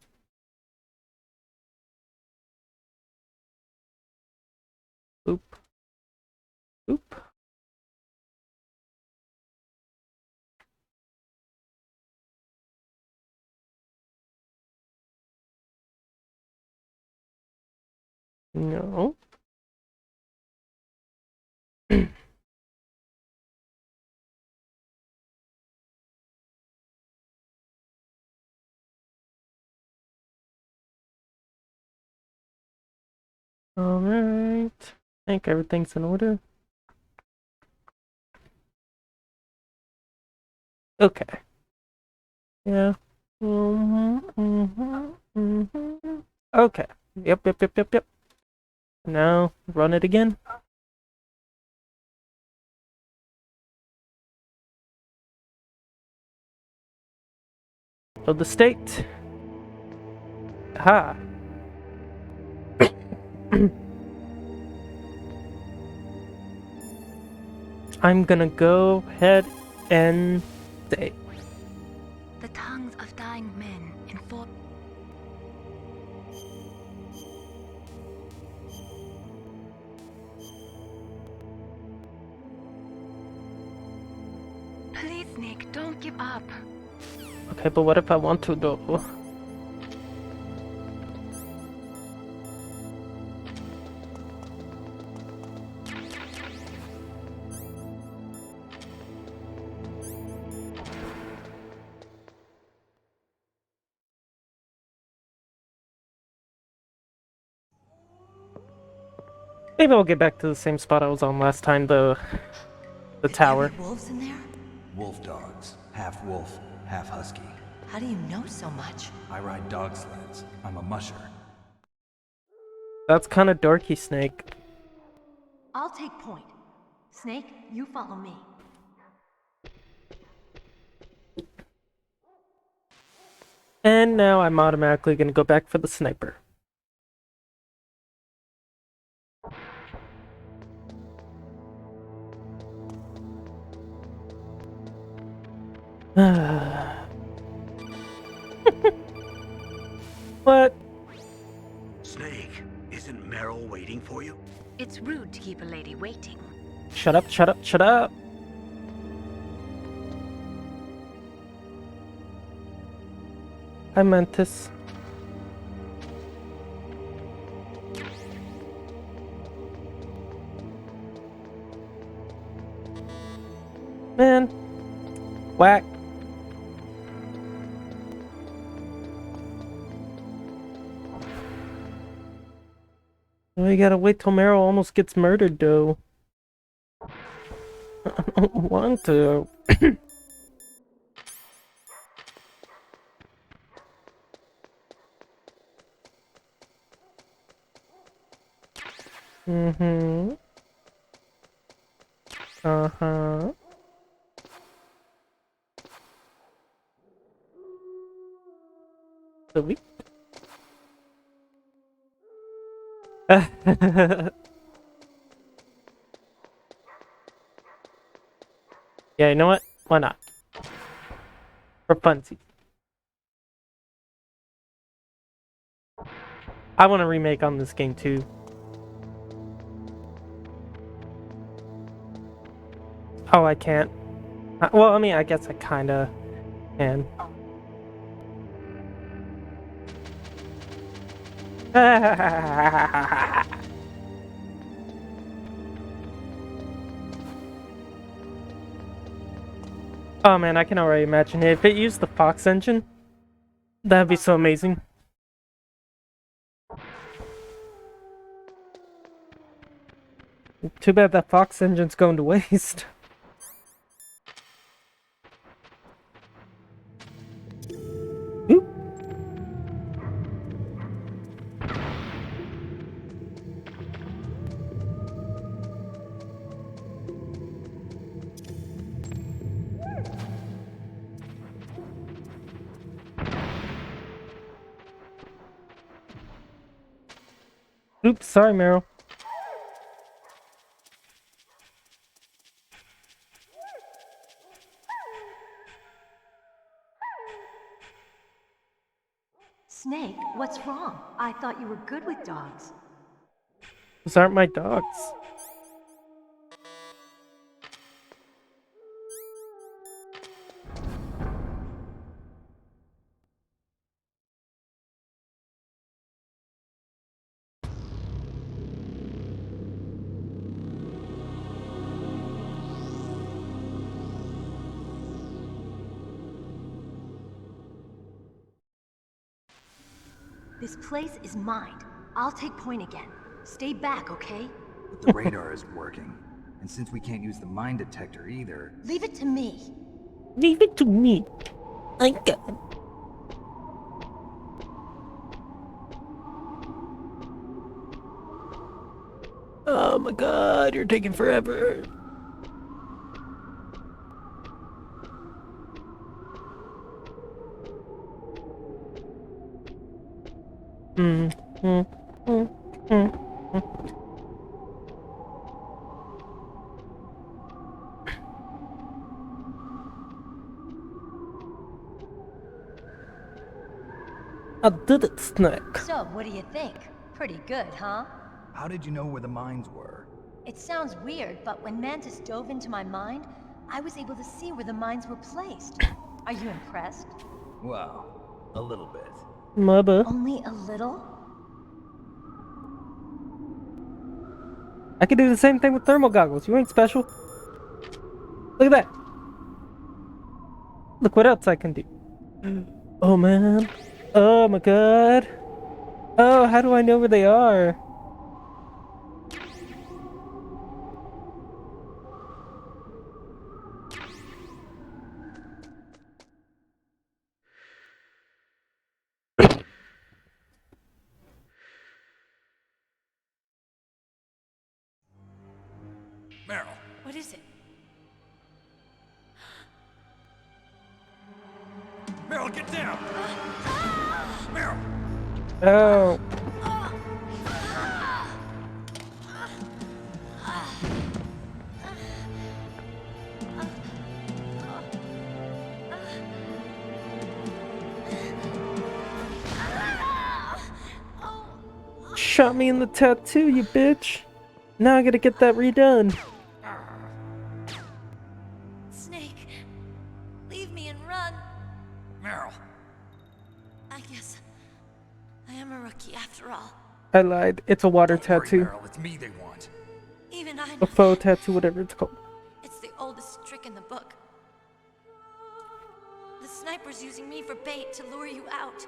Boop. Boop. No. All right. I think everything's in order. Okay. Yeah. Okay. Yep. Now, run it again. Build the state. Aha. I'm gonna go ahead and say. The tongues of find men and for... Please, Snake, don't give up. Okay, but what if I want to though? Maybe I'll get back to the same spot I was on last time, the tower. Wolves in there? Wolf dogs. Half wolf, half husky. How do you know so much? I ride dog sleds. I'm a musher. That's kind of dorky, Snake. I'll take point. Snake, you follow me. And now I'm automatically gonna go back for the sniper. What? Snake, isn't Meryl waiting for you? It's rude to keep a lady waiting. Shut up, shut up, shut up! Hi, Mantis. Man. Whack. Well, you gotta wait till Meryl almost gets murdered, though. I don't want to. Mm-hmm. Uh-huh. Sweet. Yeah, you know what? Why not? For funsies. I want a remake on this game too. Oh, I can't. Well, I mean, I guess I kinda can. Oh man, I can already imagine it. If it used the Fox engine, that'd be so amazing. Too bad that Fox engine's going to waste. Oop. Oops, sorry, Meryl. Snake, what's wrong? I thought you were good with dogs. Those aren't my dogs. This place is mine. I'll take point again. Stay back, okay? But the radar isn't working. And since we can't use the mine detector either... Leave it to me. Leave it to me. I got it. Oh my god, you're taking forever. I did it, Snake. So, what do you think? Pretty good, huh? How did you know where the mines were? It sounds weird, but when Mantis dove into my mind, I was able to see where the mines were placed. Are you impressed? Well, a little bit. Mother. Only a little? I can do the same thing with thermal goggles. You ain't special. Look at that. Look what else I can do. Oh man. Oh my god. Oh, how do I know where they are? Meryl. What is it? Meryl, get down! Meryl! Oh. Shot me in the tattoo, you bitch. Now I gotta get that redone. Snake, leave me and run. Meryl. I guess I am a rookie after all. I lied. It's a water tattoo. Meryl, it's me they want. Even I know. A faux tattoo, whatever it's called. It's the oldest trick in the book. The sniper's using me for bait to lure you out.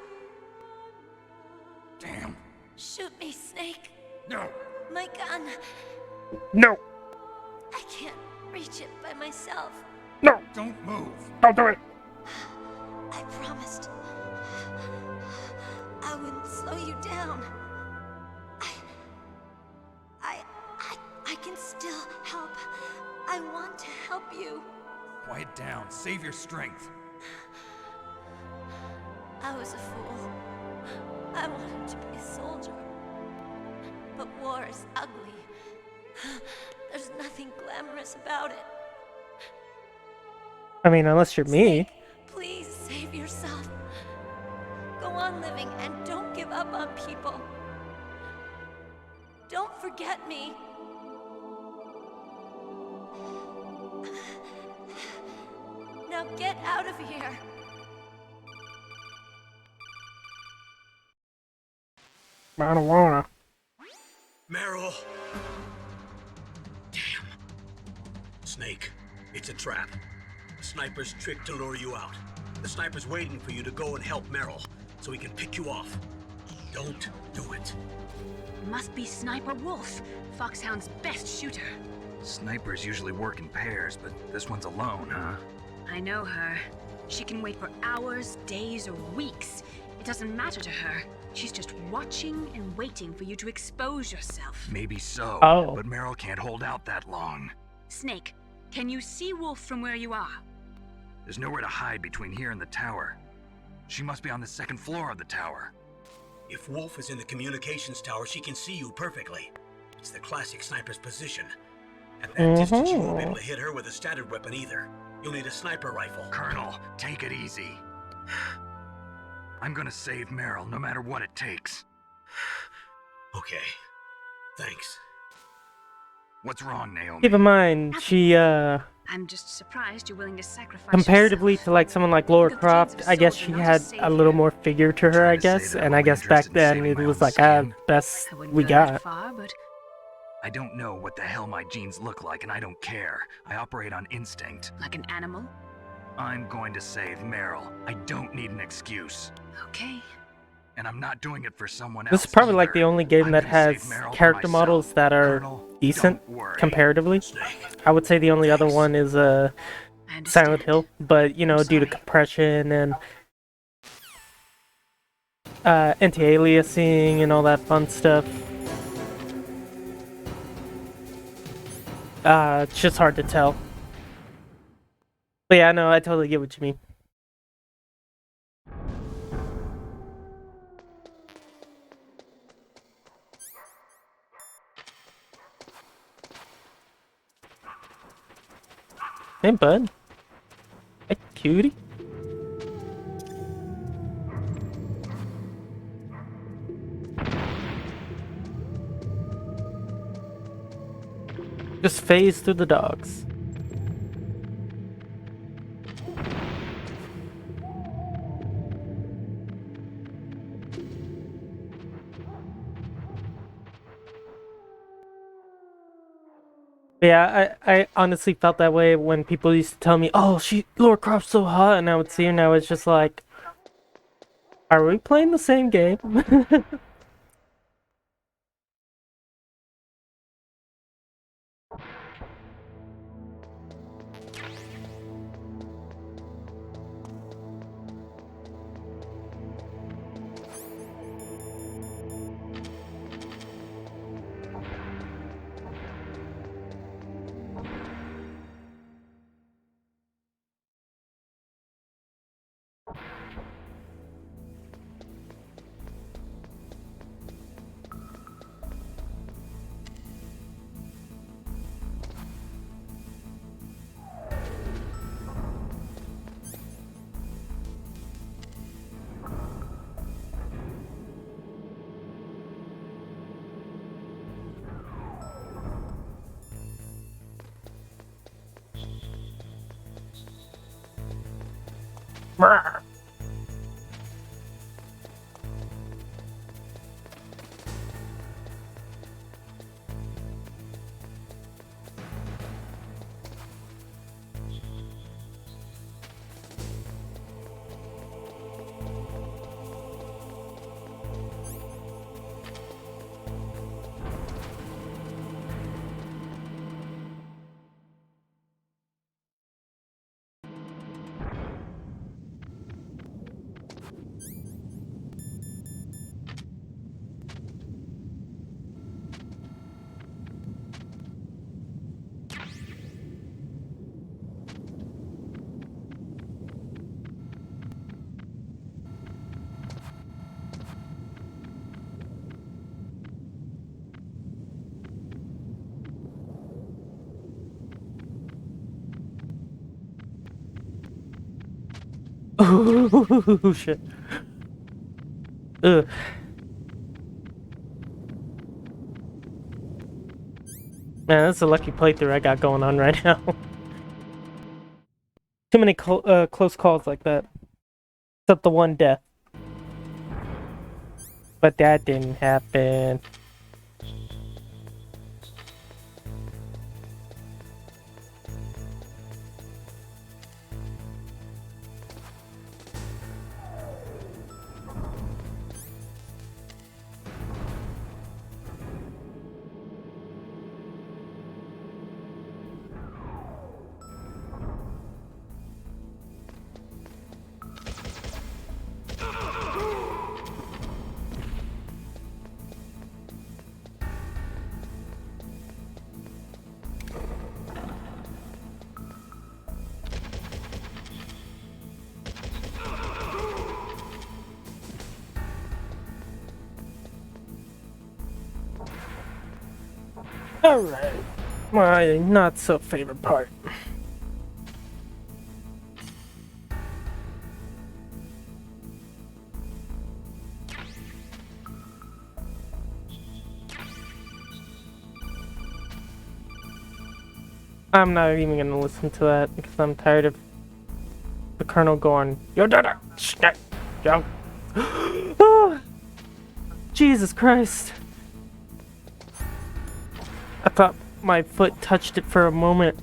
Damn. Shoot me, Snake. No. My gun. No. I can't reach it by myself. No. Don't move. Don't do it. I promised I wouldn't slow you down. I can still help. I want to help you. Quiet down. Save your strength. I was a fool. I wanted to be a soldier. But war is ugly. There's nothing glamorous about it. I mean, unless you're me. Please save yourself. Go on living and don't give up on people. Don't forget me. Now get out of here. Marijuana. Meryl. Damn. Snake, it's a trap. The sniper's trick to lure you out. The sniper's waiting for you to go and help Meryl, so he can pick you off. Don't do it. Must be Sniper Wolf, Foxhound's best shooter. Snipers usually work in pairs, but this one's alone, huh? I know her. She can wait for hours, days, or weeks. It doesn't matter to her. She's just watching and waiting for you to expose yourself. Maybe so, Oh. but Meryl can't hold out that long. Snake, can you see Wolf from where you are? There's nowhere to hide between here and the tower. She must be on the second floor of the tower. If Wolf is in the communications tower, she can see you perfectly. It's the classic sniper's position. At that distance, you won't be able to hit her with a standard weapon either. You'll need a sniper rifle. Colonel, take it easy. I'm gonna save Meryl, no matter what it takes. Okay. Thanks. What's wrong, Naomi? Keep in mind, she, I'm just surprised you're willing to sacrifice comparatively to like someone like Laura Croft, I guess she had a little more figure to her, I guess. And I guess back then it was like, best we got. Far, but I don't know what the hell my genes look like, and I don't care. I operate on instinct. like an animal? I'm going to save Meryl. I don't need an excuse. Okay. And I'm not doing it for someone else. This is probably like either. the only game I'm that gonna save has Meryl for character myself. models that are Colonel, decent don't worry. comparatively. I would say the only other one is Silent Hill, but you know, due to compression and anti-aliasing and all that fun stuff, it's just hard to tell. But yeah, no, I totally get what you mean. Hey, bud. Hey, cutie. Just phase through the dogs. Yeah, I honestly felt that way when people used to tell me, "Oh, Laura Croft's so hot," and I would see her, and I was just like, "Are we playing the same game?" Oh shit. Ugh. Man, that's a lucky playthrough I got going on right now. Too many close calls like that. Except the one death. But that didn't happen. Alright. My not so favorite part. I'm not even gonna listen to that because I'm tired of the Colonel going, "Yo, dada, snake, yo." Oh, Jesus Christ. I thought my foot touched it for a moment.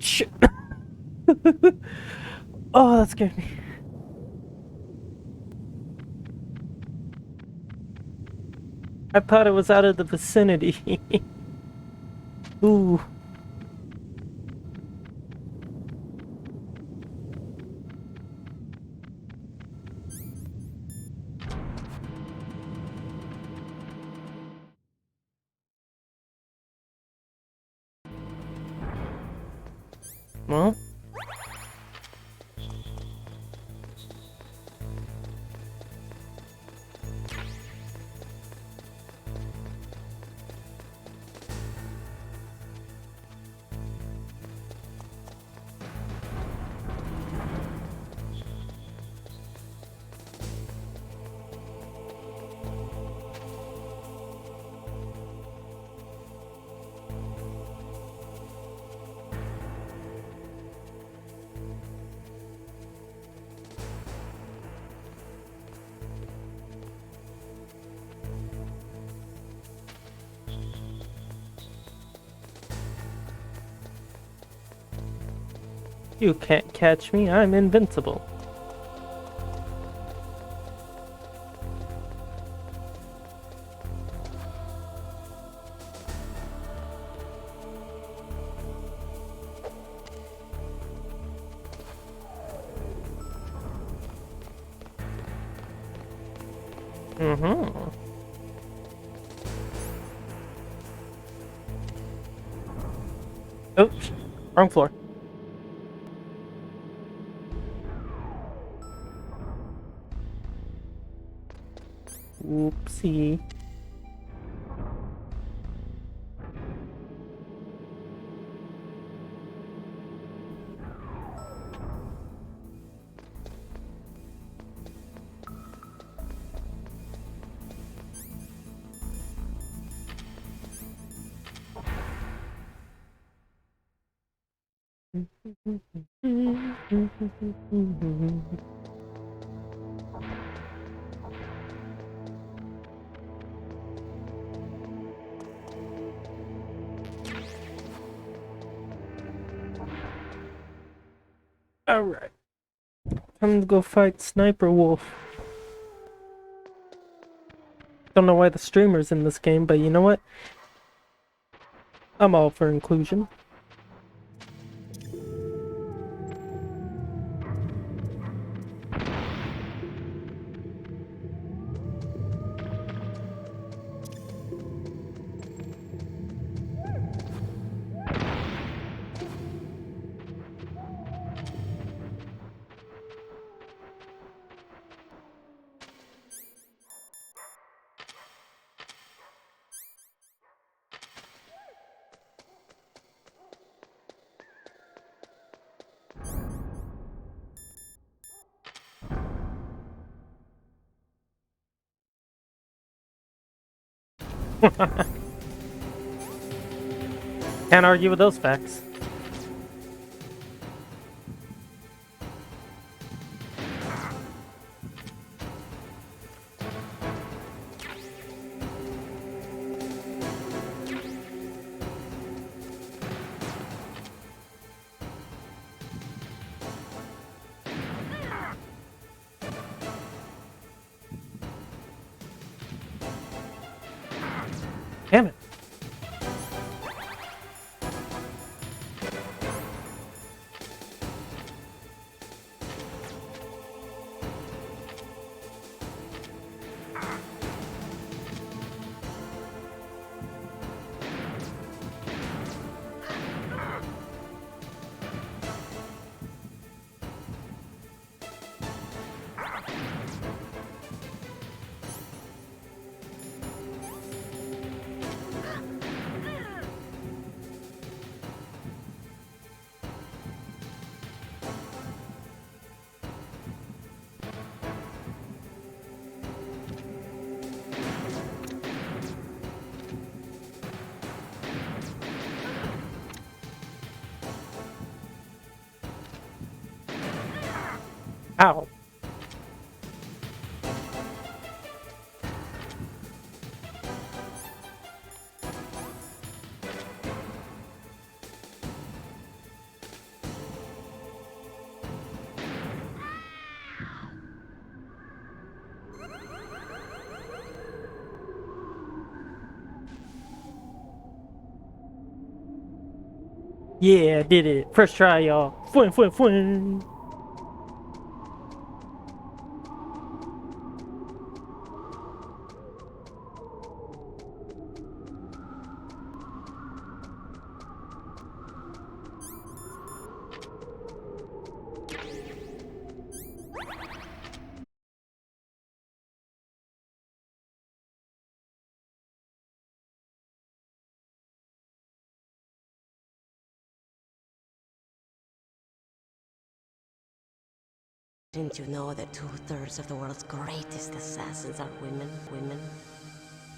Shit. Oh, that scared me. I thought it was out of the vicinity. Ooh. Well. You can't catch me, I'm invincible. Mm-hmm. Oops, wrong floor. Oopsie. Alright. Time to go fight Sniper Wolf. Don't know why the streamer's in this game, but you know what? I'm all for inclusion. Can't argue with those facts. Damn it. Ow. Yeah, did it. First try, y'all. Fwin, fwin, fwin. Didn't you know that 2/3 of the world's greatest assassins are women?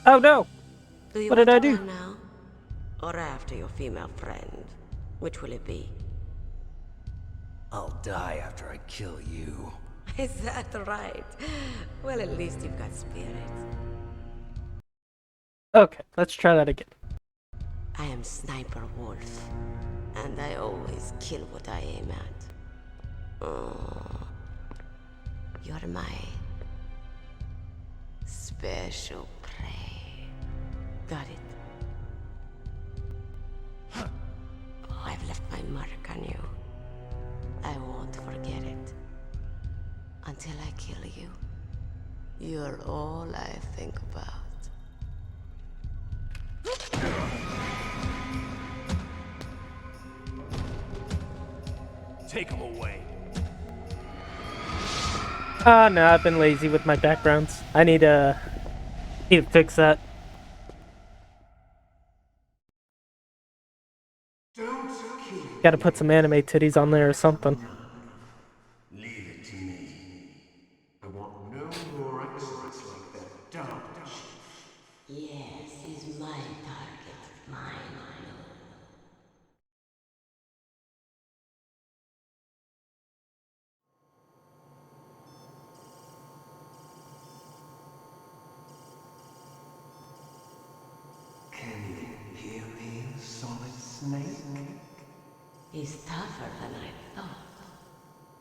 Oh no! Do you What want did I to do? run now? Or after your female friend? Which will it be? I'll die after I kill you. Is that right? Well, at least you've got spirit. Okay, let's try that again. I am Sniper Wolf, and I always kill what I aim at. Oh, you're my special prey. Got it? Oh, I've left my mark on you. I won't forget it. Until I kill you. You're all I think about. Take him away. Ah, no, I've been lazy with my backgrounds. I need to fix that. Gotta put some anime titties on there or something. Leave it to me. I want no more excellence like that dark chief. Yes, he's my target. Mine alone. Can you hear me, Solid Snake? He's tougher than I thought.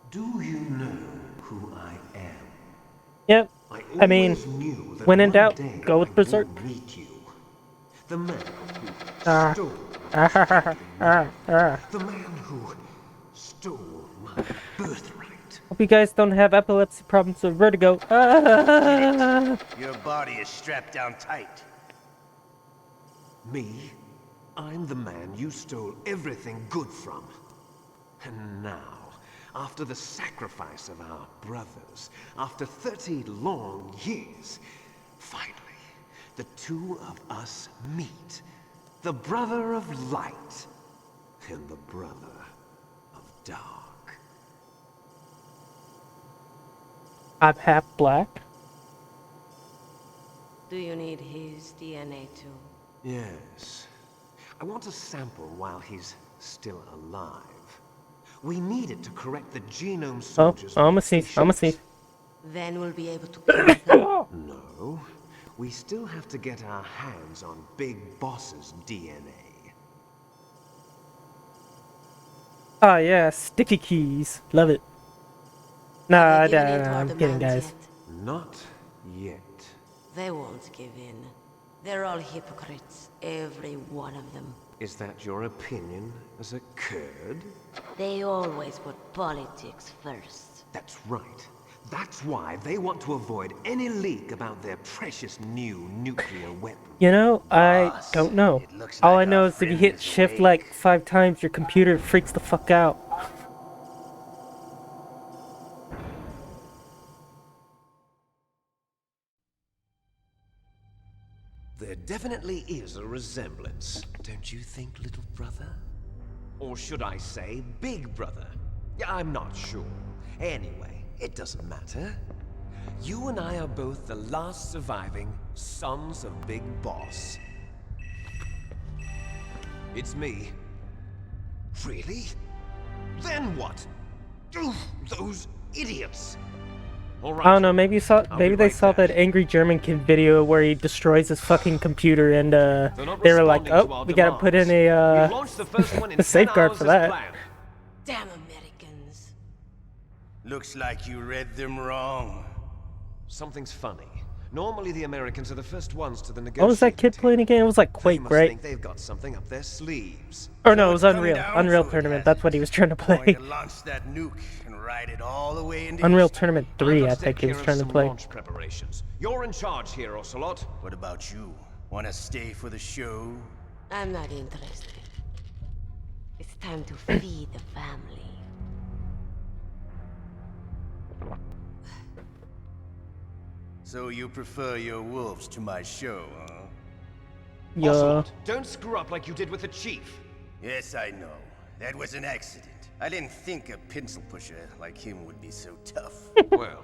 Do you know who I am? Yep. I mean, Knew that when in one doubt, day go with I Berserk. would meet you. The man who Ah. stole the man who stole my birthright. Hope you guys don't have epilepsy problems or vertigo. Ah. Your body is strapped down tight. Me? I'm the man you stole everything good from. And now, after the sacrifice of our brothers, after 30 long years, finally, the two of us meet. The brother of light and the brother of dark. I'm half black. Do you need his DNA too? Yes. I want a sample while he's still alive. We need it to correct the genome soldiers' I'm a sneeze. Then we'll be able to kill them. No. We still have to get our hands on Big Boss's DNA. Oh yeah, sticky keys. Love it. Nah, I'm kidding, guys. Not yet. They won't give in. They're all hypocrites, every one of them. Is that your opinion as a Kurd? They always put politics first. That's right. That's why they want to avoid any leak about their precious new nuclear weapon. You know, I don't know. All I know is if you hit shift like 5 times, your computer freaks the fuck out. There definitely is a resemblance, don't you think, little brother? Or should I say, big brother? Yeah, I'm not sure. Anyway, it doesn't matter. You and I are both the last surviving sons of Big Boss. It's me. Really? Then what? Oof, those idiots! All right. I don't know, maybe you saw they saw that angry German kid video where he destroys his fucking computer and they were like, "Oh, we gotta put in a a safeguard for that." Damn Americans. Looks like you read them wrong. Something's funny. Normally the Americans are the first ones to the What was that kid playing again? It was like They Quake, must right? think they've got something up their sleeves. Or no, it was Unreal. Unreal Tournament. That's what he was trying to Going play. to launch that nuke and ride it all the way into Unreal history. Tournament 3, I think he was trying to play. Launch preparations. You're in charge here, Ocelot. What about you? Want to stay for the show? I'm not interested. It's time to feed the family. So you prefer your wolves to my show, huh? Yeah. Ocelot, don't screw up like you did with the chief. Yes, I know. That was an accident. I didn't think a pencil pusher like him would be so tough. Well,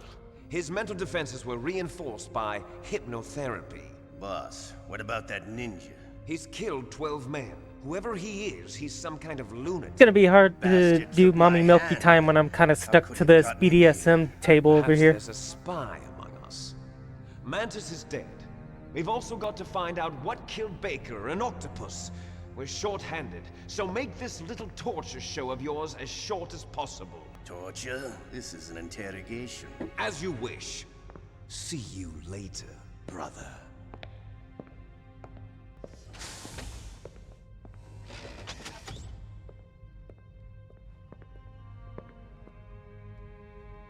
his mental defenses were reinforced by hypnotherapy. Boss, what about that ninja? He's killed 12 men. Whoever he is, he's some kind of lunatic. It's gonna be hard to do mommy milky time when I'm kind of stuck to this BDSM table over Perhaps here. there's a spy among us. Mantis is dead. We've also got to find out what killed Baker, an octopus. We're short-handed, so make this little torture show of yours as short as possible. Torture? This is an interrogation. As you wish. See you later, brother.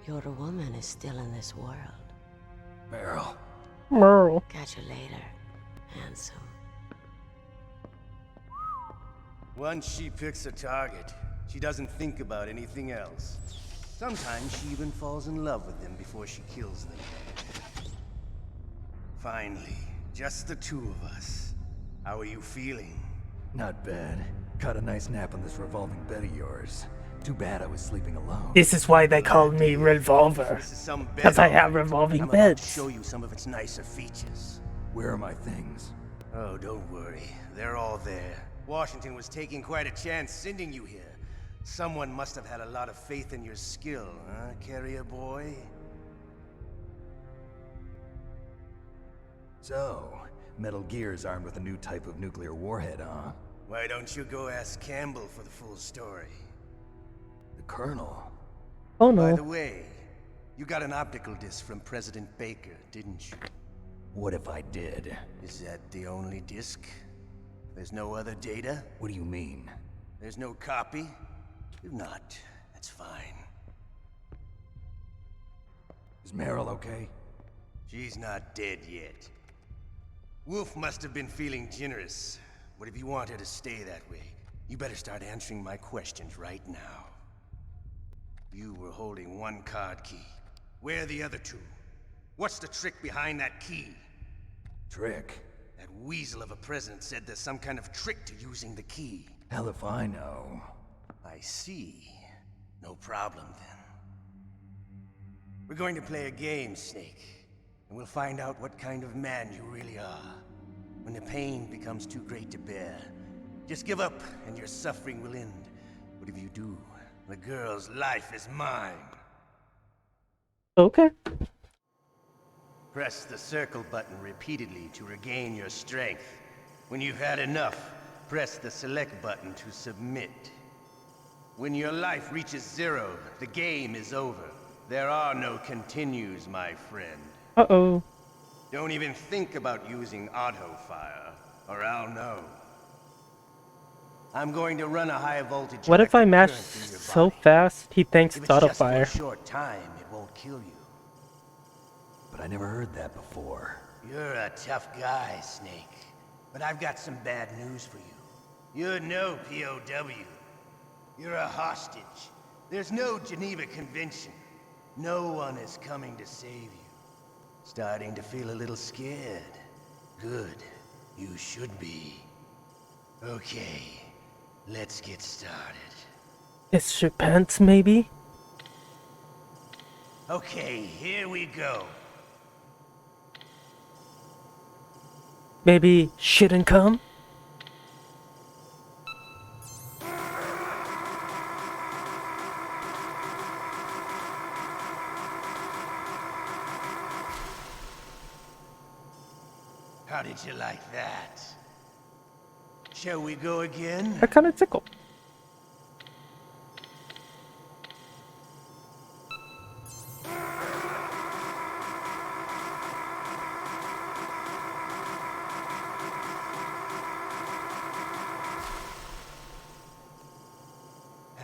Your woman is still in this world. Meryl. Merle. Catch you later, handsome. Once she picks a target, she doesn't think about anything else. Sometimes she even falls in love with them before she kills them. Finally, just the two of us. How are you feeling? Not bad. Caught a nice nap on this revolving bed of yours. Too bad I was sleeping alone. This is why they call me Revolver. This is some bed. Because I have revolving I'm about to beds. show you some of its nicer features. Where are my things? Oh, don't worry. They're all there. Washington was taking quite a chance sending you here. Someone must have had a lot of faith in your skill, huh, carrier boy? So, Metal Gear's armed with a new type of nuclear warhead, huh? Why don't you go ask Campbell for the full story? The Colonel? Oh By no. the way, you got an optical disc from President Baker, didn't you? What if I did? Is that the only disc? There's no other data? What do you mean? There's no copy? If not, that's fine. Is Meryl okay? She's not dead yet. Wolf must have been feeling generous. But if you want her to stay that way, you better start answering my questions right now. You were holding one card key. Where are the other two? What's the trick behind that key? Trick? That weasel of a president said there's some kind of trick to using the key. Hell if I know. I see. No problem then. We're going to play a game, Snake. And we'll find out what kind of man you really are. When the pain becomes too great to bear, just give up and your suffering will end. But if you do, the girl's life is mine. Okay. Press the circle button repeatedly to regain your strength. When you've had enough, press the select button to submit. When your life reaches 0, the game is over. There are no continues, my friend. Uh-oh. Don't even think about using auto-fire, or I'll know. I'm going to run a high voltage. What if I mash current through your so body. fast he thinks If it's it's auto just for a fire? short time, it won't kill you. But I never heard that before. You're a tough guy, Snake. But I've got some bad news for you. You're no POW. You're a hostage. There's no Geneva Convention. No one is coming to save you. Starting to feel a little scared. Good. You should be. Okay. Let's get started. It's your pants, maybe? Okay, here we go. Maybe shouldn't come? How did you like that? Shall we go again? I kinda tickle.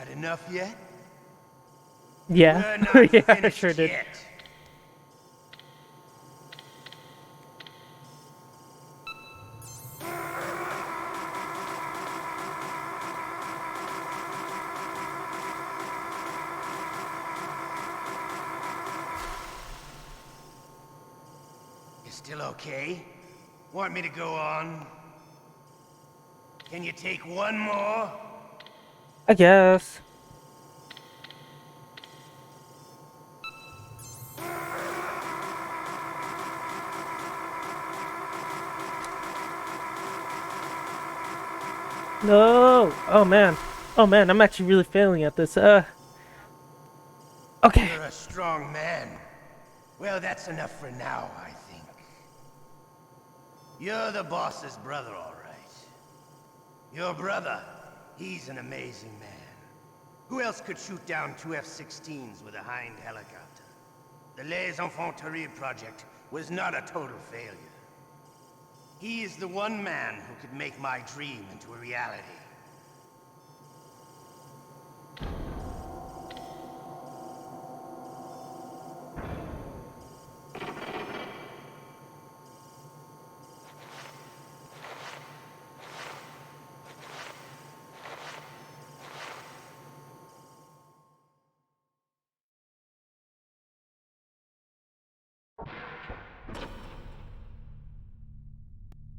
Had enough yet? Yeah. We're not Yeah, I finished sure did. yet. You still okay? Want me to go on? Can you take one more? I guess. No. Oh man. Oh man, I'm actually really failing at this. Okay. You're a strong man. Well, that's enough for now, I think. You're the boss's brother, all right. Your brother, he's an amazing man. Who else could shoot down 2 F-16s with a Hind helicopter? The Les Infanteries project was not a total failure. He is the one man who could make my dream into a reality.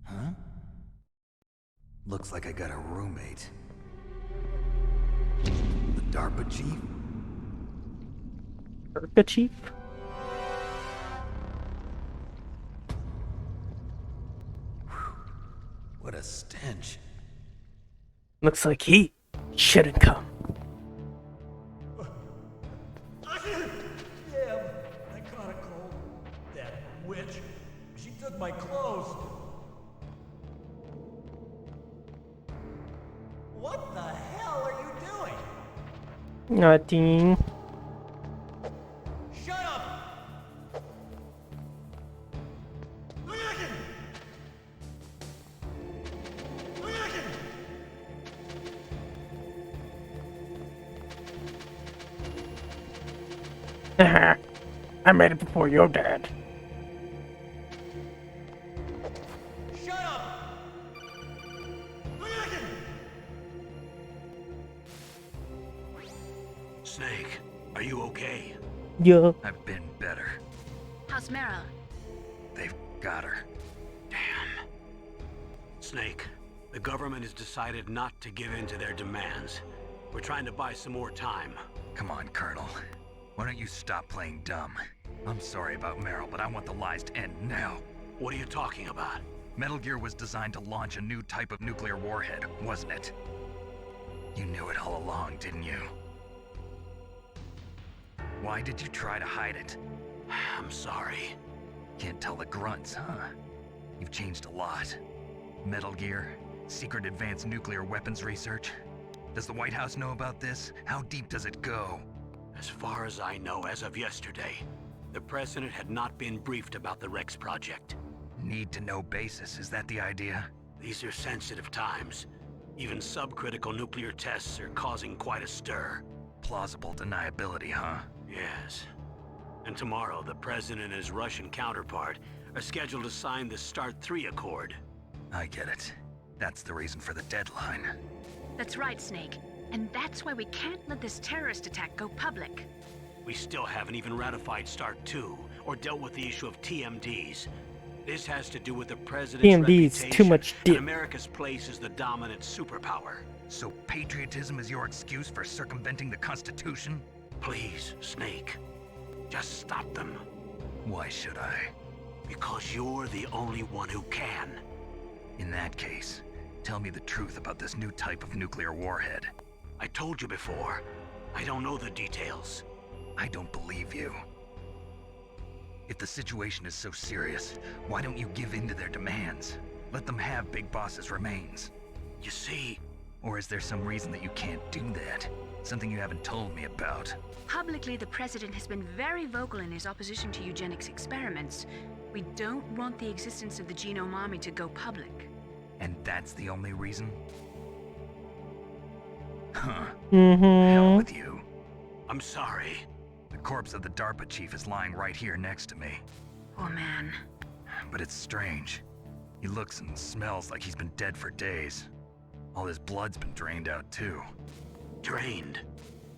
Huh? Looks like I got a roommate. The DARPA chief? DARPA chief? What a stench. Looks like he shouldn't come. Damn, I caught a cold. That witch. She took my clothes. What the hell are you doing? Nothing. Shut up! I made it before your dad. Shut up! Snake, are you okay? Yeah. I've been better. How's Meryl? They've got her. Damn. Snake, the government has decided not to give in to their demands. We're trying to buy some more time. Come on, Colonel. Why don't you stop playing dumb? I'm sorry about Meryl, but I want the lies to end now. What are you talking about? Metal Gear was designed to launch a new type of nuclear warhead, wasn't it? You knew it all along, didn't you? Why did you try to hide it? I'm sorry. Can't tell the grunts, huh? You've changed a lot. Metal Gear, secret advanced nuclear weapons research. Does the White House know about this? How deep does it go? As far as I know, as of yesterday, the President had not been briefed about the Rex project. Need-to-know basis, is that the idea? These are sensitive times. Even subcritical nuclear tests are causing quite a stir. Plausible deniability, huh? Yes. And tomorrow, the President and his Russian counterpart are scheduled to sign the START 3 Accord. I get it. That's the reason for the deadline. That's right, Snake. And that's why we can't let this terrorist attack go public. We still haven't even ratified START 2 or dealt with the issue of TMDs. This has to do with the President's TMDs, reputation too much dick. and America's place as the dominant superpower. So patriotism is your excuse for circumventing the Constitution? Please, Snake. Just stop them. Why should I? Because you're the only one who can. In that case, tell me the truth about this new type of nuclear warhead. I told you before. I don't know the details. I don't believe you. If the situation is so serious, why don't you give in to their demands? Let them have Big Boss's remains. You see... Or is there some reason that you can't do that? Something you haven't told me about? Publicly, the President has been very vocal in his opposition to eugenics experiments. We don't want the existence of the Genome Army to go public. And that's the only reason? Huh. Mm-hmm. Hell with you. I'm sorry. The corpse of the DARPA chief is lying right here next to me. Poor man. But it's strange. He looks and smells like he's been dead for days. All his blood's been drained out too. Drained?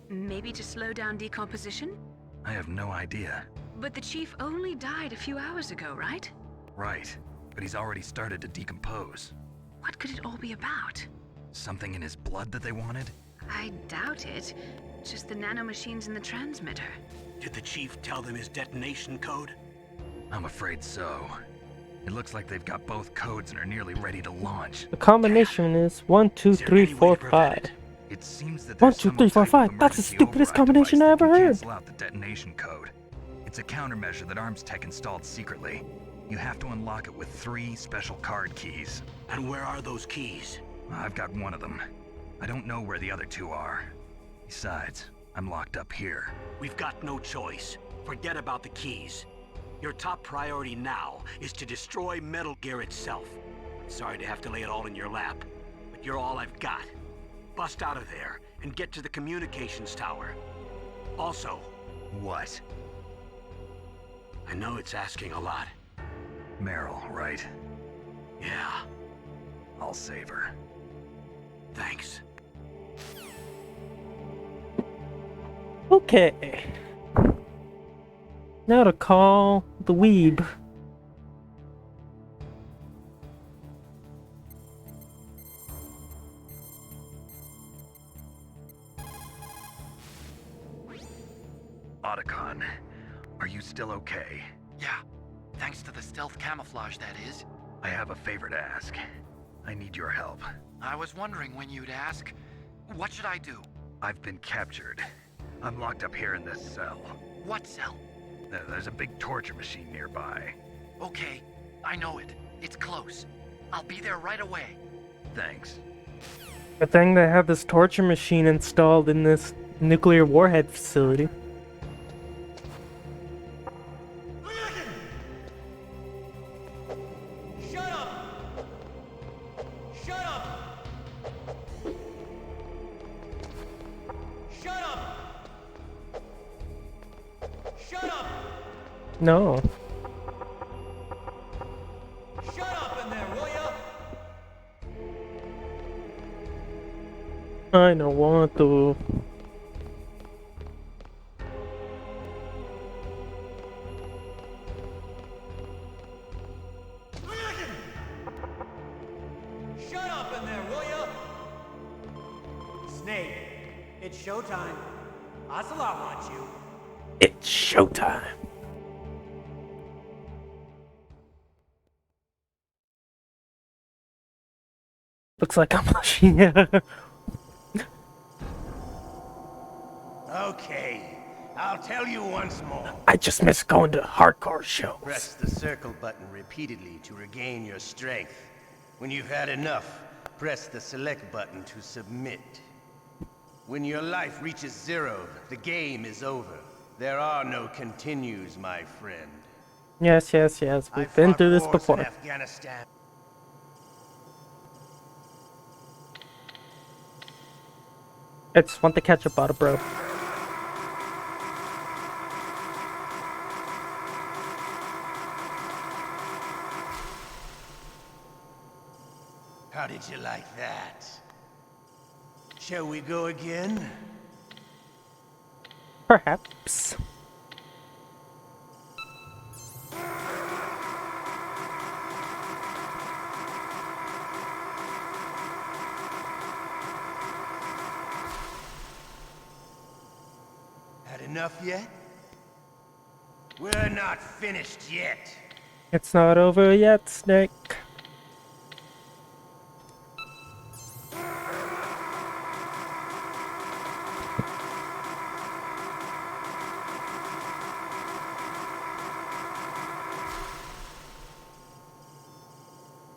Maybe to slow down decomposition? I have no idea. But the chief only died a few hours ago, right? Right, but he's already started to decompose. What could it all be about? Something in his blood that they wanted? I doubt it. Just the nanomachines in the transmitter. Did the chief tell them his detonation code? I'm afraid so. It looks like they've got both codes and are nearly ready to launch. The combination is 1, 2, 3, 4, 5. It seems that 1, 2, 3, 4, 5. That's the stupidest combination I ever heard. Cancel out the detonation code. It's a countermeasure that Arms Tech installed secretly. You have to unlock it with 3 special card keys. And where are those keys? I've got one of them. I don't know where the other 2 are. Besides, I'm locked up here. We've got no choice. Forget about the keys. Your top priority now is to destroy Metal Gear itself. Sorry to have to lay it all in your lap, but you're all I've got. Bust out of there and get to the communications tower. Also... What? I know it's asking a lot. Meryl, right? Yeah. I'll save her. Thanks. Okay. Now to call the weeb. Otacon, are you still okay? Yeah, thanks to the stealth camouflage, that is. I have a favor to ask. I need your help. I was wondering when you'd ask. What should I do? I've been captured. I'm locked up here in this cell. What cell? There's a big torture machine nearby. Okay, I know it. It's close. I'll be there right away. Thanks. Good thing they have this torture machine installed in this nuclear warhead facility. Shut up! Shut up! Shut up! Shut up! No. Shut up in there, will ya? I don't want to. Shut up in there, will ya? Snake, it's showtime. Ocelot wants you. It's showtime. Looks like I'm pushing it. Okay, I'll tell you once more. I just miss going to hardcore shows. Press the circle button repeatedly to regain your strength. When you've had enough, press the select button to submit. When your life reaches 0, the game is over. There are no continues, my friend. Yes, yes, yes. We've been through this wars in before. Afghanistan. I just want the ketchup bottle, bro. How did you like that? Shall we go again? Perhaps. Had enough yet? We're not finished yet. It's not over yet, Snake.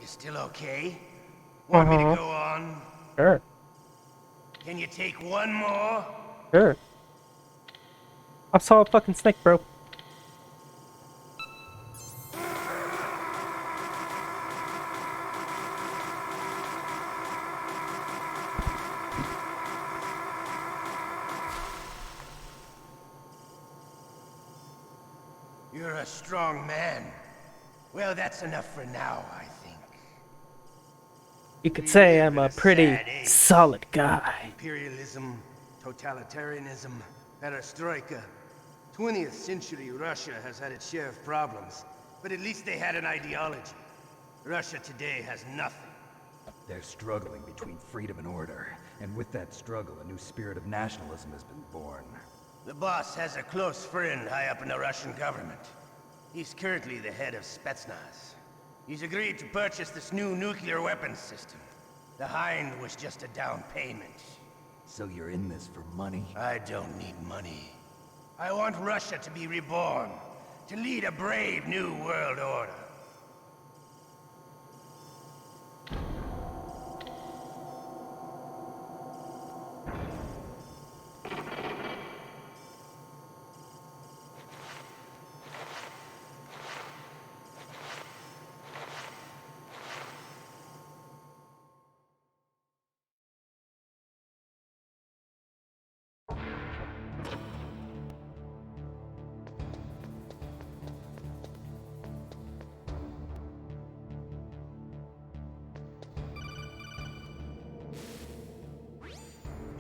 You still okay? Want me to Uh-huh. go on? Sure. Can you take one more? Sure. I saw a fucking snake, bro. You're a strong man. Well, that's enough for now, I think. You could say I'm a pretty solid guy. Imperialism, totalitarianism, perestroika. 20th century Russia has had its share of problems, but at least they had an ideology. Russia today has nothing. They're struggling between freedom and order, and with that struggle, a new spirit of nationalism has been born. The boss has a close friend high up in the Russian government. He's currently the head of Spetsnaz. He's agreed to purchase this new nuclear weapons system. The Hind was just a down payment. So you're in this for money? I don't need money. I want Russia to be reborn, to lead a brave new world order.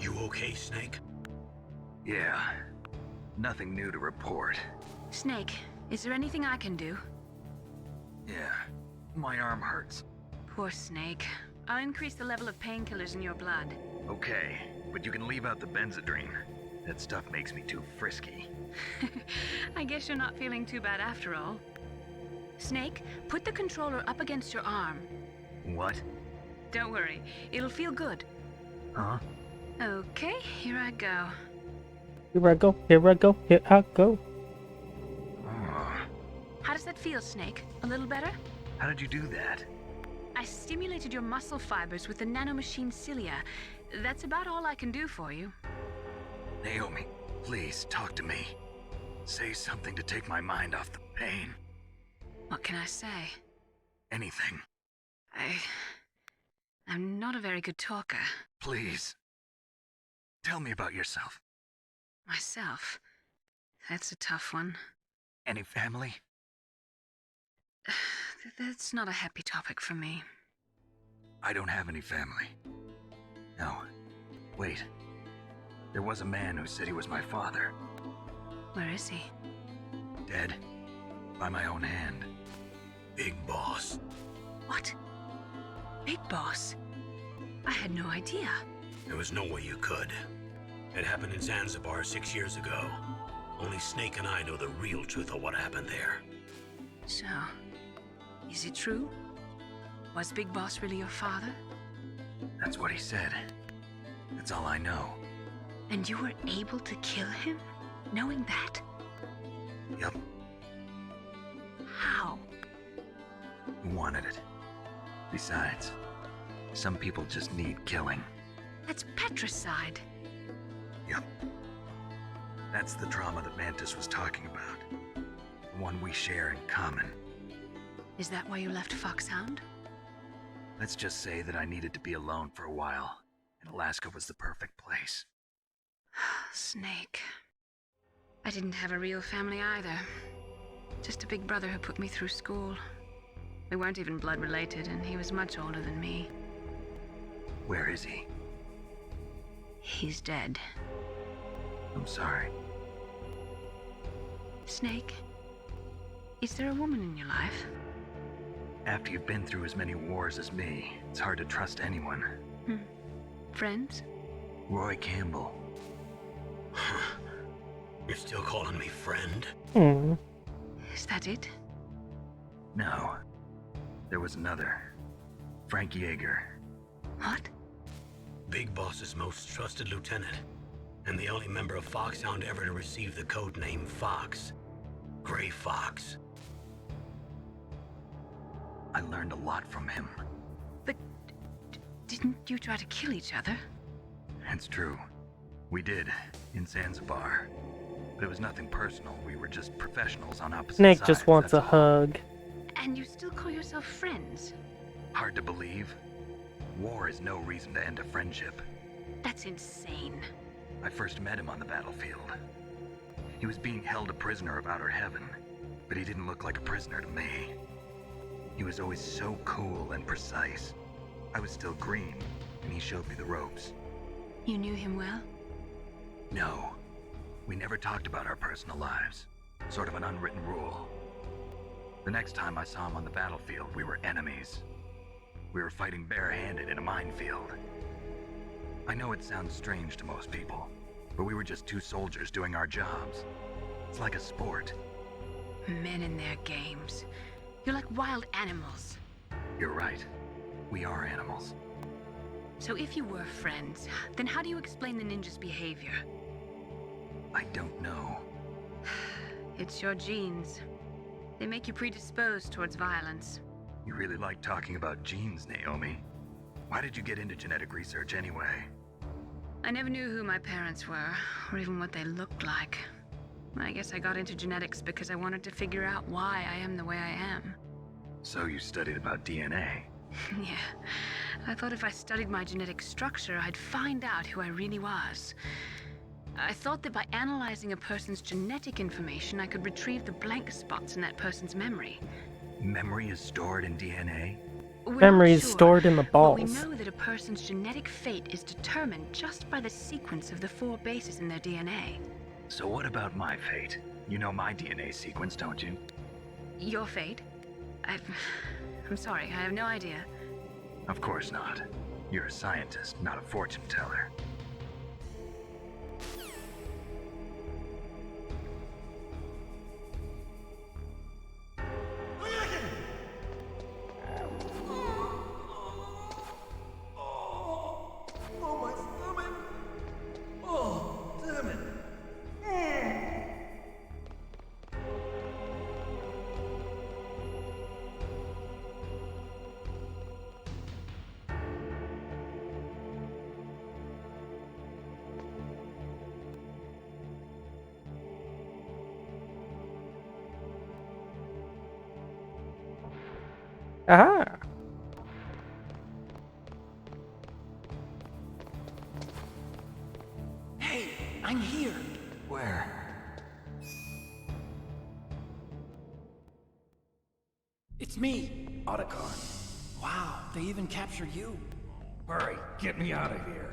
You okay, Snake? Yeah. Nothing new to report. Snake, is there anything I can do? Yeah. My arm hurts. Poor Snake. I'll increase the level of painkillers in your blood. Okay, but you can leave out the Benzedrine. That stuff makes me too frisky. I guess you're not feeling too bad after all. Snake, put the controller up against your arm. What? Don't worry, it'll feel good. Huh? Okay, here I go. Here I go, here I go, here I go. How does that feel, Snake? A little better? How did you do that? I stimulated your muscle fibers with the nanomachine cilia. That's about all I can do for you. Naomi, please talk to me. Say something to take my mind off the pain. What can I say? Anything. I'm not a very good talker. Please. Tell me about yourself. Myself? That's a tough one. Any family? That's not a happy topic for me. I don't have any family. No. Wait. There was a man who said he was my father. Where is he? Dead. By my own hand. Big Boss. What? Big Boss? I had no idea. There was no way you could. It happened in Zanzibar 6 years ago. Only Snake and I know the real truth of what happened there. So, is it true? Was Big Boss really your father? That's what he said. That's all I know. And you were able to kill him, knowing that? Yep. How? He wanted it. Besides, some people just need killing. That's patricide. Yep. That's the trauma that Mantis was talking about. The one we share in common. Is that why you left Foxhound? Let's just say that I needed to be alone for a while, and Alaska was the perfect place. Snake. I didn't have a real family either. Just a big brother who put me through school. We weren't even blood related, and he was much older than me. Where is he? He's dead. I'm sorry. Snake, is there a woman in your life? After you've been through as many wars as me, it's hard to trust anyone. Friends? Roy Campbell. You're still calling me friend? Is that it? No. There was another. Frank Yeager. What? Big Boss's most trusted lieutenant, and the only member of Foxhound ever to receive the code name Fox. Gray Fox. I learned a lot from him. But didn't you try to kill each other? It's true. We did, in Zanzibar. But it was nothing personal. We were just professionals on opposite Snake sides. just wants a hug. And you still call yourself friends? Hard to believe. War is no reason to end a friendship. That's insane. I first met him on the battlefield. He was being held a prisoner of Outer Heaven. but he didn't look like a prisoner to me. He was always so cool and precise. I was still green, and he showed me the ropes. You knew him well? No, we never talked about our personal lives. Sort of an unwritten rule. The next time I saw him on the battlefield, we were enemies. We were fighting barehanded in a minefield. I know it sounds strange to most people, but we were just two soldiers doing our jobs. It's like a sport. Men and their games. You're like wild animals. You're right. We are animals. So if you were friends, then how do you explain the ninja's behavior? I don't know. It's your genes. They make you predisposed towards violence. You really like talking about genes, Naomi. Why did you get into genetic research anyway? I never knew who my parents were, or even what they looked like. I guess I got into genetics because I wanted to figure out why I am the way I am. So you studied about DNA? Yeah. I thought if I studied my genetic structure, I'd find out who I really was. I thought that by analyzing a person's genetic information, I could retrieve the blank spots in that person's memory. Memory is stored in DNA? Memory is stored in the balls. But we know that a person's genetic fate is determined just by the sequence of the 4 bases in their DNA. So what about my fate? You know my DNA sequence, don't you? Your fate? I'm sorry, I have no idea. Of course not. You're a scientist, not a fortune teller. Aha! Hey, I'm here. Where? It's me, Otacon. Wow, they even captured you. Hurry, get me out of here.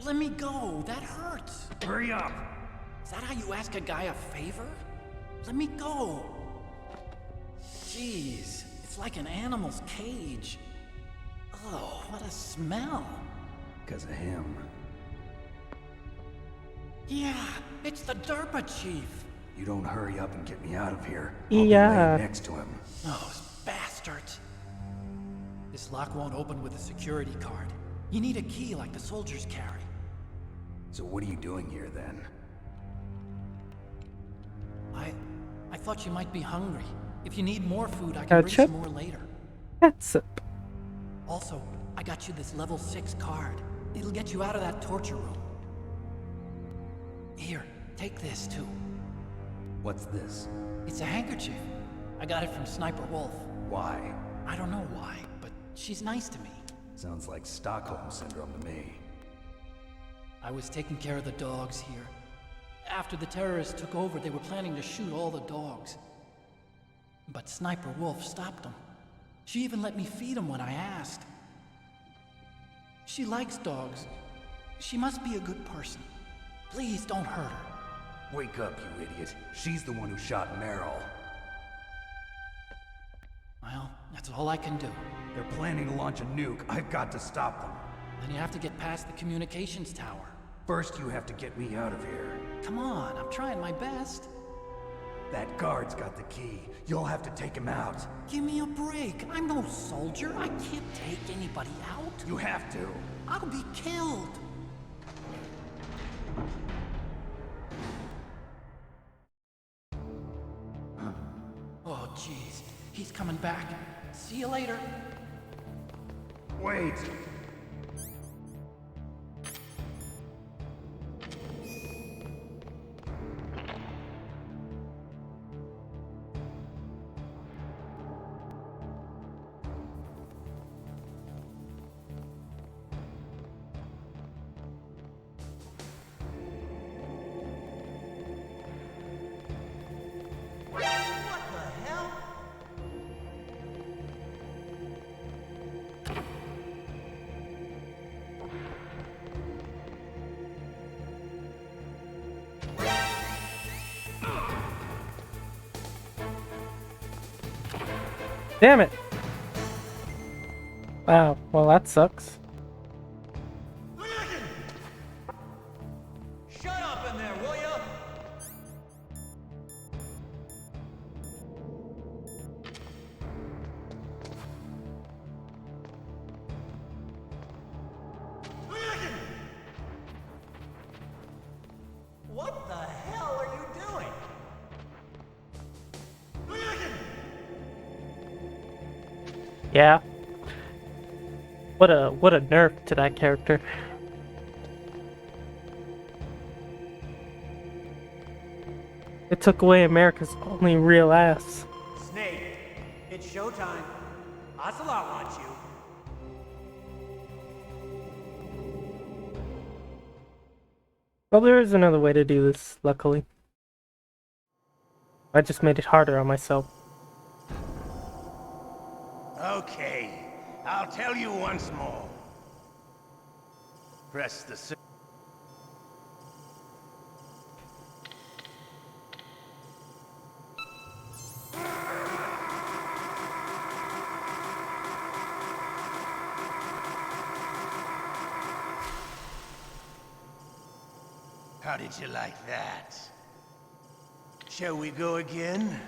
Let me go, that hurts. Hurry up. Is that how you ask a guy a favor? Let me go. Jeez, it's like an animal's cage. Oh, what a smell. Because of him. Yeah, it's the DARPA chief. You don't hurry up and get me out of here. Yeah. I'll be laying next to him. Those bastards. This lock won't open with a security card. You need a key like the soldiers carry. So what are you doing here then? I thought you might be hungry. If you need more food, I can bring some more later. Ketchup. Also, I got you this level 6 card. It'll get you out of that torture room. Here, take this too. What's this? It's a handkerchief. I got it from Sniper Wolf. Why? I don't know why, but she's nice to me. Sounds like Stockholm Syndrome to me. I was taking care of the dogs here. After the terrorists took over, they were planning to shoot all the dogs. But Sniper Wolf stopped them. She even let me feed them when I asked. She likes dogs. She must be a good person. Please don't hurt her. Wake up, you idiot. She's the one who shot Meryl. Well, that's all I can do. They're planning to launch a nuke. I've got to stop them. Then you have to get past the communications tower. First, you have to get me out of here. Come on, I'm trying my best. That guard's got the key. You'll have to take him out. Give me a break. I'm no soldier. I can't take anybody out. You have to. I'll be killed. Oh, jeez. He's coming back. See you later. Wait. What Damn it! Wow, well that sucks. Shut up in there, will ya? What the hell are you doing? Yeah. What a nerf to that character. It took away America's only real ass. Snake, it's showtime. Ocelot wants you. Well, there is another way to do this, luckily. I just made it harder on myself. Okay, I'll tell you once more. Press the... How did you like that? Shall we go again?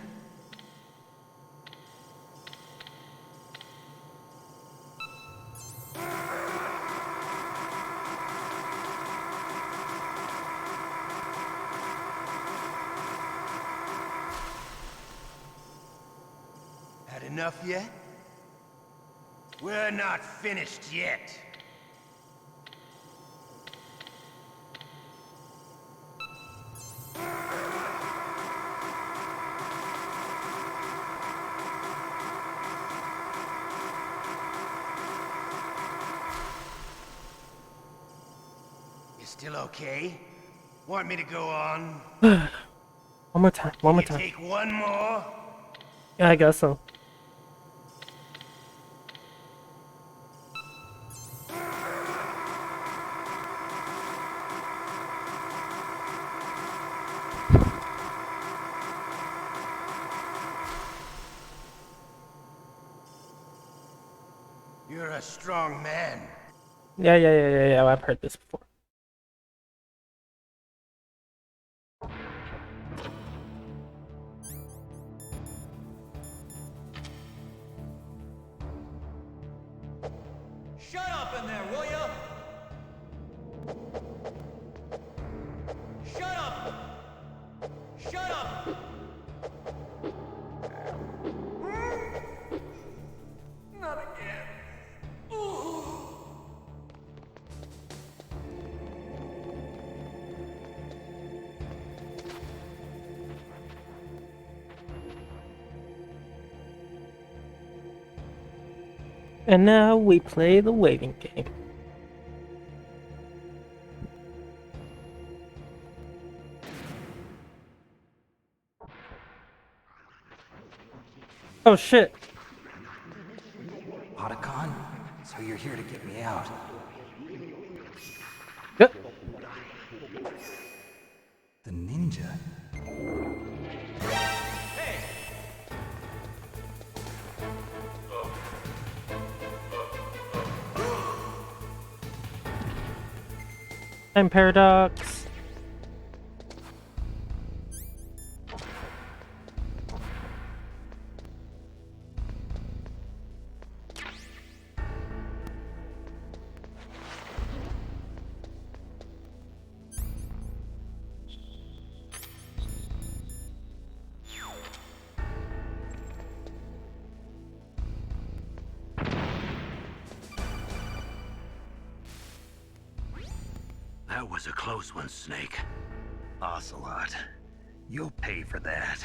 Had enough yet? We're not finished yet. You still okay? Want me to go on? One more time, one more Can you time. take one more? Yeah, I guess so. You're a strong man. Yeah, I've heard this before. Shut up in there, will ya? Shut up! Shut up! Not again. Ooh. And now we play the waiting game. Oh shit. Otacon? So you're here to get me out. Yep. The ninja? Time paradox. That was a close one, Snake. Ocelot, you'll pay for that.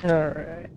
Alright.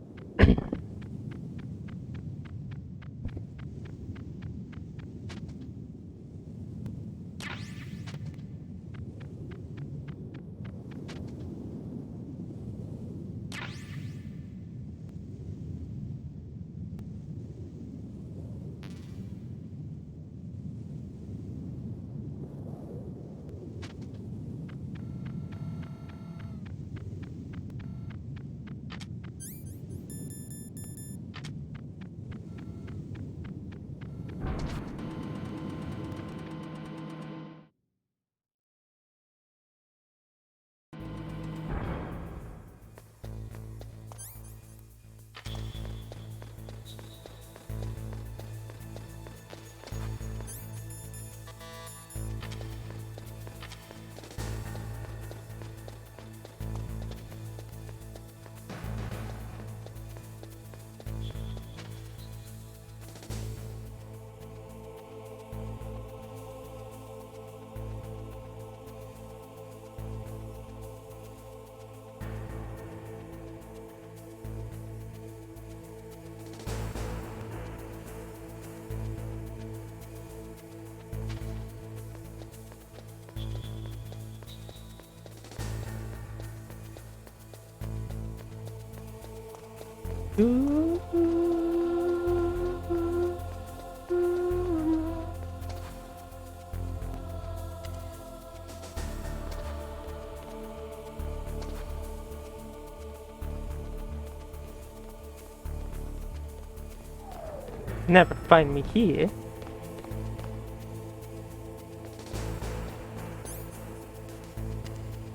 Never find me here.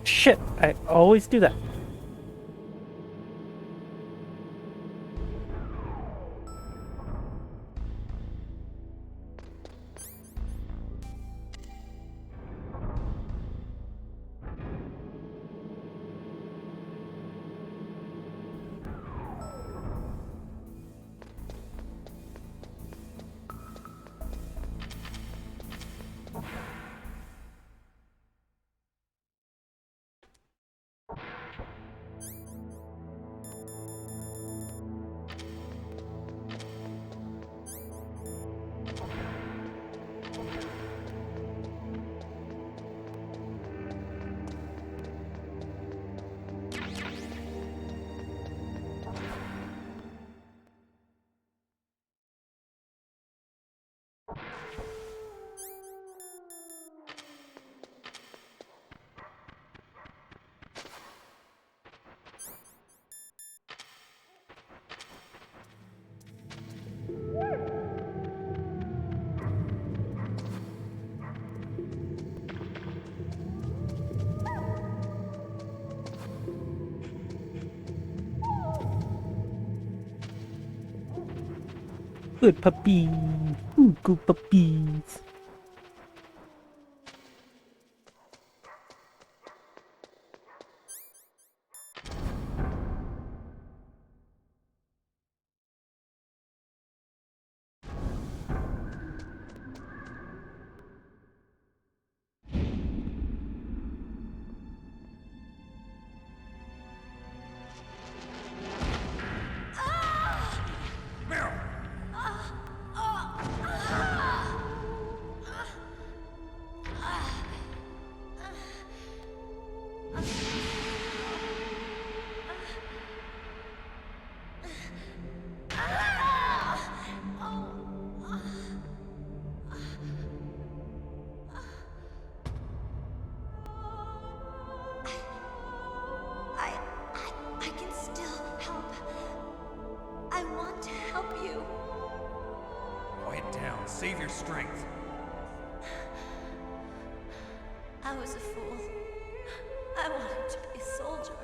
Shit, I always do that. Good puppy. Ooh, good puppies. I can still help. I want to help you. Quiet down. Save your strength. I was a fool. I wanted to be a soldier.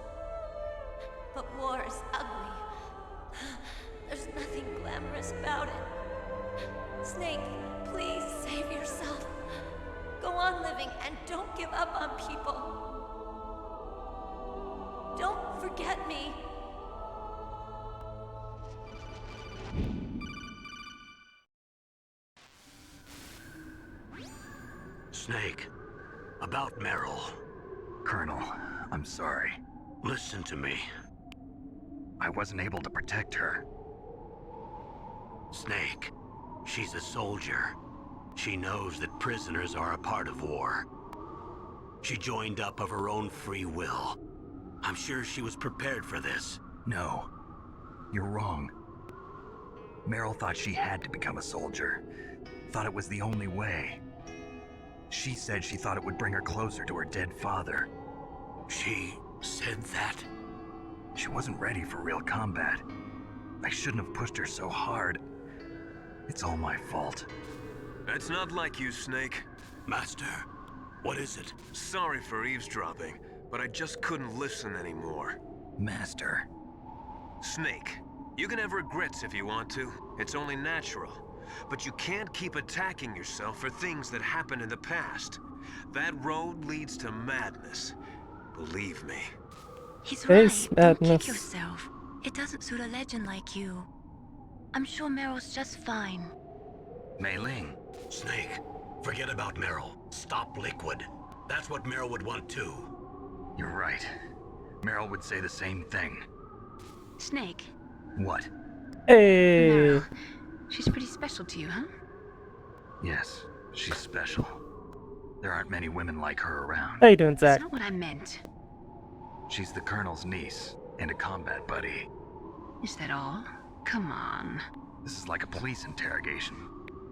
But war is ugly. There's nothing glamorous about it. Snake, please save yourself. Go on living and don't give up on people. Don't forget me. Snake, about Meryl. Colonel, I'm sorry. Listen to me. I wasn't able to protect her. Snake, she's a soldier. She knows that prisoners are a part of war. She joined up of her own free will. I'm sure she was prepared for this. No, you're wrong. Meryl thought she had to become a soldier. Thought it was the only way. She said she thought it would bring her closer to her dead father. She said that? She wasn't ready for real combat. I shouldn't have pushed her so hard. It's all my fault. That's not like you, Snake. Master, what is it? Sorry for eavesdropping, but I just couldn't listen anymore. Master. Snake, you can have regrets if you want to. It's only natural. But you can't keep attacking yourself for things that happened in the past. That road leads to madness. Believe me. He's There's right. Don't madness. kick yourself. It doesn't suit a legend like you. I'm sure Meryl's just fine. Mei Ling. Snake, forget about Meryl. Stop Liquid. That's what Meryl would want too. You're right. Meryl would say the same thing. Snake. What? Hey. Meryl. She's pretty special to you, huh? Yes, she's special. There aren't many women like her around. How you doing, Zach? That's not what I meant. She's the Colonel's niece and a combat buddy. Is that all? Come on. This is like a police interrogation.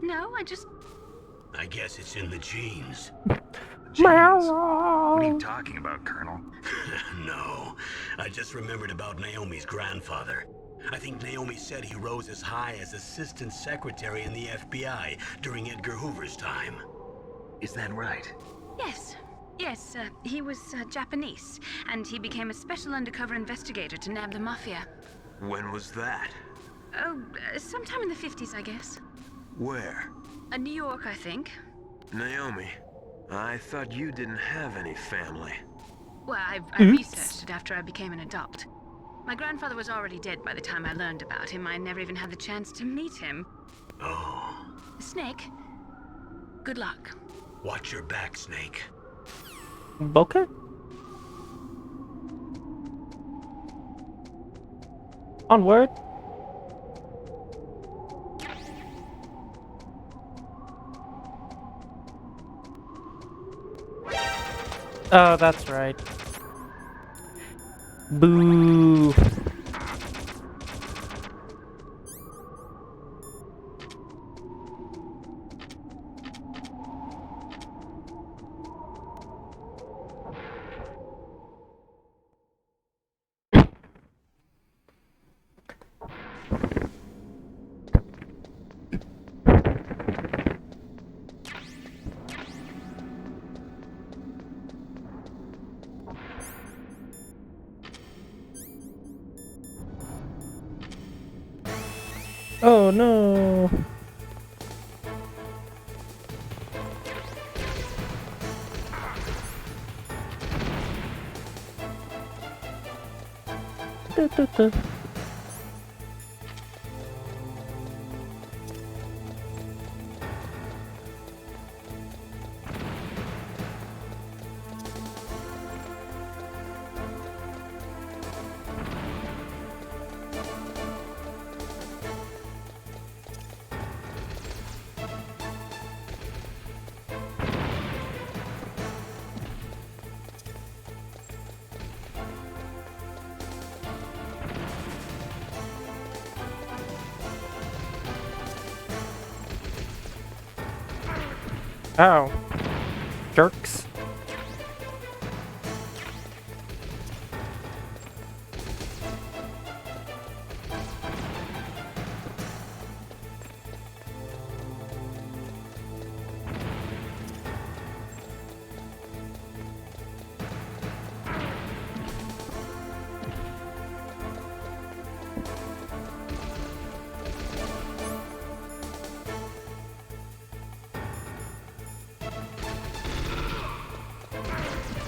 No, I guess it's in the genes. What are you talking about, Colonel? No, I just remembered about Naomi's grandfather. I think Naomi said he rose as high as assistant secretary in the FBI during Edgar Hoover's time. Is that right? Yes. Yes, he was Japanese, and he became a special undercover investigator to nab the Mafia. When was that? Oh, sometime in the 50s, I guess. Where? New York, I think. Naomi, I thought you didn't have any family. Well, I researched it after I became an adult. My grandfather was already dead by the time I learned about him. I never even had the chance to meet him. Oh. Snake, good luck. Watch your back, Snake. Okay. Onward. Oh, that's right. Boo. Oh no. Da. Oh. Jerks.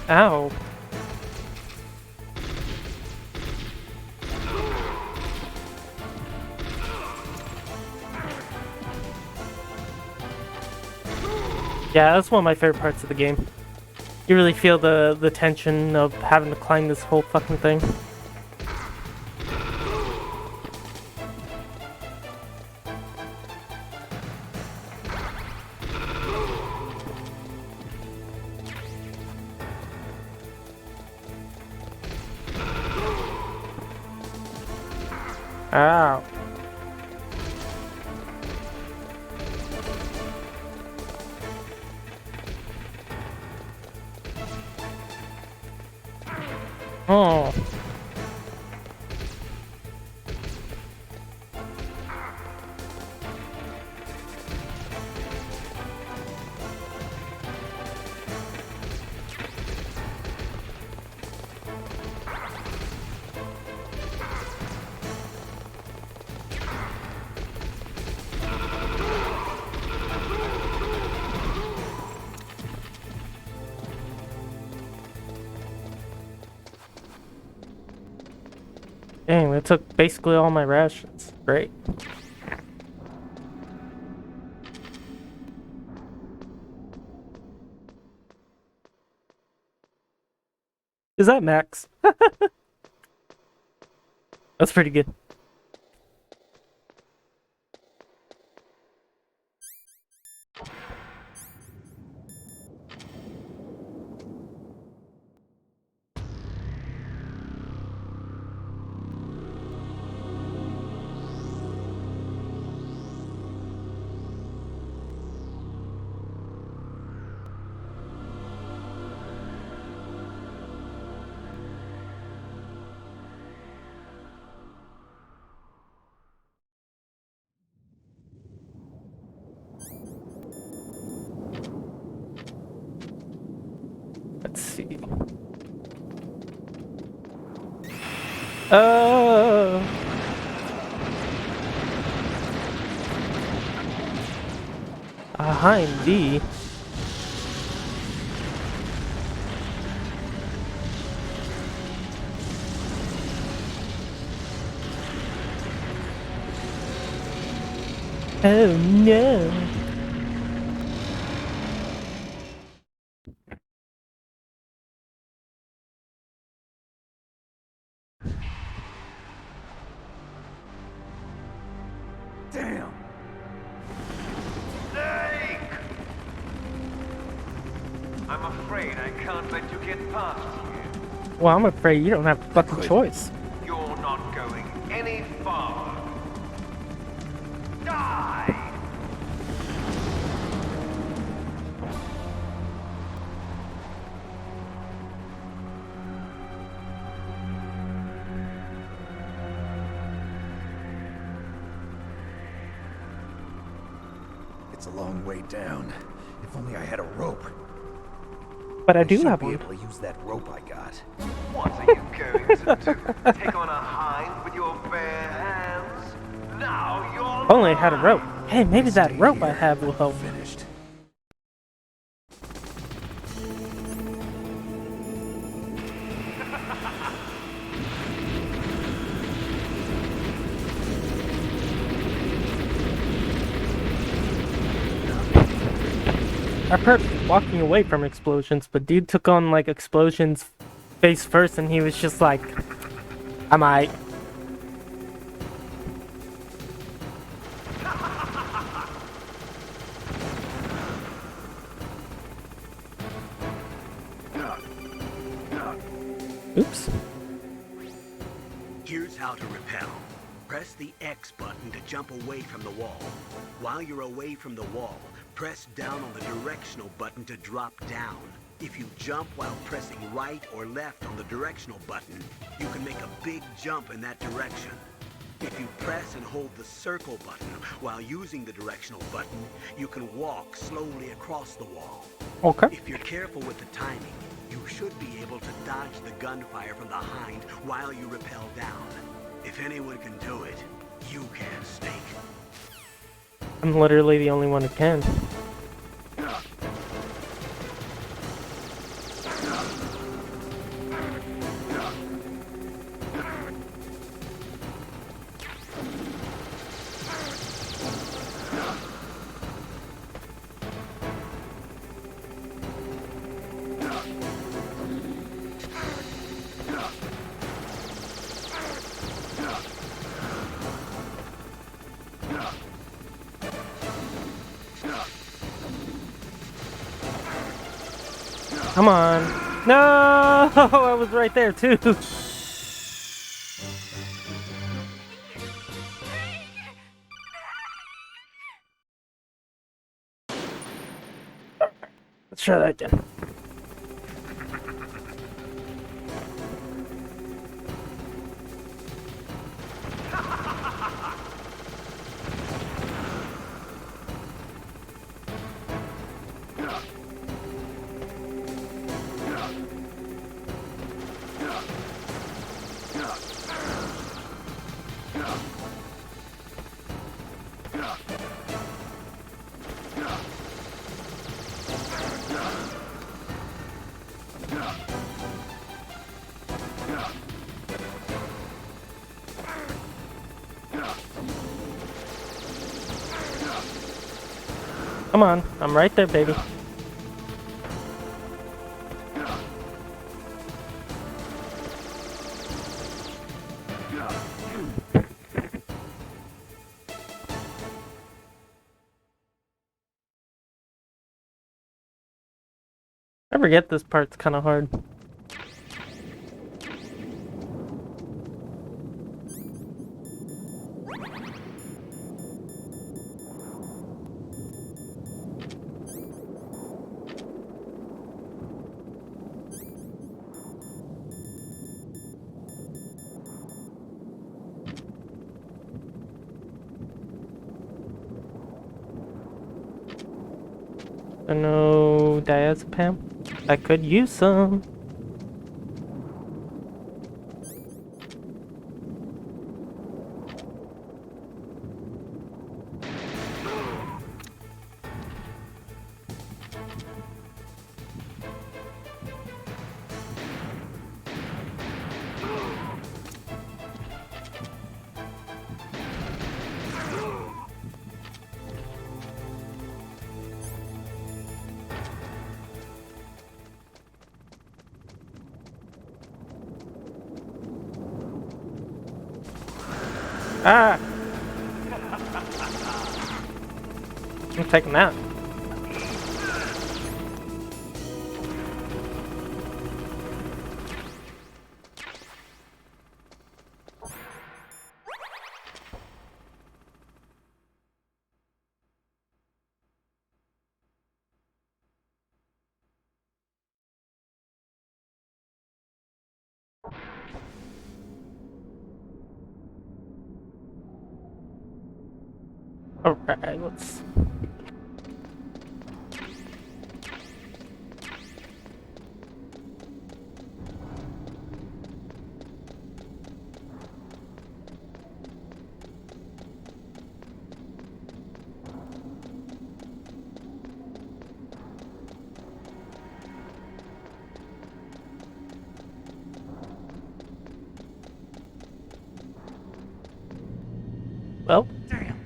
Ow. Yeah, that's one of my favorite parts of the game. You really feel the tension of having to climb this whole fucking thing. Ow. Oh. Dang, that took basically all my rations. Great. Is that max? That's pretty good. Let's see. Behind D. Oh no. Damn! I'm afraid I can't let you get past here. Well, I'm afraid you don't have a fucking choice. You're not going any farther. Die! It's a long way down. If only I had a rope. But I do have be one. able to use that rope I got. What are you going to do? Take on a hind with your bare hands? Now you're If only I had a rope. Hey, maybe that rope I have will help. Finished. I prepped walking away from explosions, but dude took on like explosions face first and he was just like, I might. Oops. Here's how to repel. Press the X button to jump away from the wall. While you're away from the wall, press down on the directional button to drop down. If you jump while pressing right or left on the directional button, you can make a big jump in that direction. If you press and hold the circle button while using the directional button, you can walk slowly across the wall. Okay. If you're careful with the timing, you should be able to dodge the gunfire from the hind while you rappel down. If anyone can do it, you can, Snake. I'm literally the only one who can. Come on. No! I was right there too. Let's try that again. Come on, I'm right there, baby. I forget this part's kind of hard. No diazepam. I could use some. Ah! I'm taking that. Alright, let's... Well... Damn.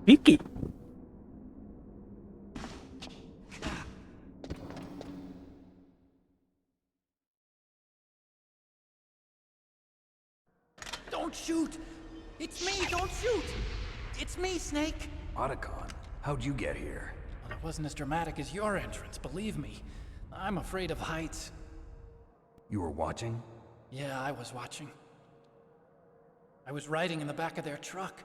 Vicky. Don't shoot! It's me, don't shoot! It's me, Snake! Otacon, how'd you get here? Well, it wasn't as dramatic as your entrance, believe me. I'm afraid of heights. You were watching? Yeah, I was watching. I was riding in the back of their truck.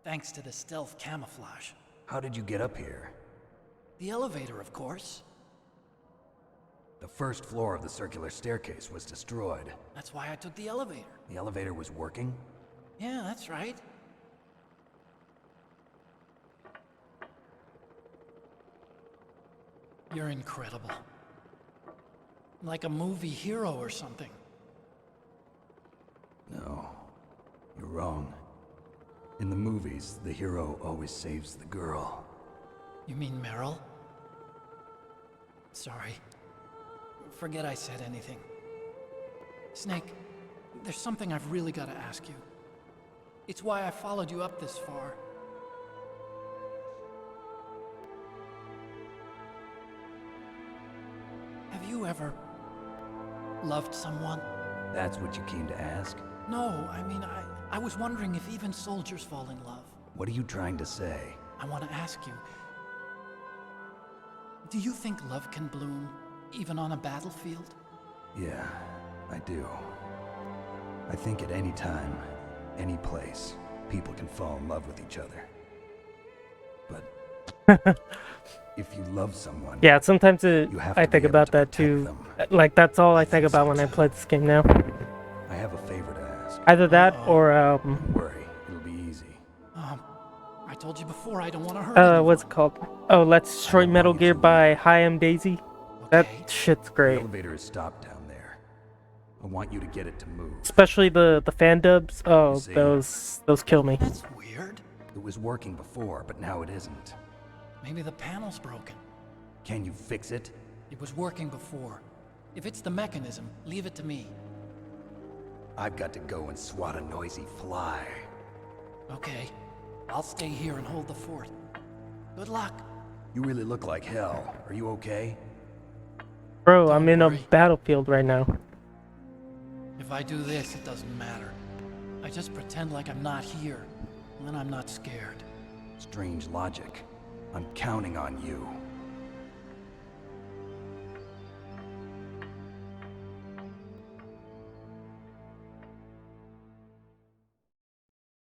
Thanks to the stealth camouflage. How did you get up here? The elevator, of course. The first floor of the circular staircase was destroyed. That's why I took the elevator. The elevator was working? Yeah, that's right. You're incredible. Like a movie hero or something. No, you're wrong. In the movies, the hero always saves the girl. You mean Meryl? Sorry. Forget I said anything. Snake, there's something I've really got to ask you. It's why I followed you up this far. Have you ever loved someone? That's what you came to ask? No, I mean, I was wondering if even soldiers fall in love. What are you trying to say? I want to ask you, do you think love can bloom even on a battlefield? Yeah, I do. I think at any time, any place, people can fall in love with each other. But if you love someone, yeah, sometimes I think about that too. Like, that's all I think about when I play this game now. I have a favor to ask. Either that or Don't worry, it'll be easy. I told you before I don't want to hurt anyone. What's it called? Oh, Let's Destroy Metal Gear by Hi M Daisy. That shit's great. The elevator is stopped down there. I want you to get it to move. Especially the fan dubs. Oh, those kill me. That's weird. It was working before, but now it isn't. Maybe the panel's broken. Can you fix it? It was working before. If it's the mechanism, leave it to me. I've got to go and swat a noisy fly. Okay. I'll stay here and hold the fort. Good luck. You really look like hell. Are you okay? Bro, I'm in a battlefield right now. If I do this, it doesn't matter. I just pretend like I'm not here, and then I'm not scared. Strange logic. I'm counting on you.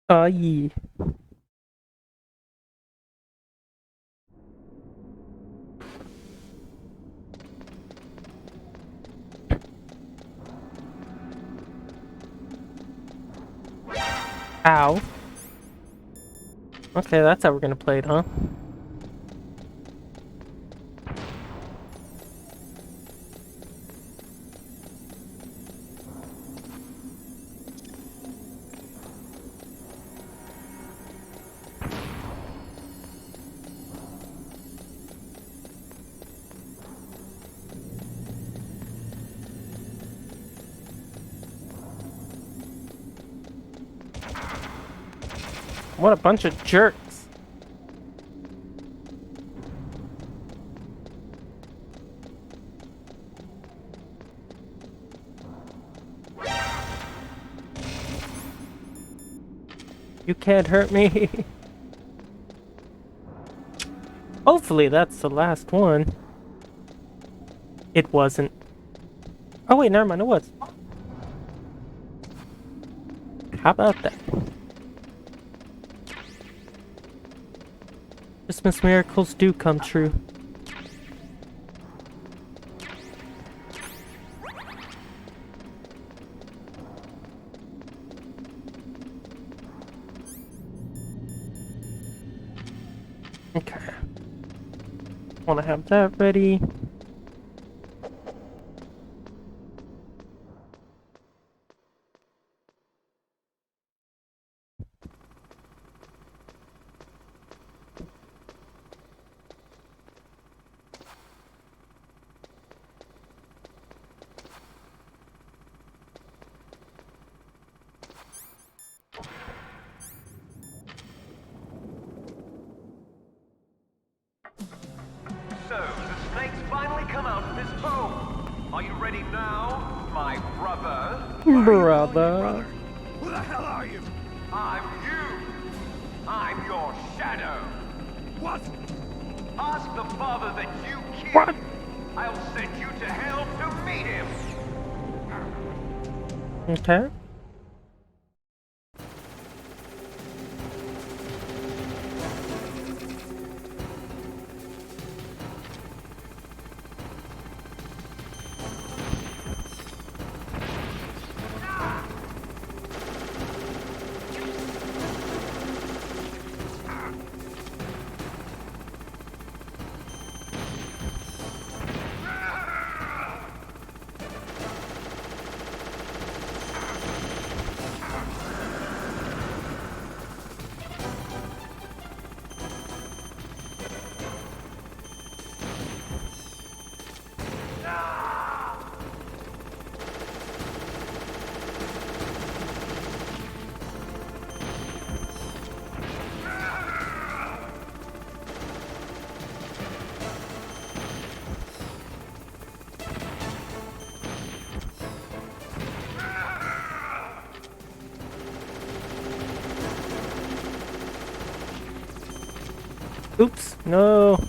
Yeah. Ow. Okay, that's how we're gonna play it, huh? What a bunch of jerks. You can't hurt me. Hopefully that's the last one. It wasn't. Oh wait, never mind, it was. How about that? Christmas miracles do come true. Okay. Want to have that ready. So, the snakes finally come out of this hole. Are you ready now, my brother? Brother. Who the hell are you? I'm you. I'm your shadow. What? Ask the father that you killed. What? I'll send you to hell to meet him. Okay. Oops, no.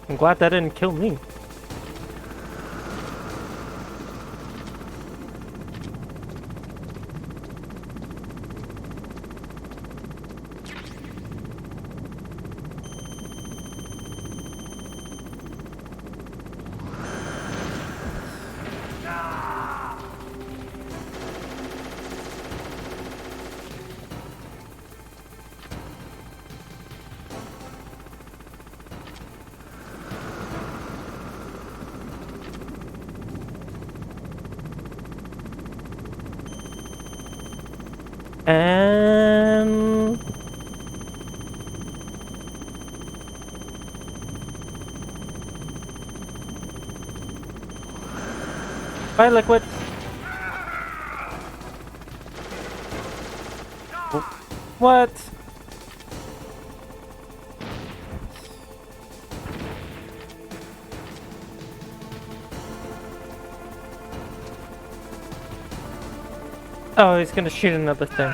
I'm glad that didn't kill me. And bye, Liquid. What? Oh, he's gonna shoot another thing.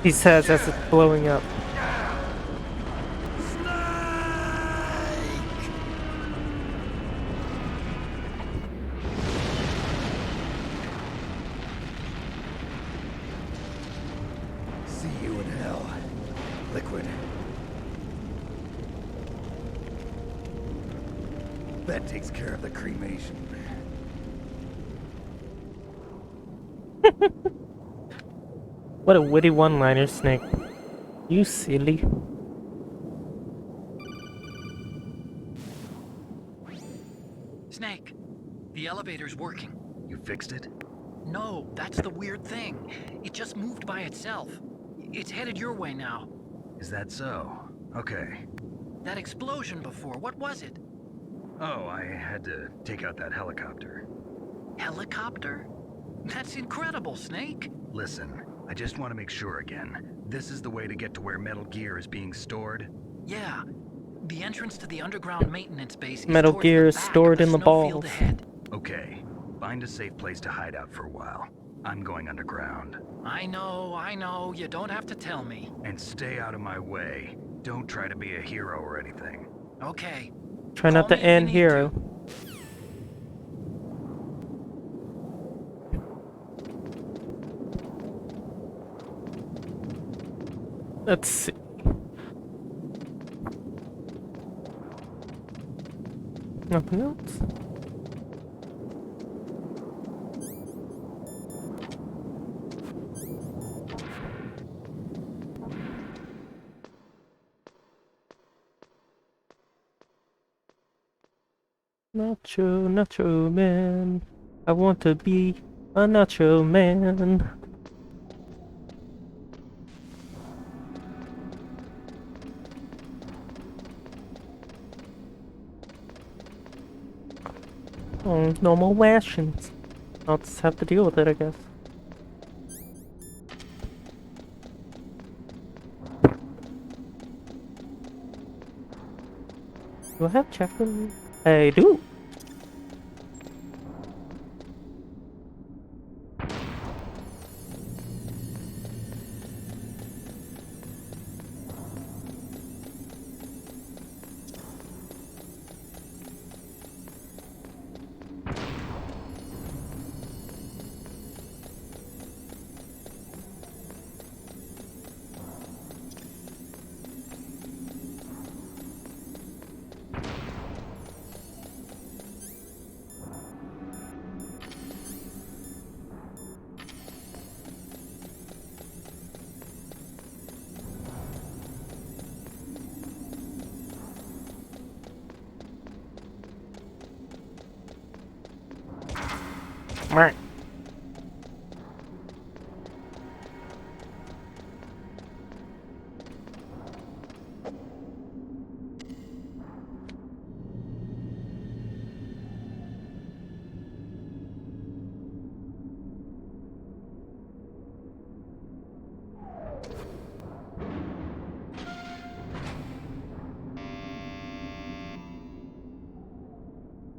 He says as it's blowing up. See you in hell, Liquid. That takes care of the cremation. What a witty one-liner, Snake. You silly. Snake, the elevator's working. You fixed it? No, that's the weird thing. It just moved by itself. It's headed your way now. Is that so? Okay. That explosion before, what was it? Oh, I had to take out that helicopter. Helicopter? That's incredible, Snake. Listen, I just want to make sure again. This is the way to get to where Metal Gear is being stored? Yeah. The entrance to the underground maintenance base is Metal towards Gear the is back stored of in the snowfield balls. ahead. Okay. Find a safe place to hide out for a while. I'm going underground. I know. You don't have to tell me. And stay out of my way. Don't try to be a hero or anything. Okay. Try not to end hero. Let's see. Nothing else? Nacho man. I want to be a nacho man. Oh, no more rations. I'll just have to deal with it, I guess. Do I have chocolate? I do. Right.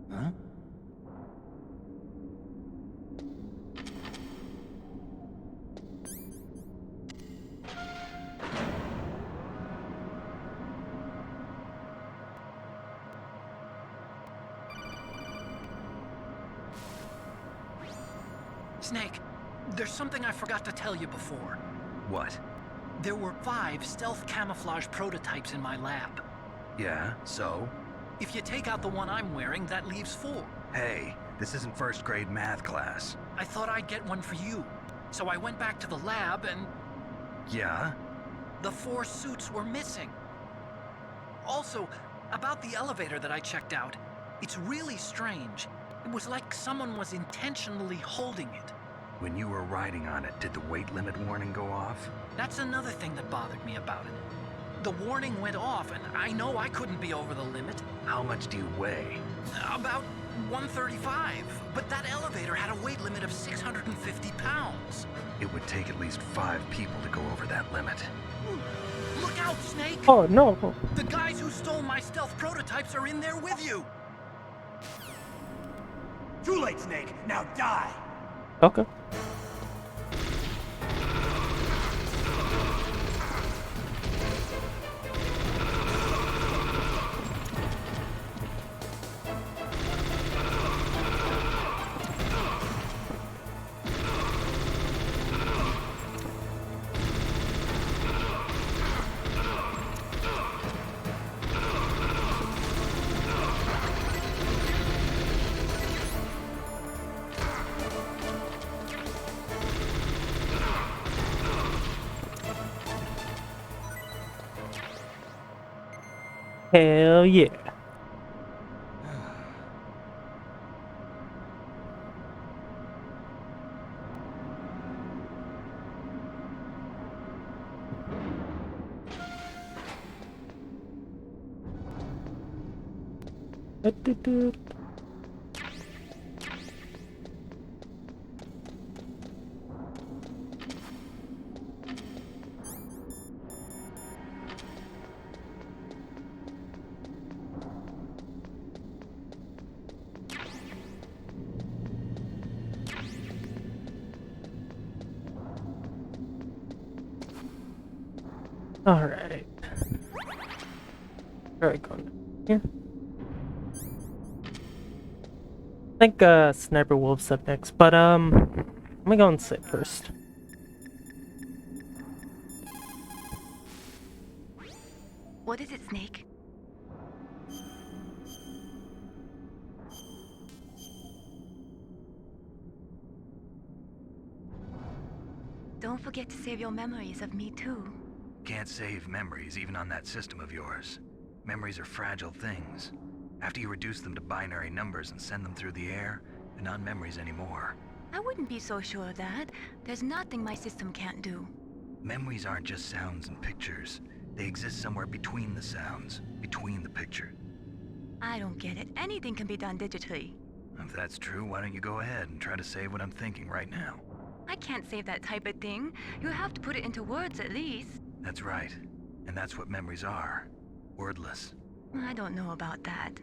Huh? Snake, there's something I forgot to tell you before. What? There were 5 stealth camouflage prototypes in my lab. Yeah, so? If you take out the one I'm wearing, that leaves 4. Hey, this isn't first grade math class. I thought I'd get one for you. So I went back to the lab and... Yeah? The 4 suits were missing. Also, about the elevator that I checked out, it's really strange. It was like someone was intentionally holding it. When you were riding on it, did the weight limit warning go off? That's another thing that bothered me about it. The warning went off, and I know I couldn't be over the limit. How much do you weigh? About 135, but that elevator had a weight limit of 650 pounds. It would take at least 5 people to go over that limit. Look out, Snake! Oh, no. The guys who stole my stealth prototypes are in there with you! Too late, Snake! Now die! Okay. Hell yeah. Alright. Alright, going here. I think Sniper Wolf's up next, but let me go and sit first. What is it, Snake? Don't forget to save your memories of me too. Can't save memories even on that system of yours. Memories are fragile things. After you reduce them to binary numbers and send them through the air, they're not memories anymore. I wouldn't be so sure of that. There's nothing my system can't do. Memories aren't just sounds and pictures. They exist somewhere between the sounds, between the picture. I don't get it. Anything can be done digitally. If that's true, why don't you go ahead and try to say what I'm thinking right now? I can't save that type of thing. You have to put it into words at least. That's right. And that's what memories are. Wordless. I don't know about that.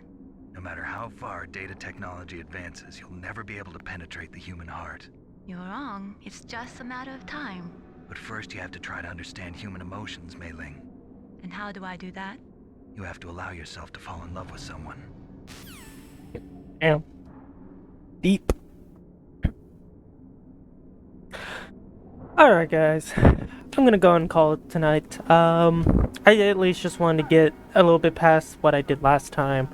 No matter how far data technology advances, you'll never be able to penetrate the human heart. You're wrong. It's just a matter of time. But first you have to try to understand human emotions, Mei Ling. And how do I do that? You have to allow yourself to fall in love with someone. Damn. Deep. Alright guys, I'm gonna go and call it tonight. I at least just wanted to get a little bit past what I did last time.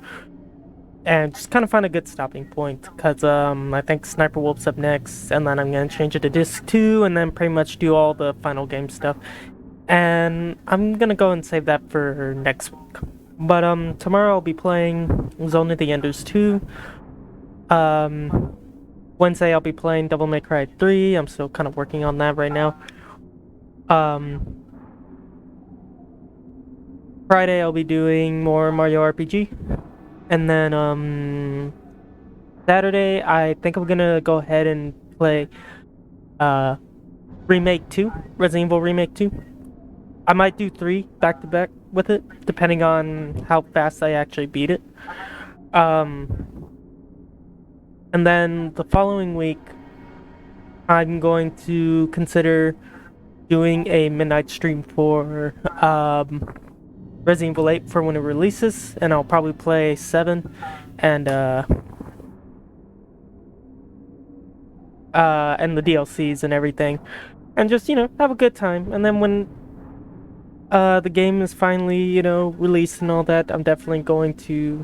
And just kind of find a good stopping point. Because I think Sniper Wolf's up next. And then I'm gonna change it to Disc 2. And then pretty much do all the final game stuff. And I'm gonna go and save that for next week. But tomorrow I'll be playing Zone of the Enders 2. Wednesday I'll be playing Devil May Cry 3. I'm still kind of working on that right now. Friday I'll be doing more Mario RPG. And then Saturday I think I'm gonna go ahead and play Remake 2, Resident Evil Remake 2. I might do 3 back to back with it, depending on how fast I actually beat it. And then the following week, I'm going to consider doing a midnight stream for Resident Evil 8 for when it releases, and I'll probably play 7 and the DLCs and everything, and just, you know, have a good time. And then when the game is finally, you know, released and all that, I'm definitely going to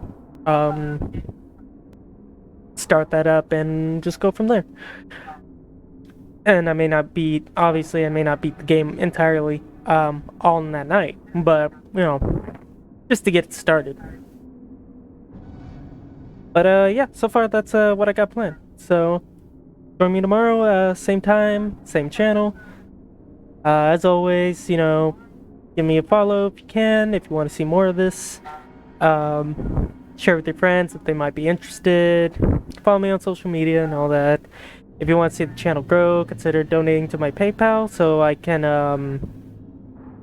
start that up and just go from there. And I may not beat the game entirely all in that night, but, you know, just to get it started. But yeah, so far that's what I got planned. So join me tomorrow, same time, same channel. As always, you know, give me a follow if you can, if you want to see more of this. Share with your friends if they might be interested. Follow me on social media and all that. If you want to see the channel grow, consider donating to my PayPal so I can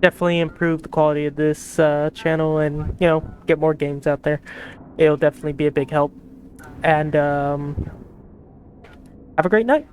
definitely improve the quality of this channel and, you know, get more games out there. It'll definitely be a big help. And have a great night.